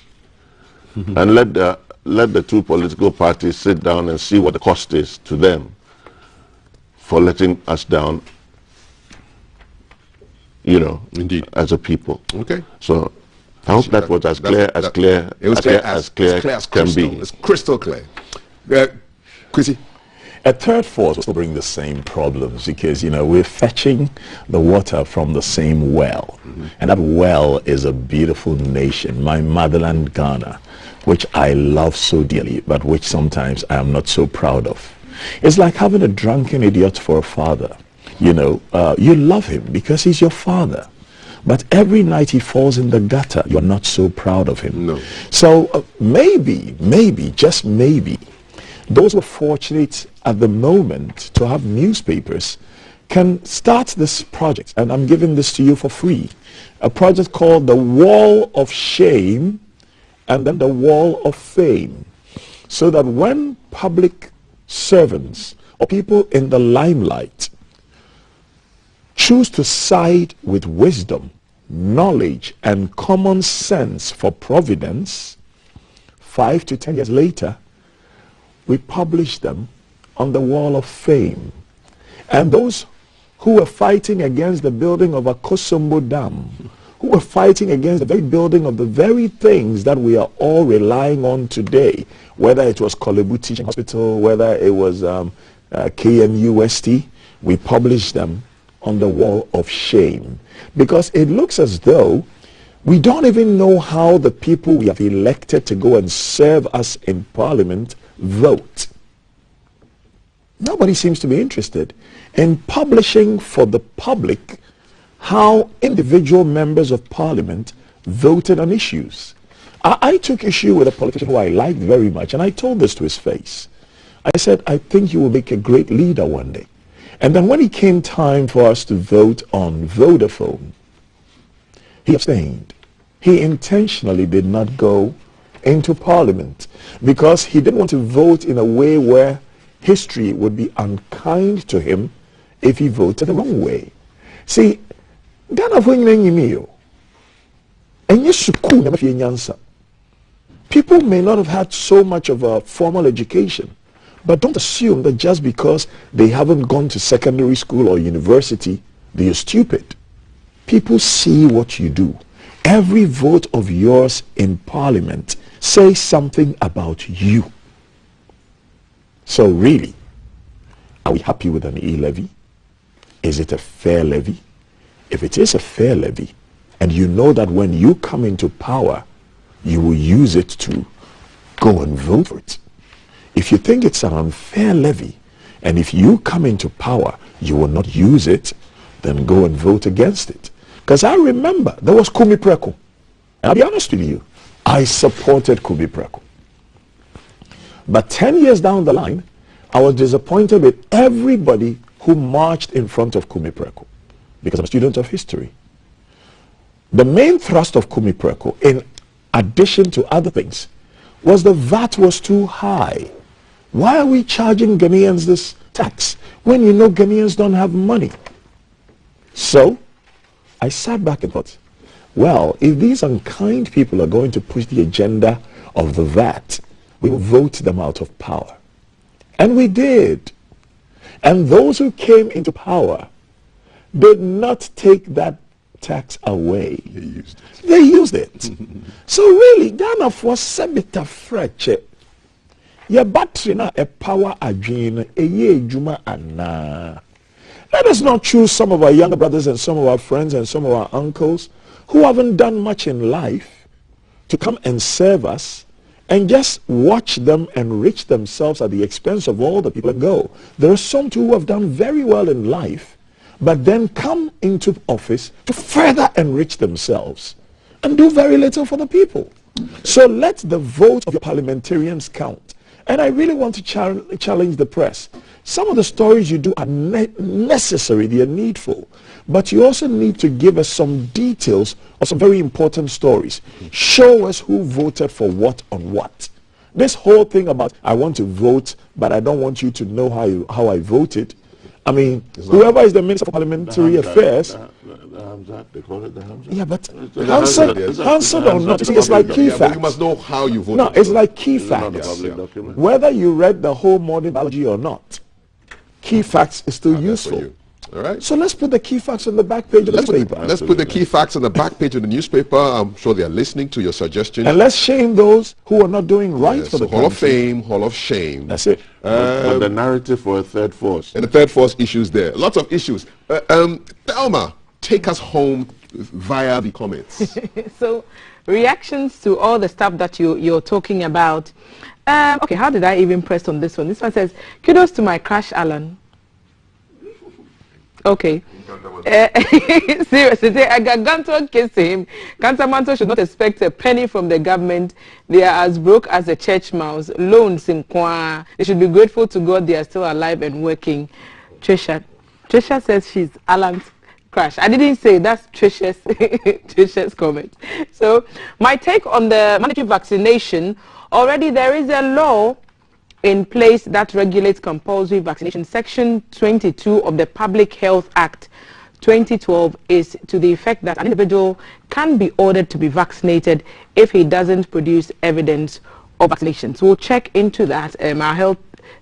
and let the two political parties sit down and see what the cost is to them for letting us down, you know, indeed, as a people. Okay. So I hope that was as clear as can be. It's crystal clear. Chrissy? A third force will bring the same problems because, you know, we're fetching the water from the same well. And that well is a beautiful nation, my motherland, Ghana, which I love so dearly, but which sometimes I am not so proud of. It's like having a drunken idiot for a father. You know, you love him because he's your father. But every night he falls in the gutter, you're not so proud of him. No. So maybe, just maybe, those who are fortunate at the moment to have newspapers can start this project. And I'm giving this to you for free. A project called the Wall of Shame and then the Wall of Fame. So that when public servants or people in the limelight choose to side with wisdom, knowledge, and common sense for providence, 5 to 10 years later, we publish them on the Wall of Fame. And those who were fighting against the building of a Kosombo Dam, who were fighting against the very building of the very things that we are all relying on today, whether it was Kolebu Teaching Hospital, whether it was KMUST, we published them on the Wall of Shame. Because it looks as though we don't even know how the people we have elected to go and serve us in Parliament vote. Nobody seems to be interested in publishing for the public how individual members of Parliament voted on issues. I took issue with a politician who I liked very much, and I told this to his face. I said, I think you will make a great leader one day. And then when it came time for us to vote on Vodafone, he abstained. He intentionally did not go into Parliament because he didn't want to vote in a way where history would be unkind to him if he voted the wrong way. See, Ghana people may not have had so much of a formal education, but don't assume that just because they haven't gone to secondary school or university, they are stupid. People see what you do. Every vote of yours in Parliament says something about you. So really, are we happy with an e-levy? Is it a fair levy? If it is a fair levy, and you know that when you come into power, you will use it to go and vote for it. If you think it's an unfair levy, and if you come into power, you will not use it, then go and vote against it. Because I remember there was Kumi Preko. I'll be honest with you, I supported Kumi Preko. But 10 years down the line, I was disappointed with everybody who marched in front of Kumi Preko, because I'm a student of history. The main thrust of Kumi Preko, in addition to other things, was the VAT was too high. Why are we charging Ghanaians this tax when you know Ghanaians don't have money? So I sat back and thought, well, if these unkind people are going to push the agenda of the VAT, we will vote them out of power. And we did. And those who came into power did not take that tax away. They used it. So really, Ghana for Sebita Freche, your battery na a power adwin a ye juma anna. Let us not choose some of our younger brothers and some of our friends and some of our uncles who haven't done much in life to come and serve us and just watch them enrich themselves at the expense of all the people and go. There are some too who have done very well in life but then come into office to further enrich themselves and do very little for the people. So let the vote of your parliamentarians count. And I really want to challenge the press. Some of the stories you do are necessary, they are needful, but you also need to give us some details of some very important stories. Show us who voted for what on what. This whole thing about, I want to vote, but I don't want you to know how I voted. I mean, whoever is the Minister for Parliamentary Affairs... They call it the Hamza. Yeah, but answered or not, it's like key facts. But you must know how you voted. No, it's like key facts. Whether you read the whole morning biology or not, key facts is still useful. All right. So let's put the key facts on the back page of the newspaper. Let's put the key facts on the back page of the newspaper. I'm sure they are listening to your suggestions. And let's shame those who are not doing right for the Hall of Fame, Hall of Shame. That's it. But the narrative for a third force. And the third force issues there. Lots of issues. Thelma, take us home via the comments. So, reactions to all the stuff that you're talking about. Okay, how did I even press on this one? This one says, kudos to my crush, Alan. Okay. Seriously, I got Ganto kiss him. Kantamanto should not expect a penny from the government. They are as broke as a church mouse. Loans in Kwa. They should be grateful to God they are still alive and working. Trisha says she's Alan's crush. I didn't say that's Trisha's comment. So my take on the mandatory vaccination, already there is a law in place that regulates compulsory vaccination. Section 22 of the Public Health Act 2012 is to the effect that an individual can be ordered to be vaccinated if he doesn't produce evidence of vaccination. So we'll check into that.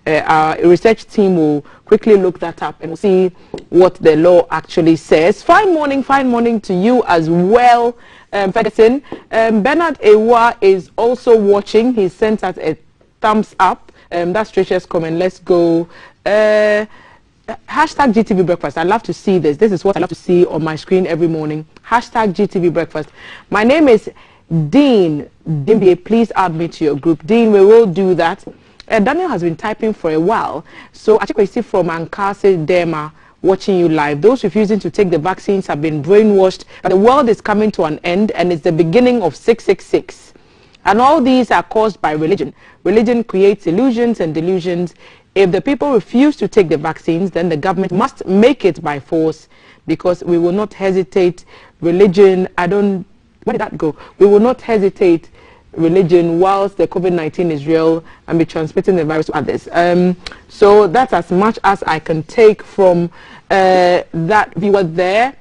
Our research team will quickly look that up and see what the law actually says. Fine morning to you as well, Ferguson. Bernard Ewa is also watching. He sent us a thumbs up. That's Trisha's comment. Let's go. Hashtag GTV breakfast. I love to see this. This is what I love to see on my screen every morning. Hashtag GTV breakfast. My name is Dean Dimbe. Please add me to your group. Dean, we will do that. Daniel has been typing for a while. So I think we see from Ankase Dema watching you live. Those refusing to take the vaccines have been brainwashed. The world is coming to an end and it's the beginning of 666. And all these are caused by religion. Religion creates illusions and delusions. If the people refuse to take the vaccines, then the government must make it by force, because we will not hesitate. Religion, where did that go? We will not hesitate religion whilst the COVID-19 is real and be transmitting the virus to others. So that's as much as I can take from that viewer there.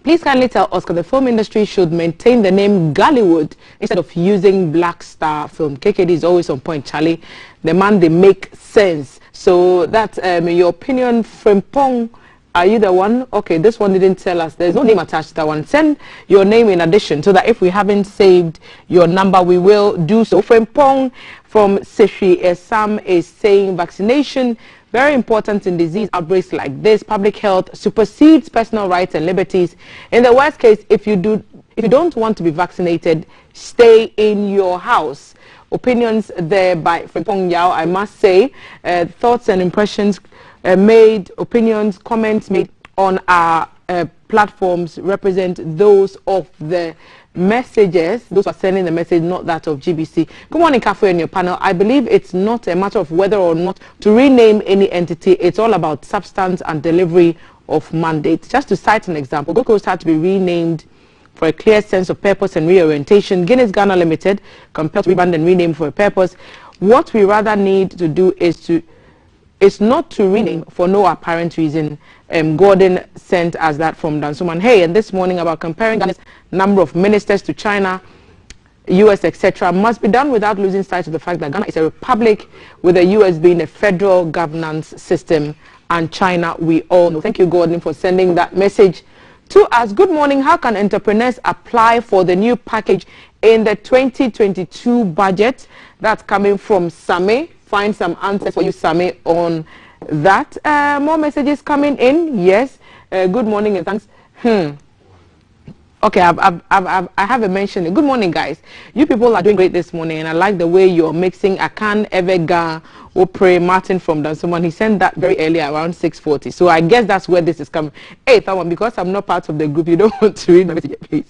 Please kindly tell Oscar the film industry should maintain the name Gollywood instead of using Black Star Film. KKD is always on point, Charlie. The man, they make sense. So that's your opinion. Frimpong, are you the one? Okay, this one didn't tell us. There's no name attached to that one. Send your name in addition so that if we haven't saved your number, we will do so. Frimpong from Seshi Esam is saying vaccination very important in disease outbreaks like this. Public health supersedes personal rights and liberties. In the worst case, if you don't want to be vaccinated, stay in your house. Opinions there by Frimpong Yao, I must say. Thoughts and impressions made, opinions, comments made on our platforms represent those of the messages, those who are sending the message, not that of GBC. Good morning, Cafe, and your panel. I believe it's not a matter of whether or not to rename any entity. It's all about substance and delivery of mandates. Just to cite an example, Gold Coast had to be renamed for a clear sense of purpose and reorientation. Guinness Ghana Limited compelled to rebrand and rename for a purpose. What we rather need to do is not to rename for no apparent reason. Gordon sent us that from Dansuman. Hey, and this morning about comparing Ghana's number of ministers to China, US, etc. must be done without losing sight of the fact that Ghana is a republic with the US being a federal governance system, and China we all know. Thank you, Gordon, for sending that message to us. Good morning. How can entrepreneurs apply for the new package in the 2022 budget? That's coming from Same. Find some answers for you, Same, on that. More messages coming in. Yes. Good morning and thanks. Okay, I have a mention. Good morning, guys. You people are doing great this morning, and I like the way you're mixing Akan Evega Opre Martin from Dansoman. He sent that very early, around 6:40. So I guess that's where this is coming. Hey, Thawan, because I'm not part of the group, you don't want to read my message, please.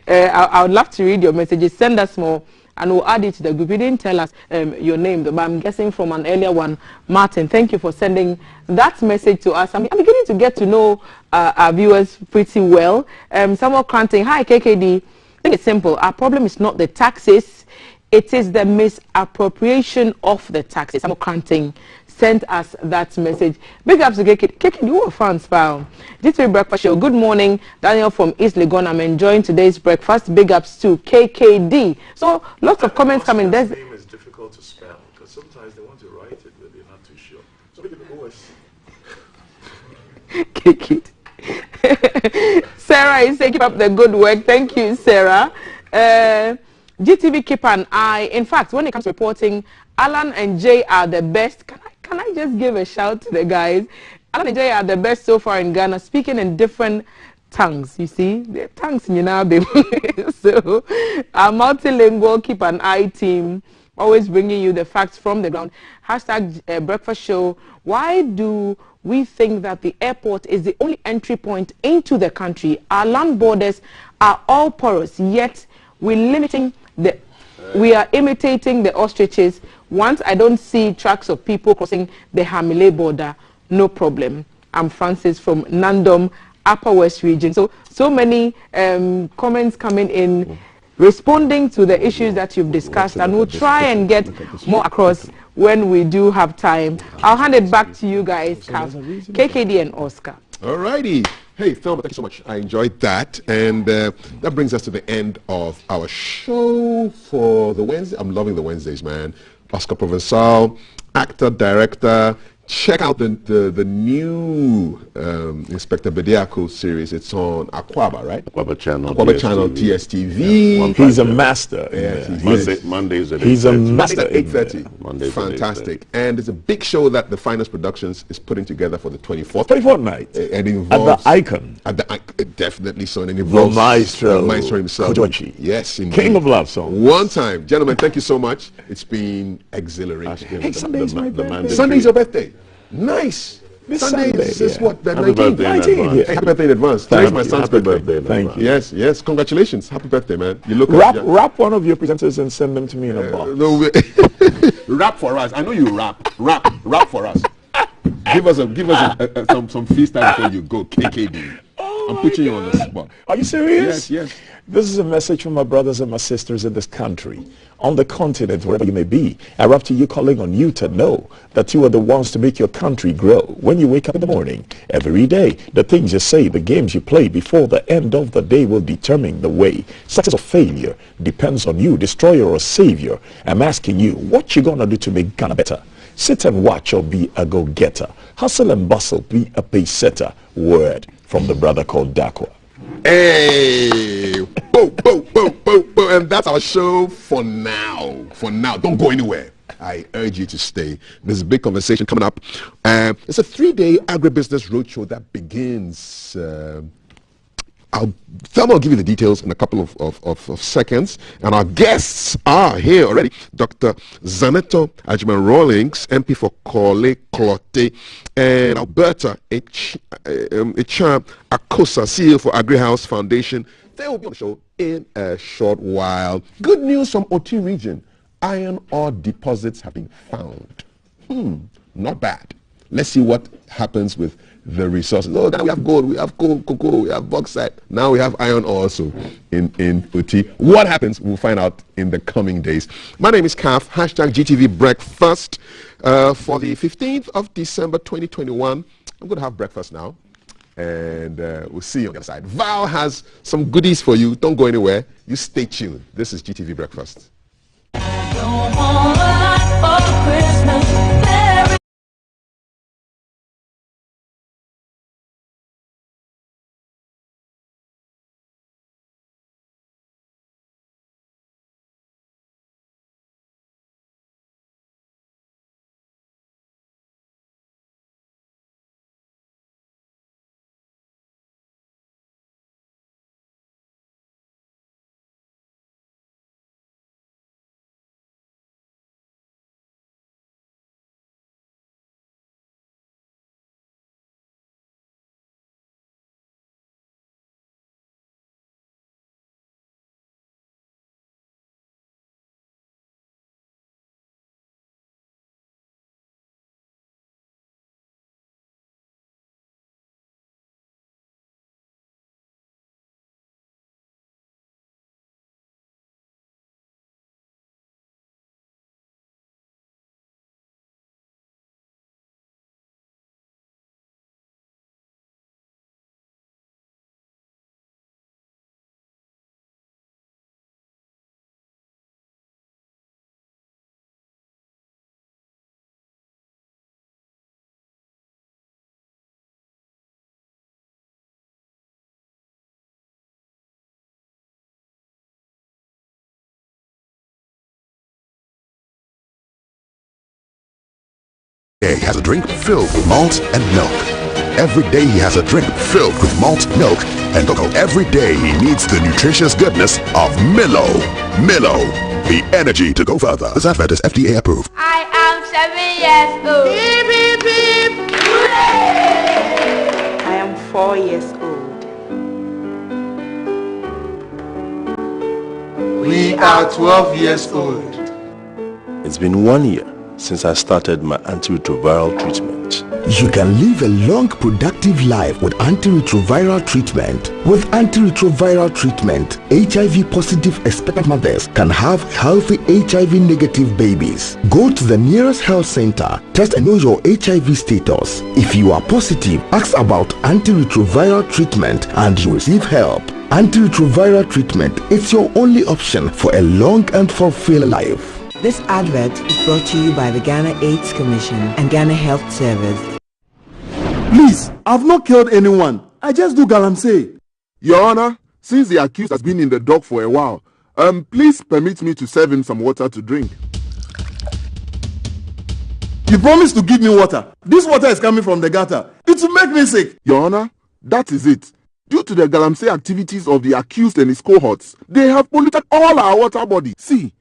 I would love to read your messages. Send us more, and we'll add it to the group. You didn't tell us your name, but I'm guessing from an earlier one. Martin, thank you for sending that message to us. I'm beginning to get to know our viewers pretty well. Samuel Cranting, hi KKD. I think it's simple. Our problem is not the taxes, it is the misappropriation of the taxes. Samuel Cranting sent us that message. Big ups to KKD. KKD, you were fans, pal. G3 Breakfast Show. Good morning, Daniel from East Legon. I'm enjoying today's breakfast. Big ups to KKD. So lots of comments coming. There's name is difficult to spell because sometimes they want to write it, but they're not too sure. So maybe the OS. KKD. Sarah is taking up the good work. Thank you, Sarah. GTV keep an eye. In fact, when it comes to reporting, Alan and Jay are the best. Can I just give a shout to the guys? Alan and Jay are the best so far in Ghana, speaking in different tongues. You see, the tongues in baby. So, our multilingual keep an eye team, always bringing you the facts from the ground. Hashtag breakfast show. Why do we think that the airport is the only entry point into the country? Our land borders are all porous, yet we are imitating the ostriches. Once I don't see tracks of people crossing the Hamile border, no problem. I'm Francis from Nandom, Upper West region. So many comments coming in responding to the issues that you've discussed, and we'll try and get more across when we do have time. I'll hand it back to you guys, KKD and Oscar. All righty. Hey, Thelma, thank you so much. I enjoyed that. And that brings us to the end of our show for the Wednesday. I'm loving the Wednesdays, man. Oscar Provençal, actor, director. Check out the new Inspector Bediako series. It's on Aquaba, right? Aquaba Channel. Aquaba Channel, TSTV. Yeah, he's a master. Mondays at 8:30. He's a master at 8:30. Fantastic. And it's a big show that the Finest Productions is putting together for the 24th. 24th night. It involves... At the Icon. At the Icon. Definitely so. And it involves... The Maestro. Maestro himself. Kojochi. Yes, indeed. King of Love Songs. One time. Gentlemen, thank you so much. It's been exhilarating. Hey, Sunday's my birthday. Sunday's your birthday. Nice. Sunday is what? The Happy 19th. birthday in advance. Hey, happy birthday in advance. Today's my son's birthday. Thank you. Yes, yes. Congratulations. Happy birthday, man. You look wrap one of your presenters and send them to me in a box. No, rap for us. I know you rap. Rap for us. Give us some freestyle before you go, KKD. I'm putting you on the spot. Are you serious? Yes. This is a message from my brothers and my sisters in this country, on the continent, wherever you may be. I'm up to you, calling on you to know that you are the ones to make your country grow. When you wake up in the morning, every day, the things you say, the games you play before the end of the day will determine the way. Success or failure depends on you, destroyer or savior. I'm asking you, what you gonna do to make Ghana better? Sit and watch or be a go-getter. Hustle and bustle, be a pace setter. Word from the brother called Dakwa. Hey, boom. And that's our show for now. Don't go anywhere. I urge you to stay. There's a big conversation coming up. It's a 3-day agribusiness roadshow that begins. Thelma will give you the details in a couple of seconds. And our guests are here already. Dr. Zaneto Ajman Rawlings, MP for Kole Klote, and Alberta Echam Akosa, CEO for AgriHouse Foundation. They will be on the show in a short while. Good news from Oti region. Iron ore deposits have been found. Not bad. Let's see what happens with the resources. Oh, now we have gold, cocoa, we have bauxite. Now we have iron ore also in Oti. What happens? We'll find out in the coming days. My name is Kaf, hashtag GTV Breakfast. For the 15th of December 2021, I'm going to have breakfast now. And we'll see you on the other side. Val has some goodies for you. Don't go anywhere. You stay tuned. This is GTV Breakfast. day has a drink filled with malt and milk. Every day he has a drink filled with malt, milk, and cocoa. Every day he needs the nutritious goodness of Milo. Milo, the energy to go further. This advert is FDA approved. I am 7 years old. Beep, beep, beep. I am 4 years old. We are 12 years old. It's been 1 year since I started my antiretroviral treatment. You can live a long, productive life with antiretroviral treatment. With antiretroviral treatment, HIV-positive expectant mothers can have healthy HIV-negative babies. Go to the nearest health center, test and know your HIV status. If you are positive, ask about antiretroviral treatment and you receive help. Antiretroviral treatment is your only option for a long and fulfilled life. This advert is brought to you by the Ghana AIDS Commission and Ghana Health Service. Please, I've not killed anyone. I just do galamsey. Your Honor, since the accused has been in the dock for a while, please permit me to serve him some water to drink. You promised to give me water. This water is coming from the gutter. It will make me sick. Your Honor, that is it. Due to the galamsey activities of the accused and his cohorts, they have polluted all our water bodies. See,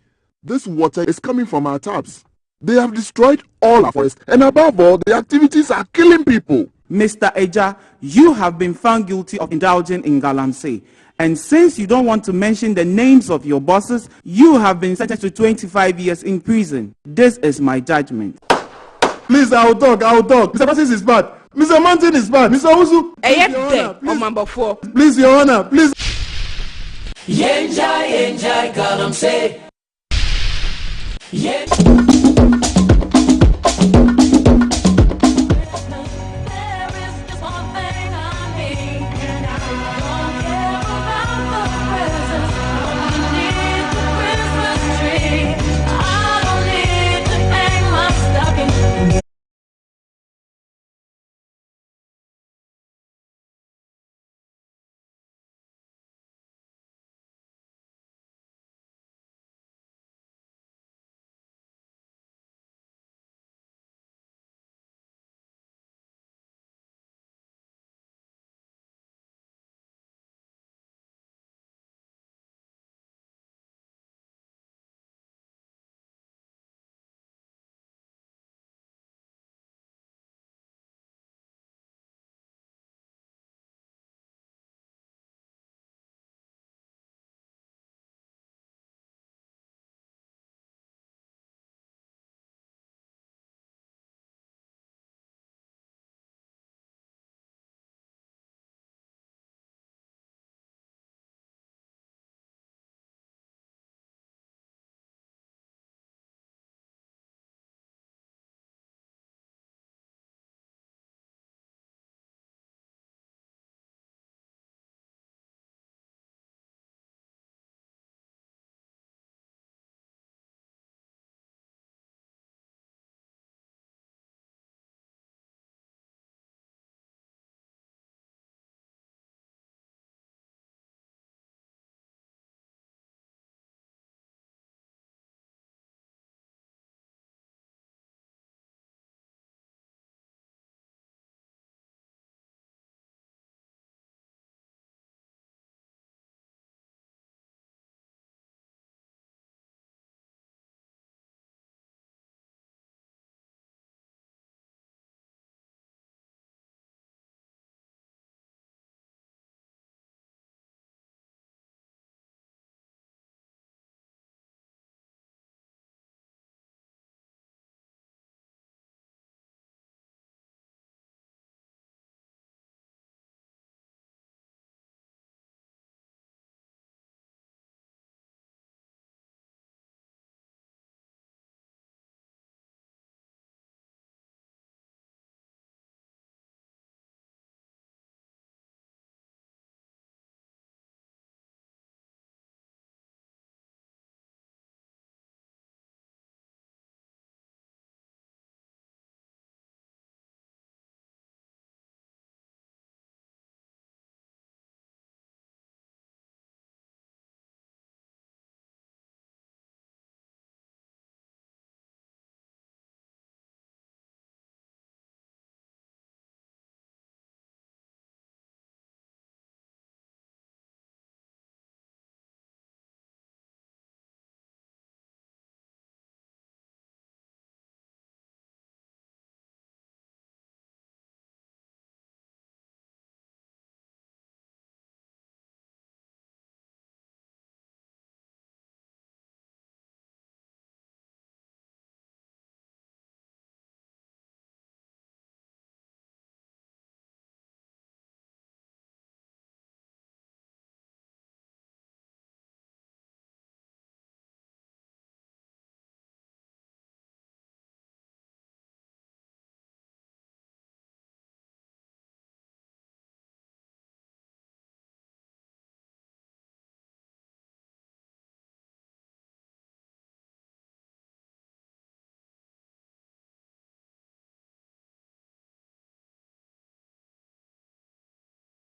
this water is coming from our taps. They have destroyed all our forests, and above all, the activities are killing people. Mr. Eja, you have been found guilty of indulging in galamsey. And since you don't want to mention the names of your bosses, you have been sentenced to 25 years in prison. This is my judgment. Please, I will talk. Mr. Francis is bad. Mr. Mountain is bad. Mr. Usu. Please, Your Honor, please. Yenjai, galamsey.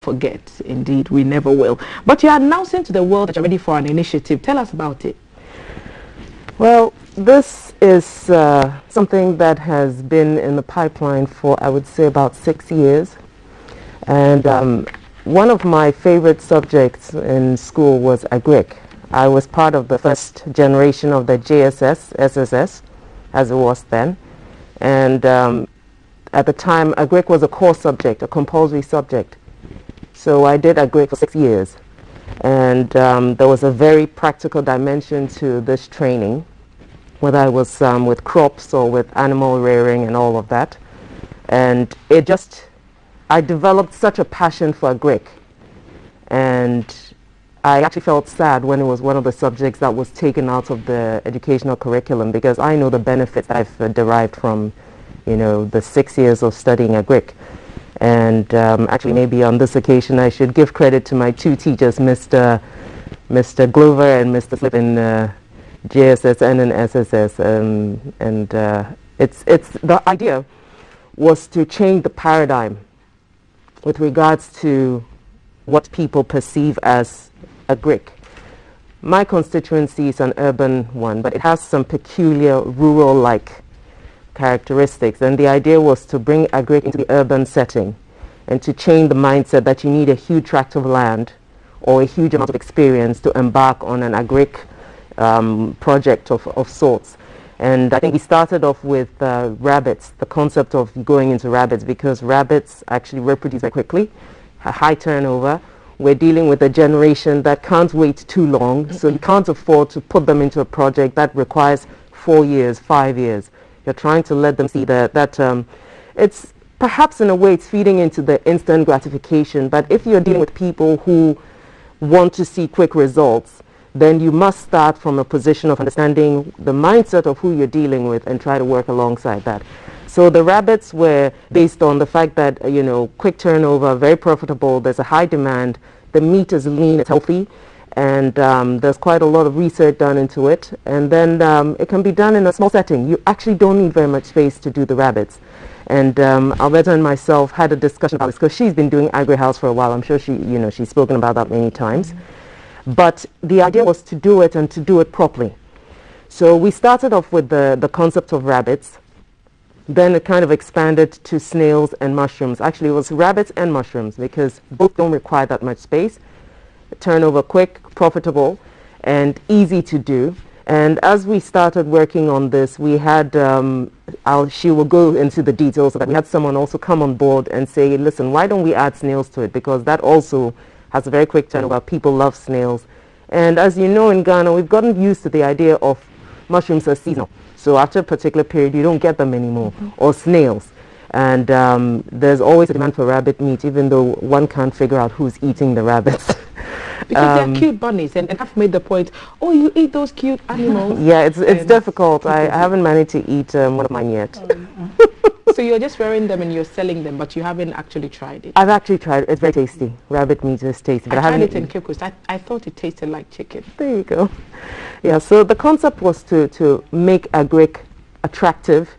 forget. Indeed, we never will. But you're announcing to the world that you're ready for an initiative. Tell us about it. Well, this is something that has been in the pipeline for, I would say, about 6 years. And one of my favorite subjects in school was agric. I was part of the first generation of the JSS, SSS, as it was then. And at the time, agric was a core subject, a compulsory subject. So I did agric for 6 years. And there was a very practical dimension to this training, whether I was with crops or with animal rearing and all of that. And I developed such a passion for agric. And I actually felt sad when it was one of the subjects that was taken out of the educational curriculum, because I know the benefits I've derived from, the 6 years of studying agric. And actually, maybe on this occasion, I should give credit to my two teachers, Mr. Glover and Mr. Flip in JSS and in SSS. It's the idea was to change the paradigm with regards to what people perceive as agric. My constituency is an urban one, but it has some peculiar rural-like characteristics, and the idea was to bring agric into the urban setting and to change the mindset that you need a huge tract of land or a huge amount of experience to embark on an agric project of sorts. And I think we started off with rabbits, the concept of going into rabbits, because rabbits actually reproduce very quickly, a high turnover. We're dealing with a generation that can't wait too long, so you can't afford to put them into a project that requires 4 years, 5 years. You're trying to let them see that it's perhaps in a way it's feeding into the instant gratification, but if you're dealing with people who want to see quick results, then you must start from a position of understanding the mindset of who you're dealing with and try to work alongside that. So the rabbits were based on the fact that, quick turnover, very profitable, there's a high demand, the meat is lean, it's healthy, and there's quite a lot of research done into it. And then it can be done in a small setting. You actually don't need very much space to do the rabbits. And Alberta and myself had a discussion about this because she's been doing agri-house for a while. I'm sure she's spoken about that many times. But the idea was to do it and to do it properly. So we started off with the concept of rabbits. Then it kind of expanded to snails and mushrooms. Actually, it was rabbits and mushrooms because both don't require that much space. Turnover quick, profitable, and easy to do. And as we started working on this, we had, she will go into the details, so that we had someone also come on board and say, listen, why don't we add snails to it? Because that also has a very quick turnover. People love snails. And as you know, in Ghana, we've gotten used to the idea of mushrooms as seasonal. So after a particular period, you don't get them anymore, or snails. And there's always a demand for rabbit meat, even though one can't figure out who's eating the rabbits. Because they're cute bunnies, and I've made the point, oh, you eat those cute animals? Yeah, it's difficult. I haven't managed to eat one of mine yet. So you're just rearing them and you're selling them, but you haven't actually tried it? I've actually tried it. It's very tasty. Rabbit meat is tasty. But I tried it in Cape Coast. I thought it tasted like chicken. There you go. Yeah, so the concept was to make agric attractive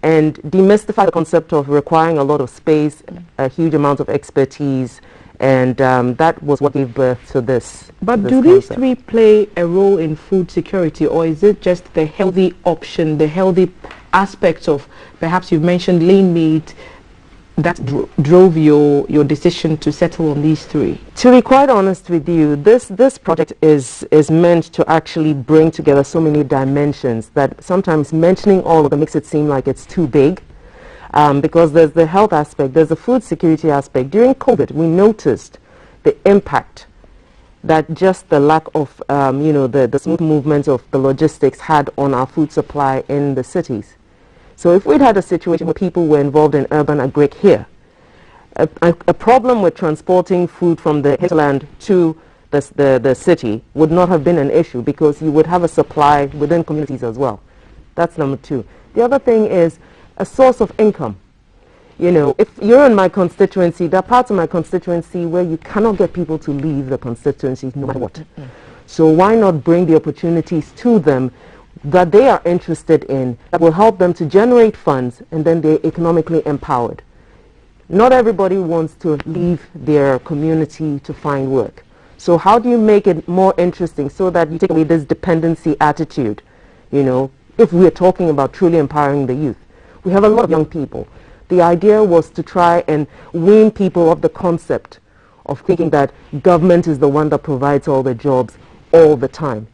and demystify the concept of requiring a lot of space, a huge amount of expertise, and that was what gave birth to this. But do these three play a role in food security, or is it just the healthy option, the healthy aspects of, perhaps you've mentioned lean meat, that drove your decision to settle on these three? To be quite honest with you, this project is meant to actually bring together so many dimensions that sometimes mentioning all of them makes it seem like it's too big. Because there's the health aspect, there's the food security aspect. During COVID, we noticed the impact that just the lack of, the smooth movement of the logistics had on our food supply in the cities. So if we'd had a situation where people were involved in urban agric here, a problem with transporting food from the hinterland to the city would not have been an issue, because you would have a supply within communities as well. That's number two. The other thing is a source of income. If you're in my constituency, there are parts of my constituency where you cannot get people to leave the constituency no matter what. So why not bring the opportunities to them that they are interested in, that will help them to generate funds, and then they're economically empowered. not everybody wants to leave their community to find work. So how do you make it more interesting so that you take away this dependency attitude? You know, if we're talking about truly empowering the youth, we have a lot of young people. The idea was to try and wean people of the concept of thinking that government is the one that provides all the jobs all the time.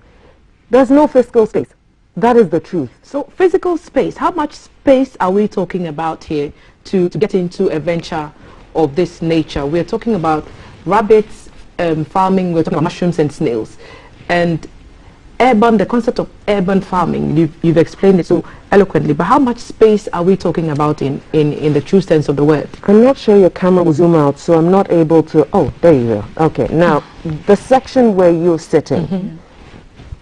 There's no fiscal space. That is the truth. So physical space, how much space are we talking about here to get into a venture of this nature? We're talking about rabbits, farming, we're talking about mushrooms and snails. And urban, the concept of urban farming, you've explained it so eloquently, but how much space are we talking about in the true sense of the word? I'm not sure your camera will zoom out, so I'm not able to, oh, there you go. Okay, now, the section where you're sitting,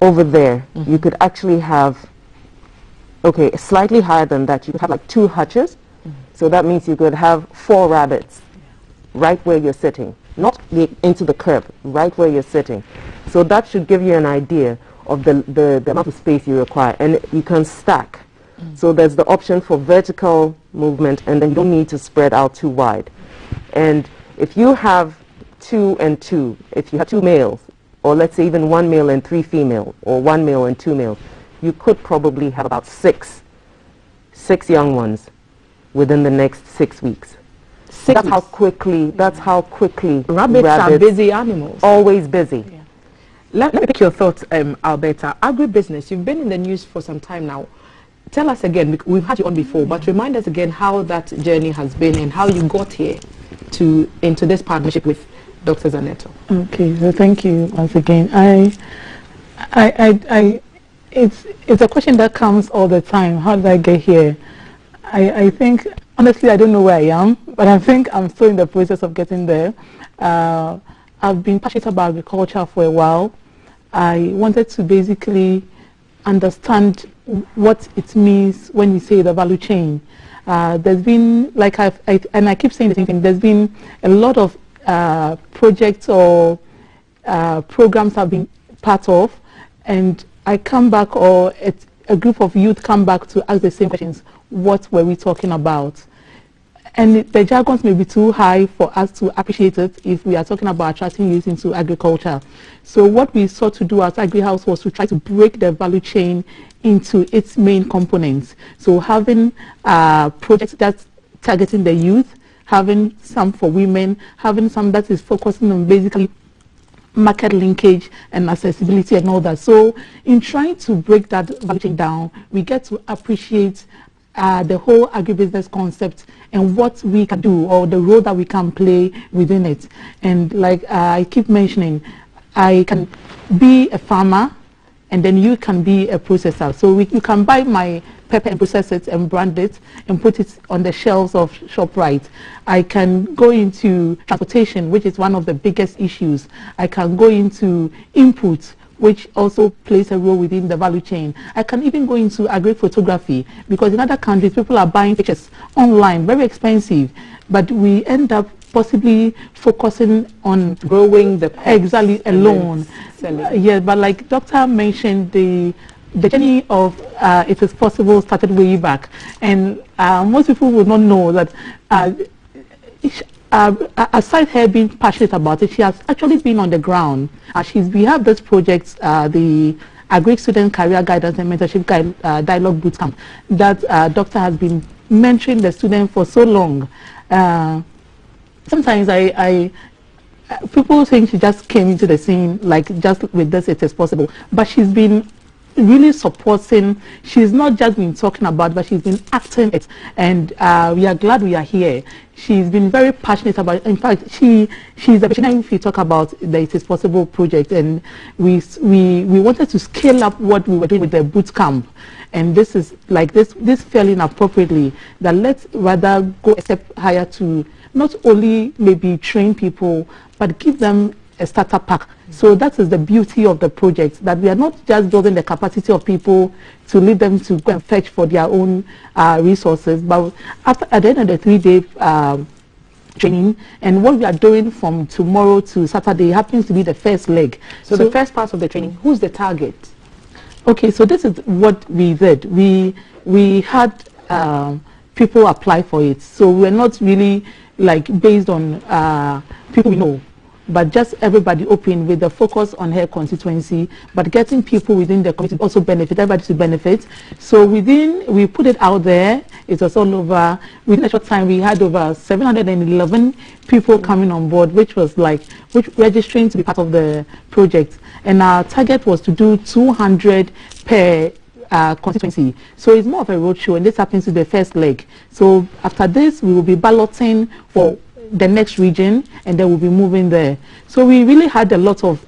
over there, you could actually have, okay, slightly higher than that, you could have like 2 hutches. So that means you could have 4 rabbits right where you're sitting, not into the curb, right where you're sitting. So that should give you an idea of the amount of space you require. And you can stack. So there's the option for vertical movement, and then you don't need to spread out too wide. And if you have 2 and 2, if you have 2 males, or let's say even 1 male and 3 female, or 1 male and 2 males, you could probably have about 6 young ones within the next 6 weeks. That's how quickly rabbits are busy animals. Always busy. Yeah. Let me pick your thoughts, Alberta. Agribusiness, you've been in the news for some time now. Tell us again, we've had you on before, but remind us again how that journey has been and how you got here into this partnership with Dr. Zaneto. Okay, so thank you once again. It's a question that comes all the time. How did I get here? I think, honestly, I don't know where I am, but I think I'm still in the process of getting there. I've been passionate about agriculture for a while. I wanted to basically understand what it means when we say the value chain. There's been, like and I keep saying the same thing, there's been a lot of projects or programs I've been part of, and I come back, or a group of youth come back to ask the same questions. What were we talking about? And the jargons may be too high for us to appreciate it if we are talking about attracting youth into agriculture. So what we sought to do as AgriHouse was to try to break the value chain into its main components. So having projects that's targeting the youth, having some for women, having some that is focusing on basically market linkage and accessibility and all that. So in trying to break that value chain down, we get to appreciate the whole agribusiness concept and what we can do, or the role that we can play within it. And like I keep mentioning, I can be a farmer and then you can be a processor. So you can buy my pepper and process it and brand it and put it on the shelves of ShopRite. I can go into transportation, which is one of the biggest issues. I can go into input, which also plays a role within the value chain. I can even go into agri-photography, because in other countries people are buying pictures online, very expensive, but we end up possibly focusing on growing the exactly alone. Yeah, but like Doctor mentioned, the journey of It Is Possible started way back, and most people would not know that aside her being passionate about it, she has actually been on the ground. We have this project, the Agri Student Career Guidance and Mentorship Dialogue Bootcamp, that Doctor has been mentoring the student for so long. Sometimes people think she just came into the scene like just with this It Is Possible, but she's been really supporting. She's not just been talking about, but she's been acting it, and we are glad we are here. She's been very passionate about it. In fact, she's a visionary if you talk about the It Is Possible project, and we wanted to scale up what we were doing with the boot camp, and this is like this fell in appropriately, that let's rather go a step higher to not only maybe train people, but give them a starter pack. So that is the beauty of the project, that we are not just building the capacity of people to lead them to go and fetch for their own resources, but at the end of the 3-day training, and what we are doing from tomorrow to Saturday happens to be the first leg. So the first part of the training, who's the target? Okay, so this is what we did. We had people apply for it. So we're not really like based on people we know, but just everybody open with the focus on her constituency, but getting people within the community also benefit, everybody to benefit. So we put it out there. It was all over. Within a short time, we had over 711 people coming on board, which registering to be part of the project. And our target was to do 200 per constituency. So it's more of a roadshow, and this happens to the first leg. So after this, we will be balloting for the next region, and then we'll be moving there. So we really had a lot of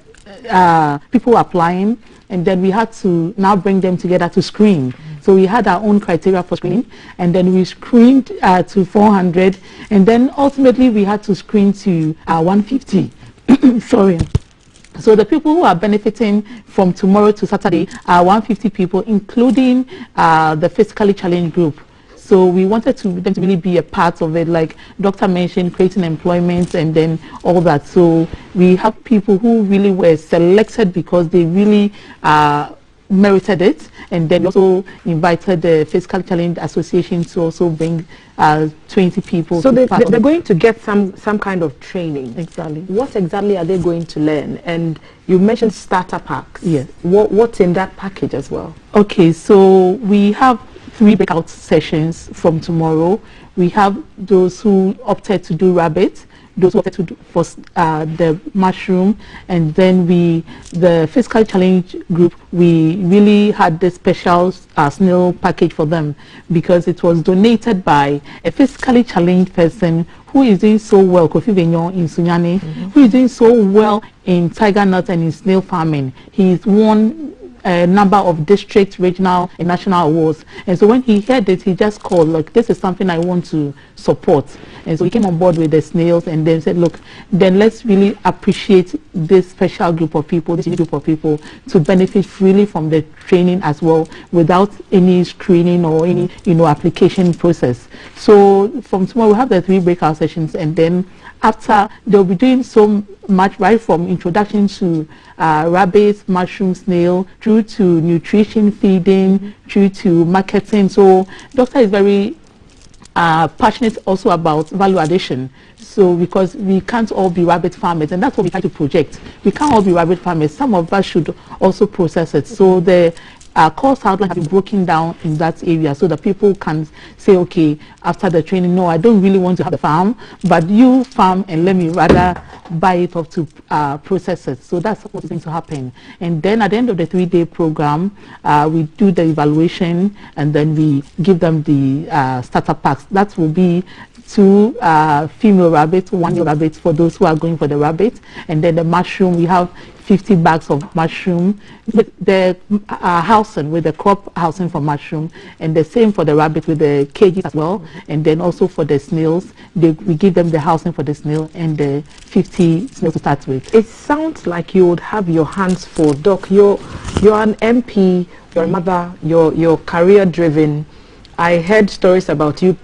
people applying, and then we had to now bring them together to screen. So we had our own criteria for screening, and then we screened to 400, and then ultimately we had to screen to 150. Sorry. So the people who are benefiting from tomorrow to Saturday are 150 people, including the physically challenged group. So we wanted them to really be a part of it, like Dr. mentioned, creating employment and then all that. So we have people who really were selected because they really merited it, and then we also invited the Physical Challenge Association to also bring 20 people. So they're going to get some kind of training. Exactly. What exactly are they going to learn? And you mentioned starter packs. Yes. What's in that package as well? Okay, so we have 3 breakout sessions from tomorrow. We have those who opted to do rabbit, those who opted to do for the mushroom, and then the physical challenge group, we really had this special snail package for them because it was donated by a physically challenged person who is doing so well, Kofi Venyon in Sunyani, who is doing so well in tiger nut and in snail farming. He's won a number of district, regional, and national awards. And so when he heard it, he just called, like, this is something I want to support. And so he came on board with the snails and then said, look, then let's really appreciate this special group of people, this group of people, to benefit freely from the training as well, without any screening or any, application process. So from tomorrow, we have the 3 breakout sessions, and then after, they'll be doing so much, right from introduction to rabbits, mushroom, snail, through to nutrition, feeding, through to marketing. So Doctor is very passionate also about value addition. So because we can't all be rabbit farmers, and that's what we try to project. We can't all be rabbit farmers. Some of us should also process it. So the course outline has been broken down in that area so that people can say, okay, after the training, no, I don't really want to have the farm, but you farm and let me rather buy it off to process it. So that's what's going to happen. And then at the end of the 3-day program, we do the evaluation, and then we give them the starter packs. That will be 2 female rabbits, 1 male rabbit for those who are going for the rabbit, and then the mushroom, we have 50 bags of mushroom with the housing, with the crop housing for mushroom, and the same for the rabbit with the cages as well. And then also for the snails, we give them the housing for the snail and the 50 snails to start with. It sounds like you would have your hands full. Doc, you're an MP, you're a mother, you're career driven. I heard stories about you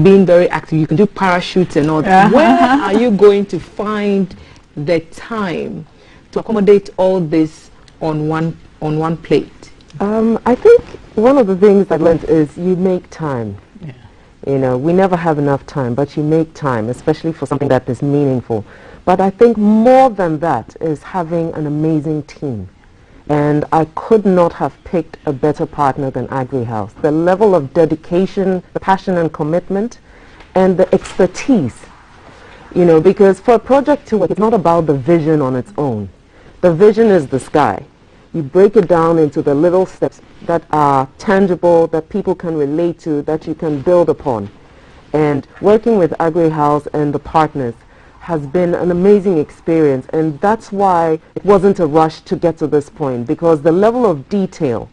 being very active. You can do parachutes and all that. Where are you going to find the time to accommodate all this on one plate? I think one of the things I learned is you make time. Yeah. We never have enough time, but you make time, especially for something that is meaningful. But I think more than that is having an amazing team. And I could not have picked a better partner than AgriHouse. The level of dedication, the passion and commitment, and the expertise. Because for a project to work, it's not about the vision on its own. The vision is the sky. You break it down into the little steps that are tangible, that people can relate to, that you can build upon. And working with AgriHouse and the partners has been an amazing experience, and that's why it wasn't a rush to get to this point, because the level of detail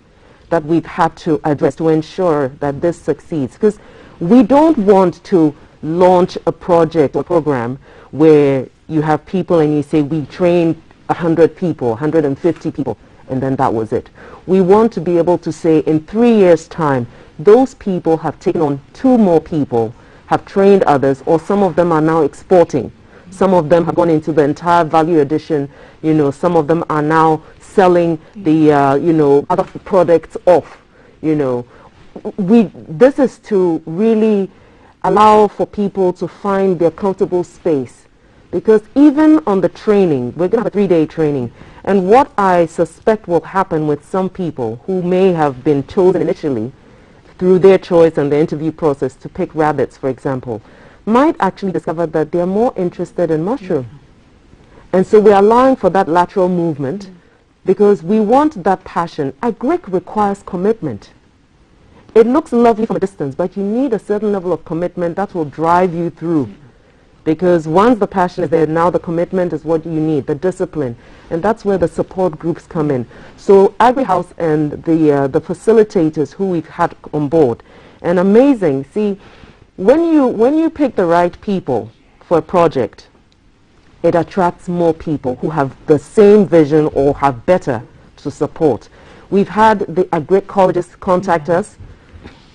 that we've had to address to ensure that this succeeds, because we don't want to launch a project or program where you have people and you say we trained 100 people, 150 people, and then that was it. We want to be able to say in 3 years' time, those people have taken on 2 more people, have trained others, or some of them are now exporting. Some of them have gone into the entire value addition. Some of them are now selling the, other products off. this is to really allow for people to find their comfortable space. Because even on the training, we're going to have a 3-day training. And what I suspect will happen with some people who may have been chosen initially through their choice and the interview process to pick rabbits, for example, might actually discover that they're more interested in mushroom. And so we're allowing for that lateral movement because we want that passion. Agric requires commitment. It looks lovely from a distance, but you need a certain level of commitment that will drive you through. Because once the passion is there, now the commitment is what you need, the discipline. And that's where the support groups come in. So AgriHouse and the facilitators who we've had on board, and amazing, see, when you pick the right people for a project, it attracts more people who have the same vision or have better to support. We've had the agric colleges contact us,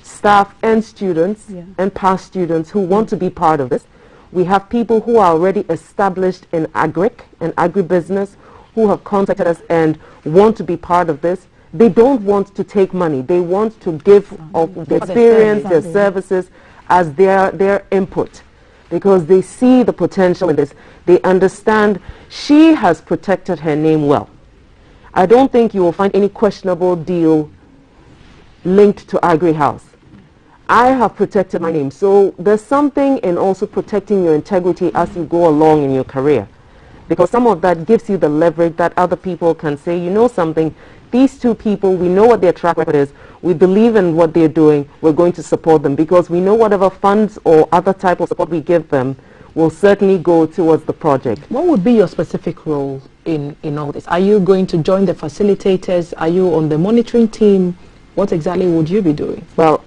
staff and students and past students who want to be part of this. We have people who are already established in agric and agribusiness who have contacted us and want to be part of this. They don't want to take money. They want to give of their experience, their services as their input because they see the potential in this. They understand she has protected her name well. I don't think you will find any questionable deal linked to AgriHouse. I have protected my name. So there's something in also protecting your integrity as you go along in your career. Because some of that gives you the leverage that other people can say, you know something, these two people, we know what their track record is, we believe in what they're doing, we're going to support them because we know whatever funds or other type of support we give them will certainly go towards the project. What would be your specific role in all this? Are you going to join the facilitators? Are you on the monitoring team? What exactly would you be doing? Well,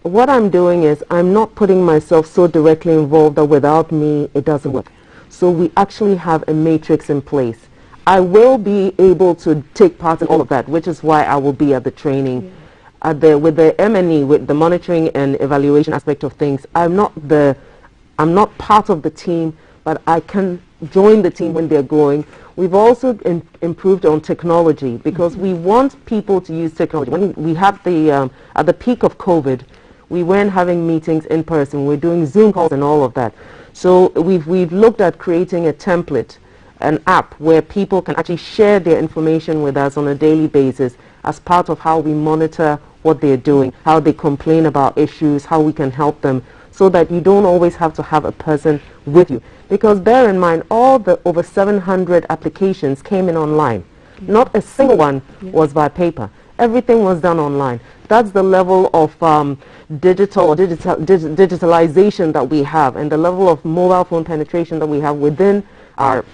what I'm doing is I'm not putting myself so directly involved that without me it doesn't work. So we actually have a matrix in place. I will be able to take part in all of that, which is why I will be at the training. With the M&E, with the monitoring and evaluation aspect of things, I'm not part of the team, but I can join the team when they're going. We've also improved on technology because we want people to use technology. When we have at the peak of COVID, we weren't having meetings in person. We're doing Zoom calls and all of that. So we've looked at creating a template, an app where people can actually share their information with us on a daily basis as part of how we monitor what they're doing, how they complain about issues, how we can help them, so that you don't always have to have a person with you. Because bear in mind, all the over 700 applications came in online. Not a single one was by paper. Everything was done online. That's the level of digitalization that we have and the level of mobile phone penetration that we have within our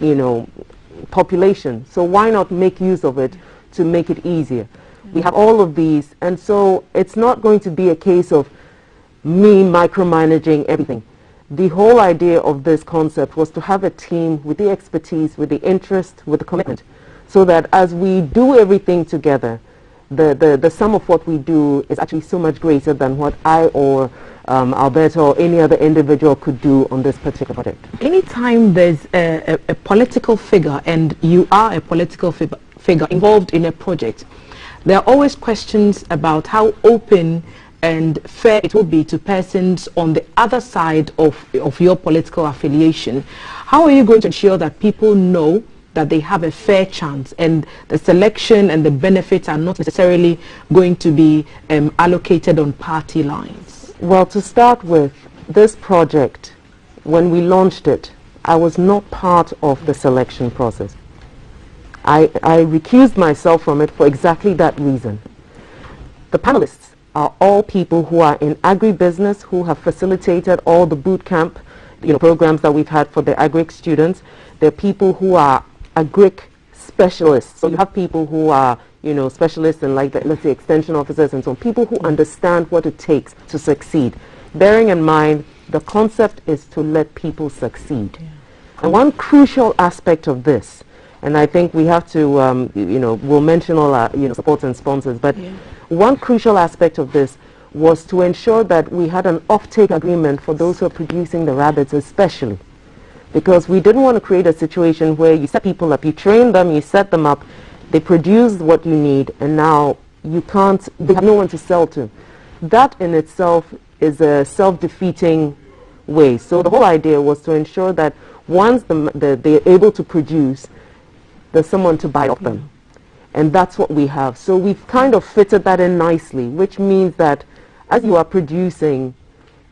population. So why not make use of it to make it easier? We have all of these, and so it's not going to be a case of me micromanaging everything. The whole idea of this concept was to have a team with the expertise, with the interest, with the commitment, so that as we do everything together, the sum of what we do is actually so much greater than what I or Alberto or any other individual could do on this particular project. Anytime there's a political figure and you are a political figure involved in a project, there are always questions about how open and fair it will be to persons on the other side of your political affiliation. How are you going to ensure that people know that they have a fair chance and the selection and the benefits are not necessarily going to be allocated on party lines? Well, to start with, this project, when we launched it, I was not part of the selection process. I recused myself from it for exactly that reason. The panelists are all people who are in agribusiness, who have facilitated all the boot camp programs that we've had for the agric students. They're people who are agric specialists. So you have people who are, specialists in let's say extension officers and so on, people who understand what it takes to succeed. Bearing in mind, the concept is to let people succeed. Yeah. And one crucial aspect of this, and I think we have to, we'll mention all our, supports and sponsors, but one crucial aspect of this was to ensure that we had an off-take agreement for those who are producing the rabbits especially. Because we didn't want to create a situation where you set people up, you train them, you set them up, they produce what you need, and now they have no one to sell to. that in itself is a self-defeating way. So the whole idea was to ensure that once they're able to produce, there's someone to buy off them. And that's what we have. So we've kind of fitted that in nicely, which means that as you are producing,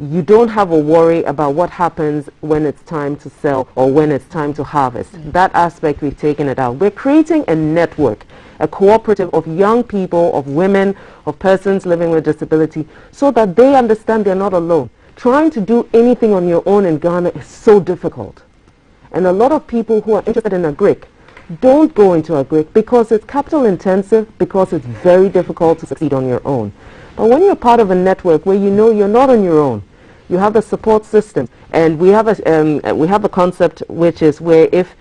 you don't have a worry about what happens when it's time to sell or when it's time to harvest. That aspect, we've taken it out. We're creating a network, a cooperative of young people, of women, of persons living with disability, so that they understand they're not alone. Trying to do anything on your own in Ghana is so difficult. And a lot of people who are interested in agric don't go into agric because it's capital intensive, because it's very difficult to succeed on your own. But when you're part of a network where you know you're not on your own, you have a support system, and we have a concept which is where if,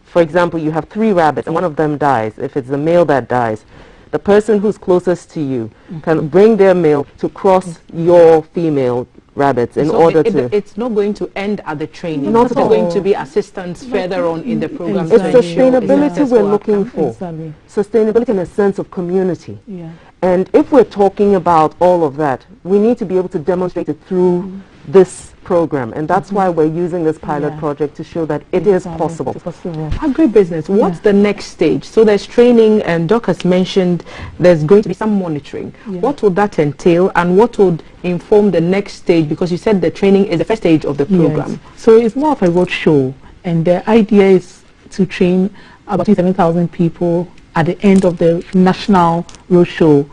for example, you have 3 rabbits and one of them dies, if it's the male that dies, the person who's closest to you can bring their male to cross your female rabbits in order to... It's not going to end at the training. Not at all. Going to be assistance further on in the program. It's sustainability we're looking for. Exactly. Sustainability in a sense of community. Yeah. And if we're talking about all of that, we need to be able to demonstrate it through this program. And that's why we're using this pilot project to show that it is possible. Agribusiness, what's the next stage? So there's training, and Doc has mentioned there's going to be some monitoring. What would that entail, and what would inform the next stage? Because you said the training is the first stage of the program. Yes. So it's more of a road show, and the idea is to train about 7,000 people at the end of the national road show.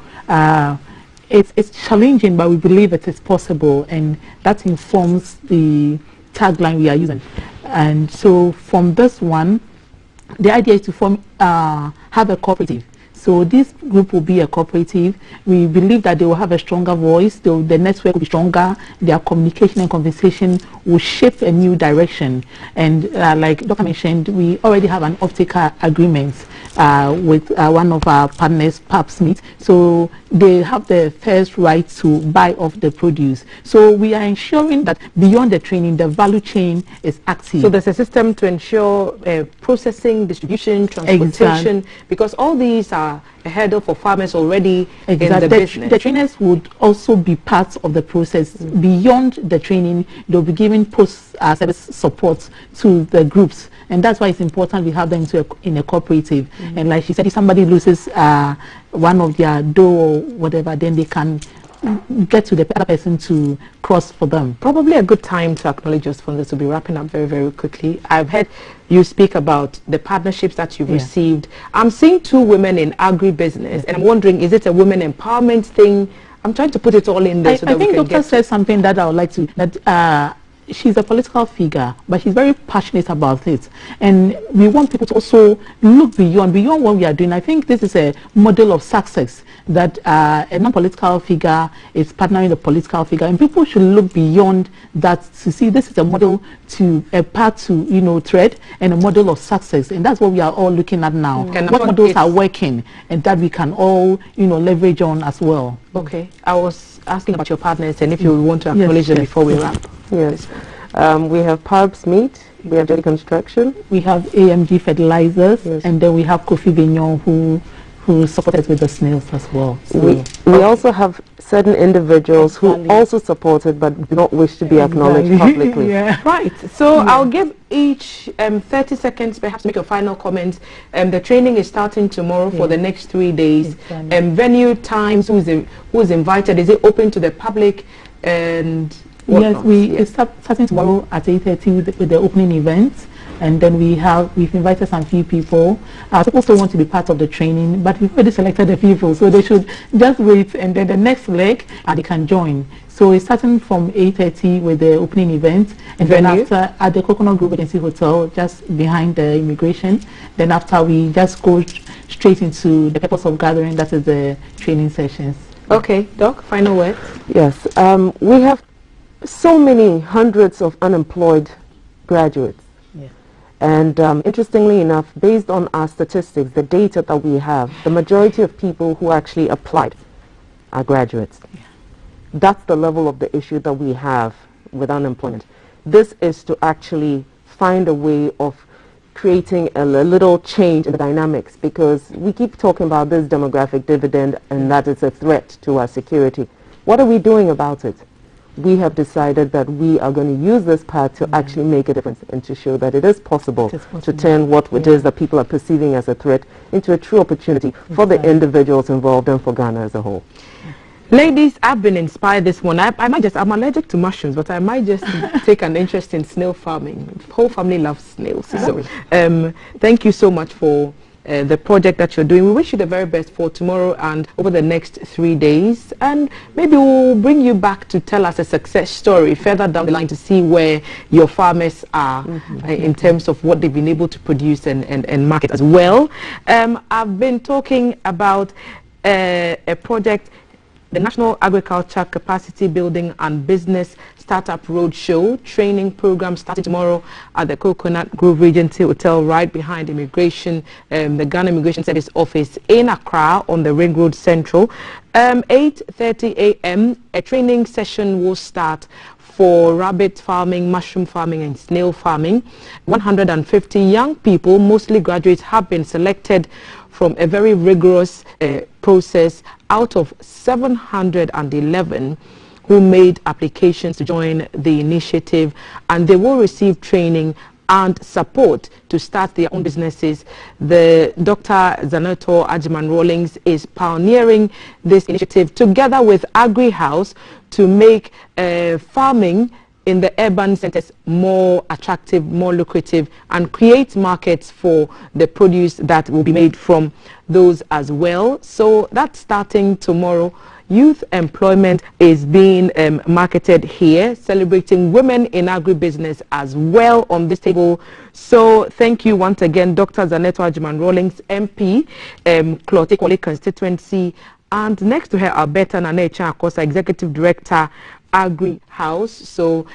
It's challenging, but we believe it is possible, and that informs the tagline we are using. And so from this one, the idea is to have a cooperative. So this group will be a cooperative. We believe that they will have a stronger voice, the network will be stronger, their communication and conversation will shape a new direction. And like Dr. mentioned, we already have an off-taker agreement with one of our partners, Pap Smith. So they have the first right to buy off the produce. So we are ensuring that beyond the training, the value chain is active. So there's a system to ensure processing, distribution, transportation, because all these are a hurdle for farmers already in the business. The trainers would also be part of the process. Beyond the training, they'll be giving post-service support to the groups. And that's why it's important we have them in a cooperative. And like she said, if somebody loses one of their dough or whatever, then they can get to the other person to cross for them. Probably a good time to acknowledge your sponsors, to be wrapping up very, very quickly. I've heard you speak about the partnerships that you've received. I'm seeing 2 women in agribusiness, and I'm wondering, is it a women empowerment thing? I'm trying to put it all in there. I think Doctor said something that I would like to, she's a political figure, but she's very passionate about it. And we want people to also look beyond what we are doing. I think this is a model of success, that a non-political figure is partnering with a political figure. And people should look beyond that to see this is a model to, a path to, tread, and a model of success. And that's what we are all looking at now. What models are working, and that we can all, leverage on as well. Okay. I was asking about your partners, and if you want to acknowledge them before we wrap. Yes. We have Parbs Meat, we have Jelly Construction, we have AMG Fertilizers, and then we have Kofi Vignon who supported with the snails as well. So we also have certain individuals who also supported but do not wish to be acknowledged publicly. Right. So I'll give each 30 seconds perhaps to make a final comment. The training is starting tomorrow for the next 3 days. Venue, times, who's invited, is it open to the public? And yes, it's starting tomorrow at 8:30 with the opening event, and then we've invited some few people. People still want to be part of the training, but we've already selected the people, so they should just wait, and then the next leg they can join. So it's starting from 8:30 with the opening event, and then after at the Coconut Grove Agency Hotel, just behind the immigration. Then after we just go straight into the purpose of gathering, that is the training sessions. Okay, Doc, final word. Yes, we have so many hundreds of unemployed graduates. And interestingly enough, based on our statistics, the data that we have, the majority of people who actually applied are graduates. That's the level of the issue that we have with unemployment. This is to actually find a way of creating a little change in the dynamics, because we keep talking about this demographic dividend and that it's a threat to our security. What are we doing about it? We have decided that we are going to use this path to actually make a difference and to show that it is possible to turn what it is that people are perceiving as a threat into a true opportunity for the individuals involved and for Ghana as a whole. Ladies, I've been inspired this one. I'm allergic to mushrooms, but I might just take an interest in snail farming. Whole family loves snails. So, thank you so much for the project that you're doing. We wish you the very best for tomorrow and over the next 3 days, and maybe we'll bring you back to tell us a success story further down the line to see where your farmers are in terms of what they've been able to produce and market as well. I've been talking about a project, the National Agriculture Capacity Building and Business Startup Roadshow training program starting tomorrow at the Coconut Grove Regency Hotel right behind immigration, the Ghana Immigration Service office in Accra on the Ring Road Central. 8:30 a.m. a training session will start for rabbit farming, mushroom farming and snail farming. 150 young people, mostly graduates, have been selected from a very rigorous process out of 711 who made applications to join the initiative, and they will receive training and support to start their own businesses. The Dr. Zaneto Ajiman-Rawlings is pioneering this initiative together with Agri House to make farming in the urban centers more attractive, more lucrative, and create markets for the produce that will be made from those as well. So that's starting tomorrow. Youth employment is being marketed here, celebrating women in agribusiness as well on this table. So thank you once again, Dr. Zaneto Ajiman-Rawlings, MP, Klote constituency, and next to her, Alberta Nanecha Akosa, Executive Director, Agri House. So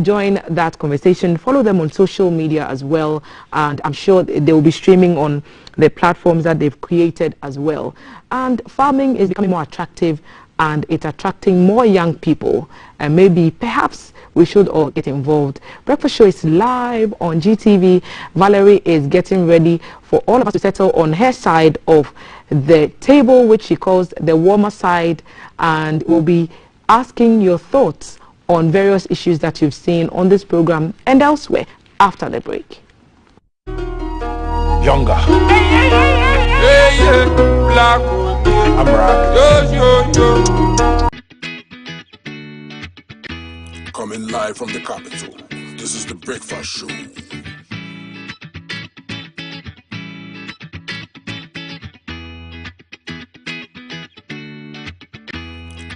join that conversation. Follow them on social media as well, and I'm sure they will be streaming on the platforms that they've created as well. And farming is becoming more attractive, and it's attracting more young people, and maybe perhaps we should all get involved. Breakfast Show is live on GTV. Valerie is getting ready for all of us to settle on her side of the table, which she calls the warmer side, and we'll be asking your thoughts on various issues that you've seen on this program and elsewhere after the break. Younger. I'm Coming live from the capital, this is the Breakfast Show.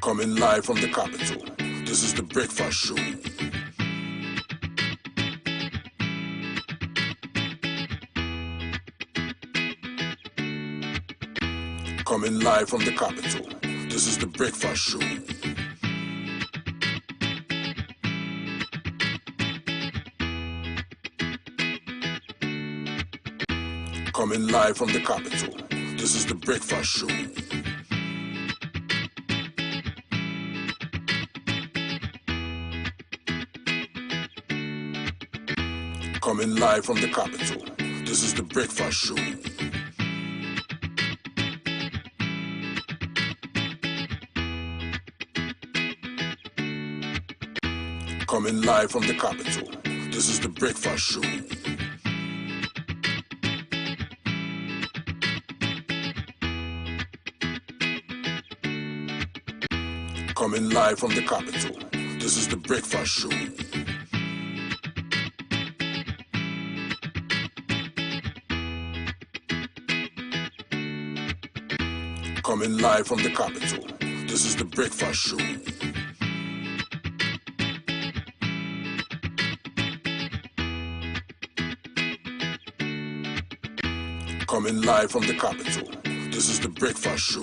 Coming live from the capital, this is the Breakfast Show. Coming live from the capital, this is the Breakfast Show. Coming live from the capital, this is the Breakfast Show. Coming live from the capital, this is the Breakfast Show. Coming live from the capital, this is the Breakfast Show. Coming live from the capital, this is the Breakfast Show. Coming live from the capital, this is the Breakfast Show. Coming live from the capital, this is the Breakfast Show.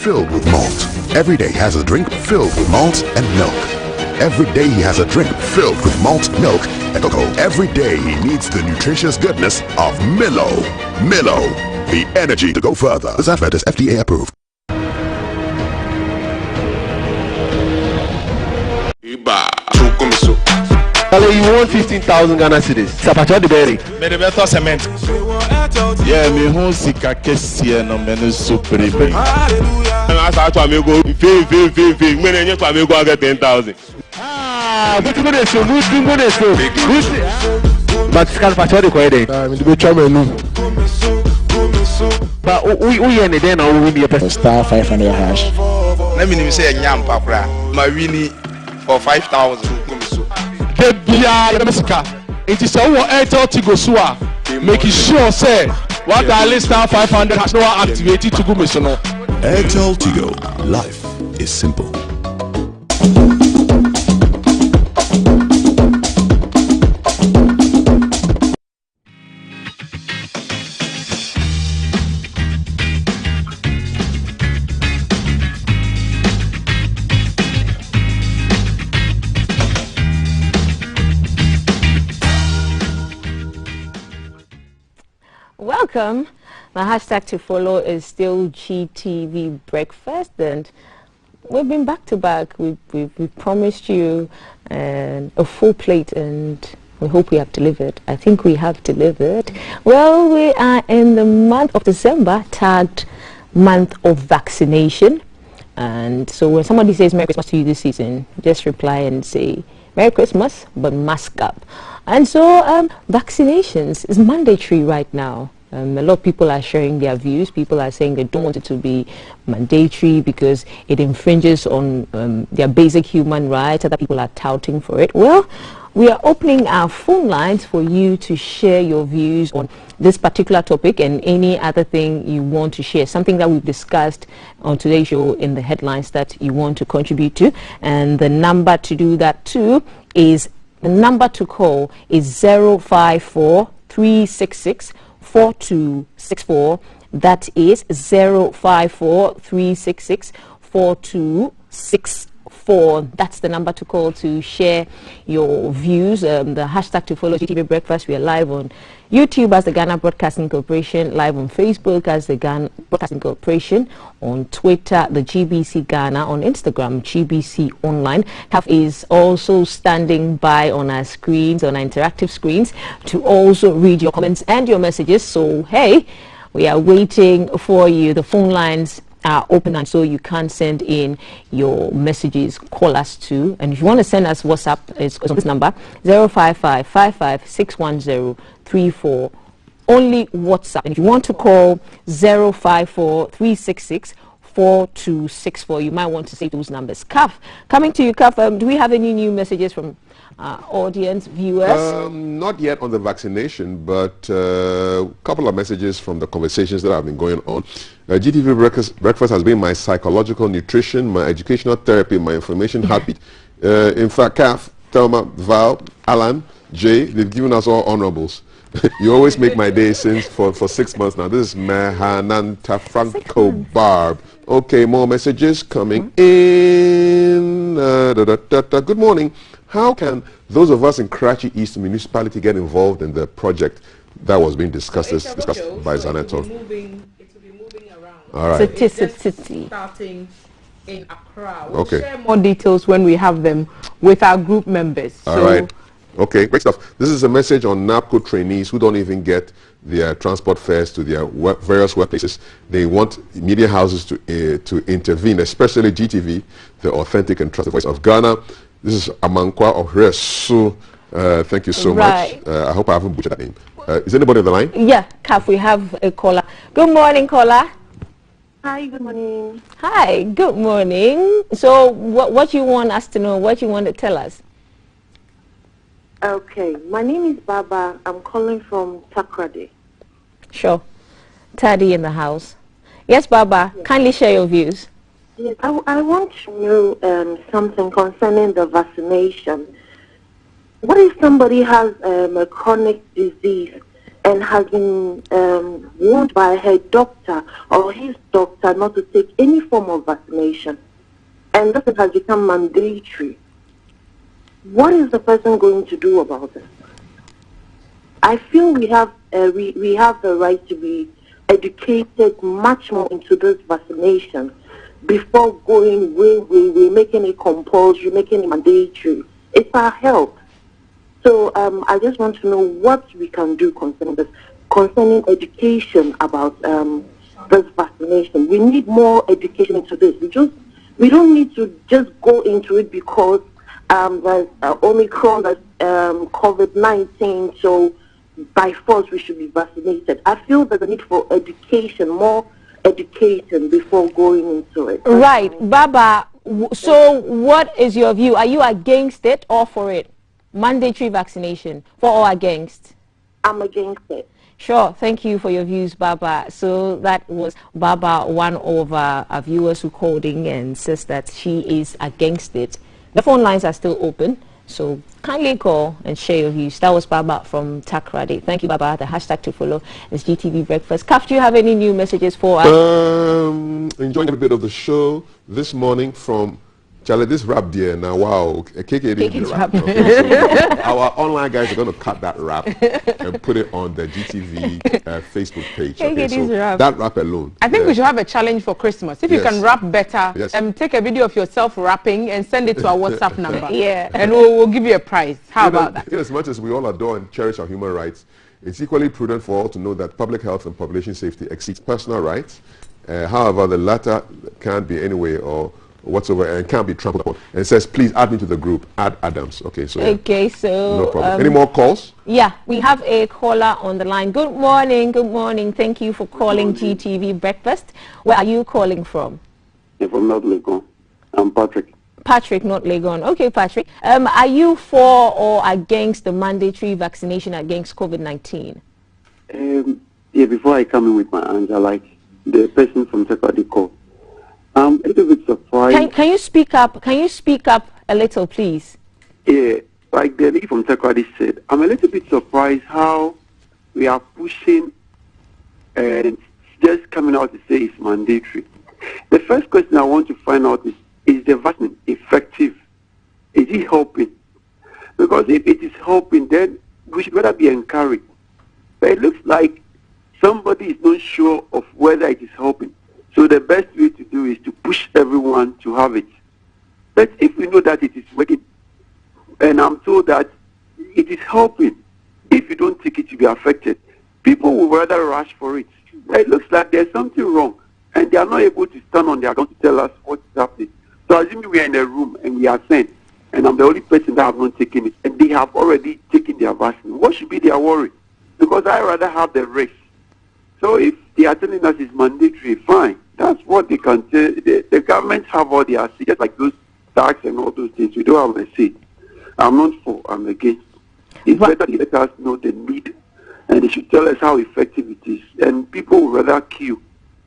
filled with malt. Every day has a drink filled with malt and milk. Every day he has a drink filled with malt, milk, and cocoa. Every day he needs the nutritious goodness of Milo. Milo, the energy to go further. This advert is FDA approved. You want 15,000 Ghana cedis. Sapacho the berry. May the better cement. Yeah, me who sika kesi no menu super big. As I told me go, fee. When you come, you go get 10,000. Ah, but you go to but Sapacho the quite. Me be try menu. But we any then or we be a star 500 hash. Let me say a yam papra. My winnie for 5,000. It is our Airtel Tigo Sua, making sure say what I list star 500 has no activated to go mission. Airtel Tigo, life is simple. Welcome. My hashtag to follow is still GTV Breakfast, and we've been back to back. We promised you a full plate, and we hope we have delivered. I think we have delivered. Well, we are in the month of December, tagged month of vaccination, and so when somebody says Merry Christmas to you this season, just reply and say Merry Christmas, but mask up. And so vaccinations is mandatory right now. A lot of people are sharing their views. People are saying they don't want it to be mandatory because it infringes on their basic human rights. Other people are touting for it. Well, we are opening our phone lines for you to share your views on this particular topic and any other thing you want to share, something that we've discussed on today's show in the headlines that you want to contribute to. And the number to do that too is, the number to call is 054 366 4264. That is 054 366 4264. That's the number to call to share your views. The hashtag to follow GTV Breakfast. We are live on YouTube as the Ghana Broadcasting Corporation, live on Facebook as the Ghana Broadcasting Corporation, on Twitter, the GBC Ghana, on Instagram, GBC Online. CAF is also standing by on our screens, on our interactive screens, to also read your comments and your messages. So, hey, we are waiting for you. The phone lines are open, and so you can send in your messages. Call us too, and if you want to send us WhatsApp, it's on this number 055 55 610 34. Only WhatsApp. And if you want to call 054 366 4264, you might want to say those numbers. Kaf, coming to you, Kaf, do we have any new messages from audience, viewers? Not yet on the vaccination, but a couple of messages from the conversations that have been going on. GTV Breakfast has been my psychological nutrition, my educational therapy, my information heartbeat. In fact, Kaf, Thelma, Val, Alan, Jay, they've given us all honorables. You always make my day since for 6 months now. This is Mehananta Franco Barb. Okay, more messages coming in. Good morning. How can those of us in Karachi East Municipality get involved in the project that was being discussed by Zaneto? It will be moving around. All right. City. Starting in Accra. We'll share more details when we have them with our group members. All right. Okay, great stuff. This is a message on NAPCO trainees who don't even get their transport fares to their various workplaces. They want media houses to intervene, especially GTV, the authentic and trusted voice of Ghana. This is Amankwa of Resu. Thank you so much. I hope I haven't butchered that name. Is anybody on the line? Yeah, Kaf, we have a caller. Good morning, caller. Hi, good morning. Hi, good morning. So what you want us to know, what you want to tell us? Okay, my name is Baba. I'm calling from Takrade. Sure. Taddy in the house. Yes, Baba, kindly share your views. Yes, I want to know something concerning the vaccination. What if somebody has a chronic disease and has been warned by her doctor or his doctor not to take any form of vaccination, and this has become mandatory, what is the person going to do about it? I feel we have the right to be educated much more into this vaccination before going way, making it compulsory, making it mandatory. It's our health. So I just want to know what we can do concerning education about this vaccination. We need more education into this. We don't need to just go into it because there's Omicron, there's COVID-19, so by force we should be vaccinated. I feel there's a need for education, more education before going into it. Right. Baba, so what is your view? Are you against it or for it? Mandatory vaccination, for or against? I'm against it. Sure. Thank you for your views, Baba. So that was Baba, one of our viewers who called in and says that she is against it. The phone lines are still open, so kindly call and share your views. That was Baba from Takrady. Thank you, Baba. The hashtag to follow is GTV Breakfast. Kaf, do you have any new messages for us? Enjoying a bit of the show this morning from Charlie, this rap there now, wow, KK rap. Okay, so our online guys are going to cut that rap and put it on the GTV Facebook page. Okay, so that rap alone. I think we should have a challenge for Christmas. If you can rap better, take a video of yourself rapping and send it to our WhatsApp number. And we'll give you a prize. How about that? As much as we all adore and cherish our human rights, it's equally prudent for all to know that public health and population safety exceeds personal rights. However, the latter can't be anyway or whatsoever and can't be trampled upon. And it says, please add me to the group. Add Adams. Okay, so okay, so no problem. Any more calls? Yeah, we have a caller on the line. Good morning. Good morning. Thank you for calling GTV Breakfast. Where are you calling from? I'm from North Legon. I'm Patrick. Patrick, not Legon. Okay, Patrick. Are you for or against the mandatory vaccination against COVID-19? Yeah, before I come in with my answer, like the person from Takrady called, I'm a little bit surprised. Can you speak up? Can you speak up a little, please? Yeah, like the lady from Takrady said, I'm a little bit surprised how we are pushing and just coming out to say it's mandatory. The first question I want to find out is the vaccine effective? Is it helping? Because if it is helping, then we should rather be encouraged. But it looks like somebody is not sure of whether it is helping. So the best way to do is to push everyone to have it. But if we know that it is working, and I'm told that it is helping, if you don't take it, you'll be affected. People will rather rush for it. It looks like there's something wrong, and they are not able to stand on their ground to tell us what is happening. So assuming we are in a room and we are sent, and I'm the only person that have not taken it, and they have already taken their vaccine, what should be their worry? Because I rather have the risk. So if they are telling us it's mandatory, fine. That's what they can say. The government have all their say, just like those tax and all those things. We don't have a say. I'm not for, I'm against. It's better they let us know the need, and they should tell us how effective it is. And people will rather queue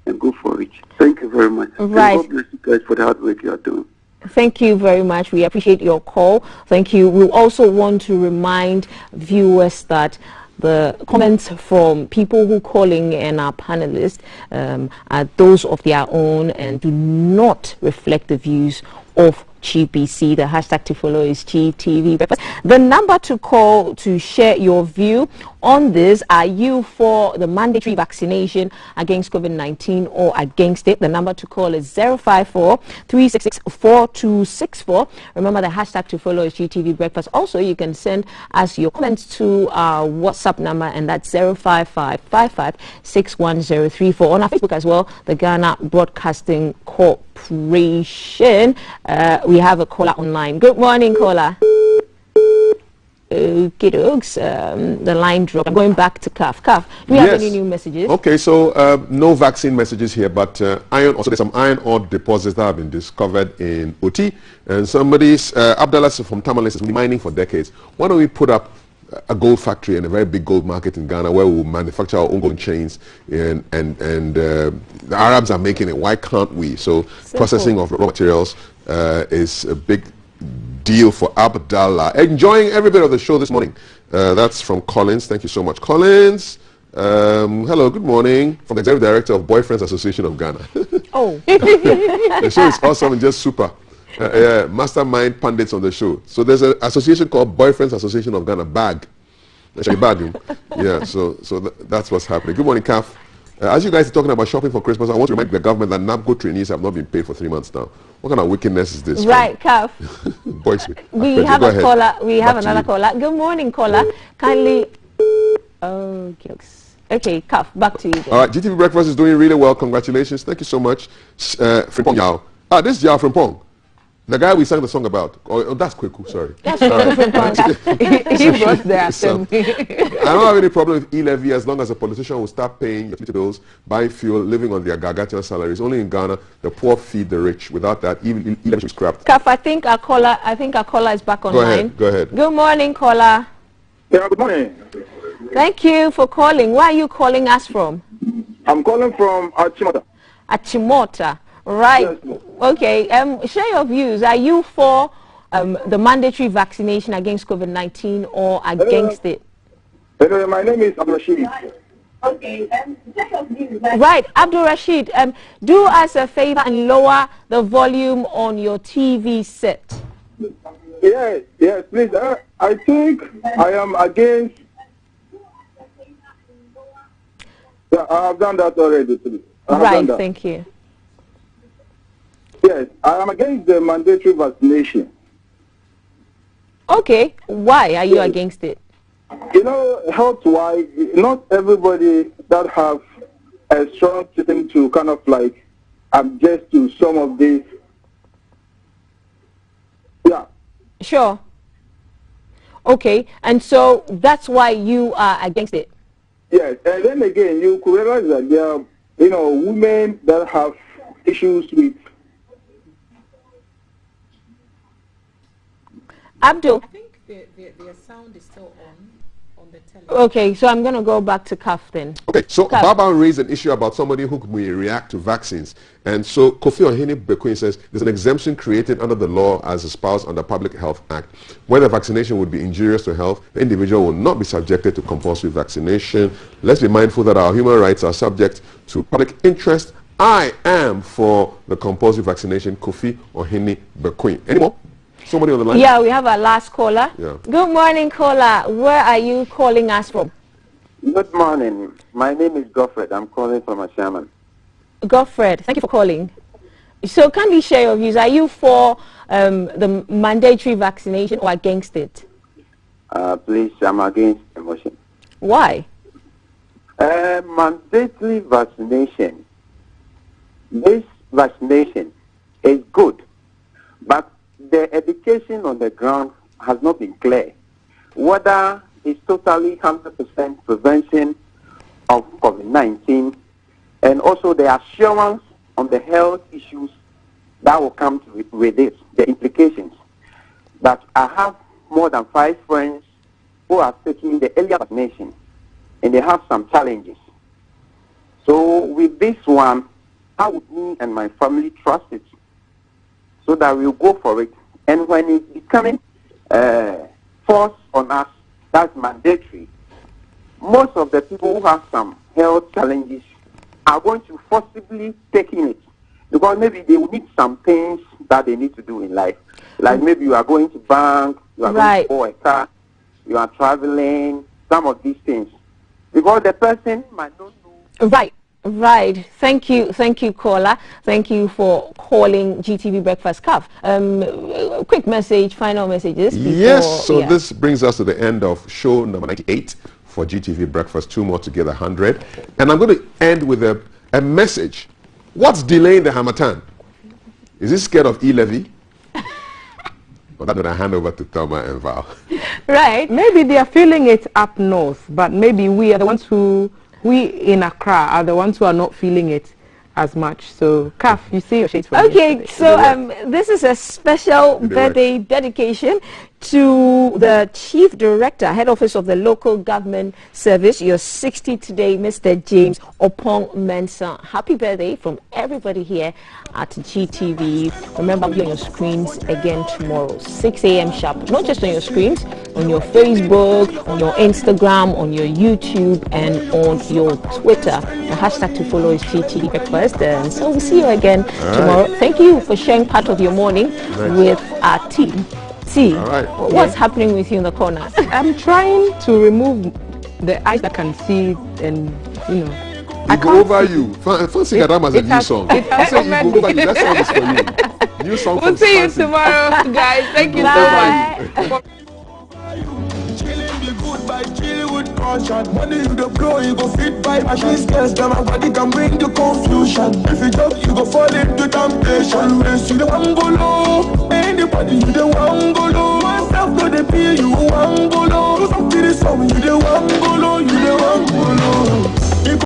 and go for it. Thank you very much. Right. And God bless you guys for the hard work you are doing. Thank you very much. We appreciate your call. Thank you. We also want to remind viewers that the comments from people who calling and our panelists are those of their own and do not reflect the views of GBC. The hashtag to follow is GTV Breakfast. The number to call to share your view on this: are you for the mandatory vaccination against COVID-19 or against it? The number to call is 054-366-4264. Remember, the hashtag to follow is GTV Breakfast. Also, you can send us your comments to our WhatsApp number, and that's 05555610034. On our Facebook as well, the Ghana Broadcasting Corporation. We have a caller online. Good morning, caller. Okay, dogs. The line dropped. I'm going back to Kaf. Kaf, do you have any new messages? Okay, so no vaccine messages here, but iron. Also, there's some iron ore deposits that have been discovered in Oti, and somebody's Abdallah from Tamales has been mining for decades. Why don't we put up a gold factory and a very big gold market in Ghana where we will manufacture our own gold chains, and the Arabs are making it. Why can't we? So processing of raw materials is a big deal for Abdallah. Enjoying every bit of the show this morning. That's from Collins. Thank you so much, Collins. Hello, good morning. From the Executive Director of Boyfriends Association of Ghana. Oh. The show is awesome and just super. Mastermind pundits on the show. So there's an association called Boyfriends Association of Ghana, BAG. Yeah, so that's what's happening. Good morning, Kaf. As you guys are talking about shopping for Christmas, I want to remind the government that NABCO trainees have not been paid for 3 months now. What kind of wickedness is this? Right, Kaf. Boys, we have a caller. We have another caller. Good morning, caller. Kindly. Okay, Kaf, back to you then. All right, GTV Breakfast is doing really well. Congratulations. Thank you so much. Frimpong Yao. This is Yao Frimpong. The guy we sang the song about. Oh, that's Kweku, sorry. That's Frimpong. He brought the assembly. I don't have any problem with e-levy as long as a politician will start paying utility bills, buying fuel, living on their gargantuan salaries. Only in Ghana, the poor feed the rich. Without that, e-levy is scrapped. Kaf, I think our caller is back online. Go ahead. Good morning, caller. Yeah, good morning. Thank you for calling. Where are you calling us from? I'm calling from Achimota. Achimota. Right. Yes, okay. Share your views. Are you for the mandatory vaccination against COVID-19 or against it? Hello, my name is Abdul Rashid. Okay. Right, Abdul Rashid. Do us a favor and lower the volume on your TV set. Yes, please. I think I am against. Yeah, I have done that already. Please. Right. Thank you. Yes, I am against the mandatory vaccination. Okay, why are you against it? You know, health-wise, not everybody that have a strong system to kind of like adjust to some of these. Yeah. Sure. Okay, and so that's why you are against it. Yes, and then again, you could realize that there are, women that have issues with. Abdul. I think their sound is still on the television. Okay, so I'm going to go back to Kaf then. Okay, so Baba raised an issue about somebody who may react to vaccines. And so Kofi Ohene-Bekoin says there's an exemption created under the law as espoused under Public Health Act. Where the vaccination would be injurious to health, the individual will not be subjected to compulsory vaccination. Let's be mindful that our human rights are subject to public interest. I am for the compulsory vaccination, Kofi Ohene-Bekoin. Any more? Somebody on the line? Yeah, we have our last caller. Yeah. Good morning, caller. Where are you calling us from? Good morning. My name is Godfred. I'm calling from Ashaman. Godfred, thank you for calling. So can we share your views? Are you for the mandatory vaccination or against it? Please, I'm against the motion. Why? Mandatory vaccination. This vaccination is good, but the education on the ground has not been clear. Whether it's totally 100% prevention of COVID-19 and also the assurance on the health issues that will come with it, the implications. But I have more than 5 friends who are taking the earlier vaccination and they have some challenges. So with this one, how would me and my family trust it? So that we'll go for it. And when it's becoming forced on us, that's mandatory. Most of the people who have some health challenges are going to forcibly take in it. Because maybe they will need some things that they need to do in life. Like maybe you are going to bank, you are going to buy a car, you are traveling, some of these things. Because the person might not know. Right. Thank you, caller. Thank you for calling GTV Breakfast Cup. Quick message, final messages. Yes, so this brings us to the end of show number 98 for GTV Breakfast, 2 more together, 100. And I'm going to end with a message. What's delaying the Hamatan? Is he scared of e-levy? Well, that's what I hand over to Thelma and Val. Right. Maybe they are feeling it up north, but maybe we are the ones we in Accra are the ones who are not feeling it as much. So, Kaf, you see your shades from Okay, so this is a special birthday dedication To the Chief Director, Head Office of the Local Government Service, you're 60 today, Mr. James Opong Mensah. Happy birthday from everybody here at GTV. Remember, I'll be on your screens again tomorrow, 6 a.m. sharp. Not just on your screens, on your Facebook, on your Instagram, on your YouTube, and on your Twitter. The hashtag to follow is GTV Breakfast. And so we'll see you again tomorrow. Right. Thank you for sharing part of your morning with our team. See, what's happening with you in the corner? I'm trying to remove the eyes that can see, and you know. I go over you. First thing Adam has a new song. That song is for you. New song. We'll see you tomorrow, guys. Thank you so much. Money you the blow, you go fit by machine skills. Them my body can bring the confusion. If you jump, you go fall into temptation. Race you the one go low. Anybody you the one go low. Myself no the feel you one go low.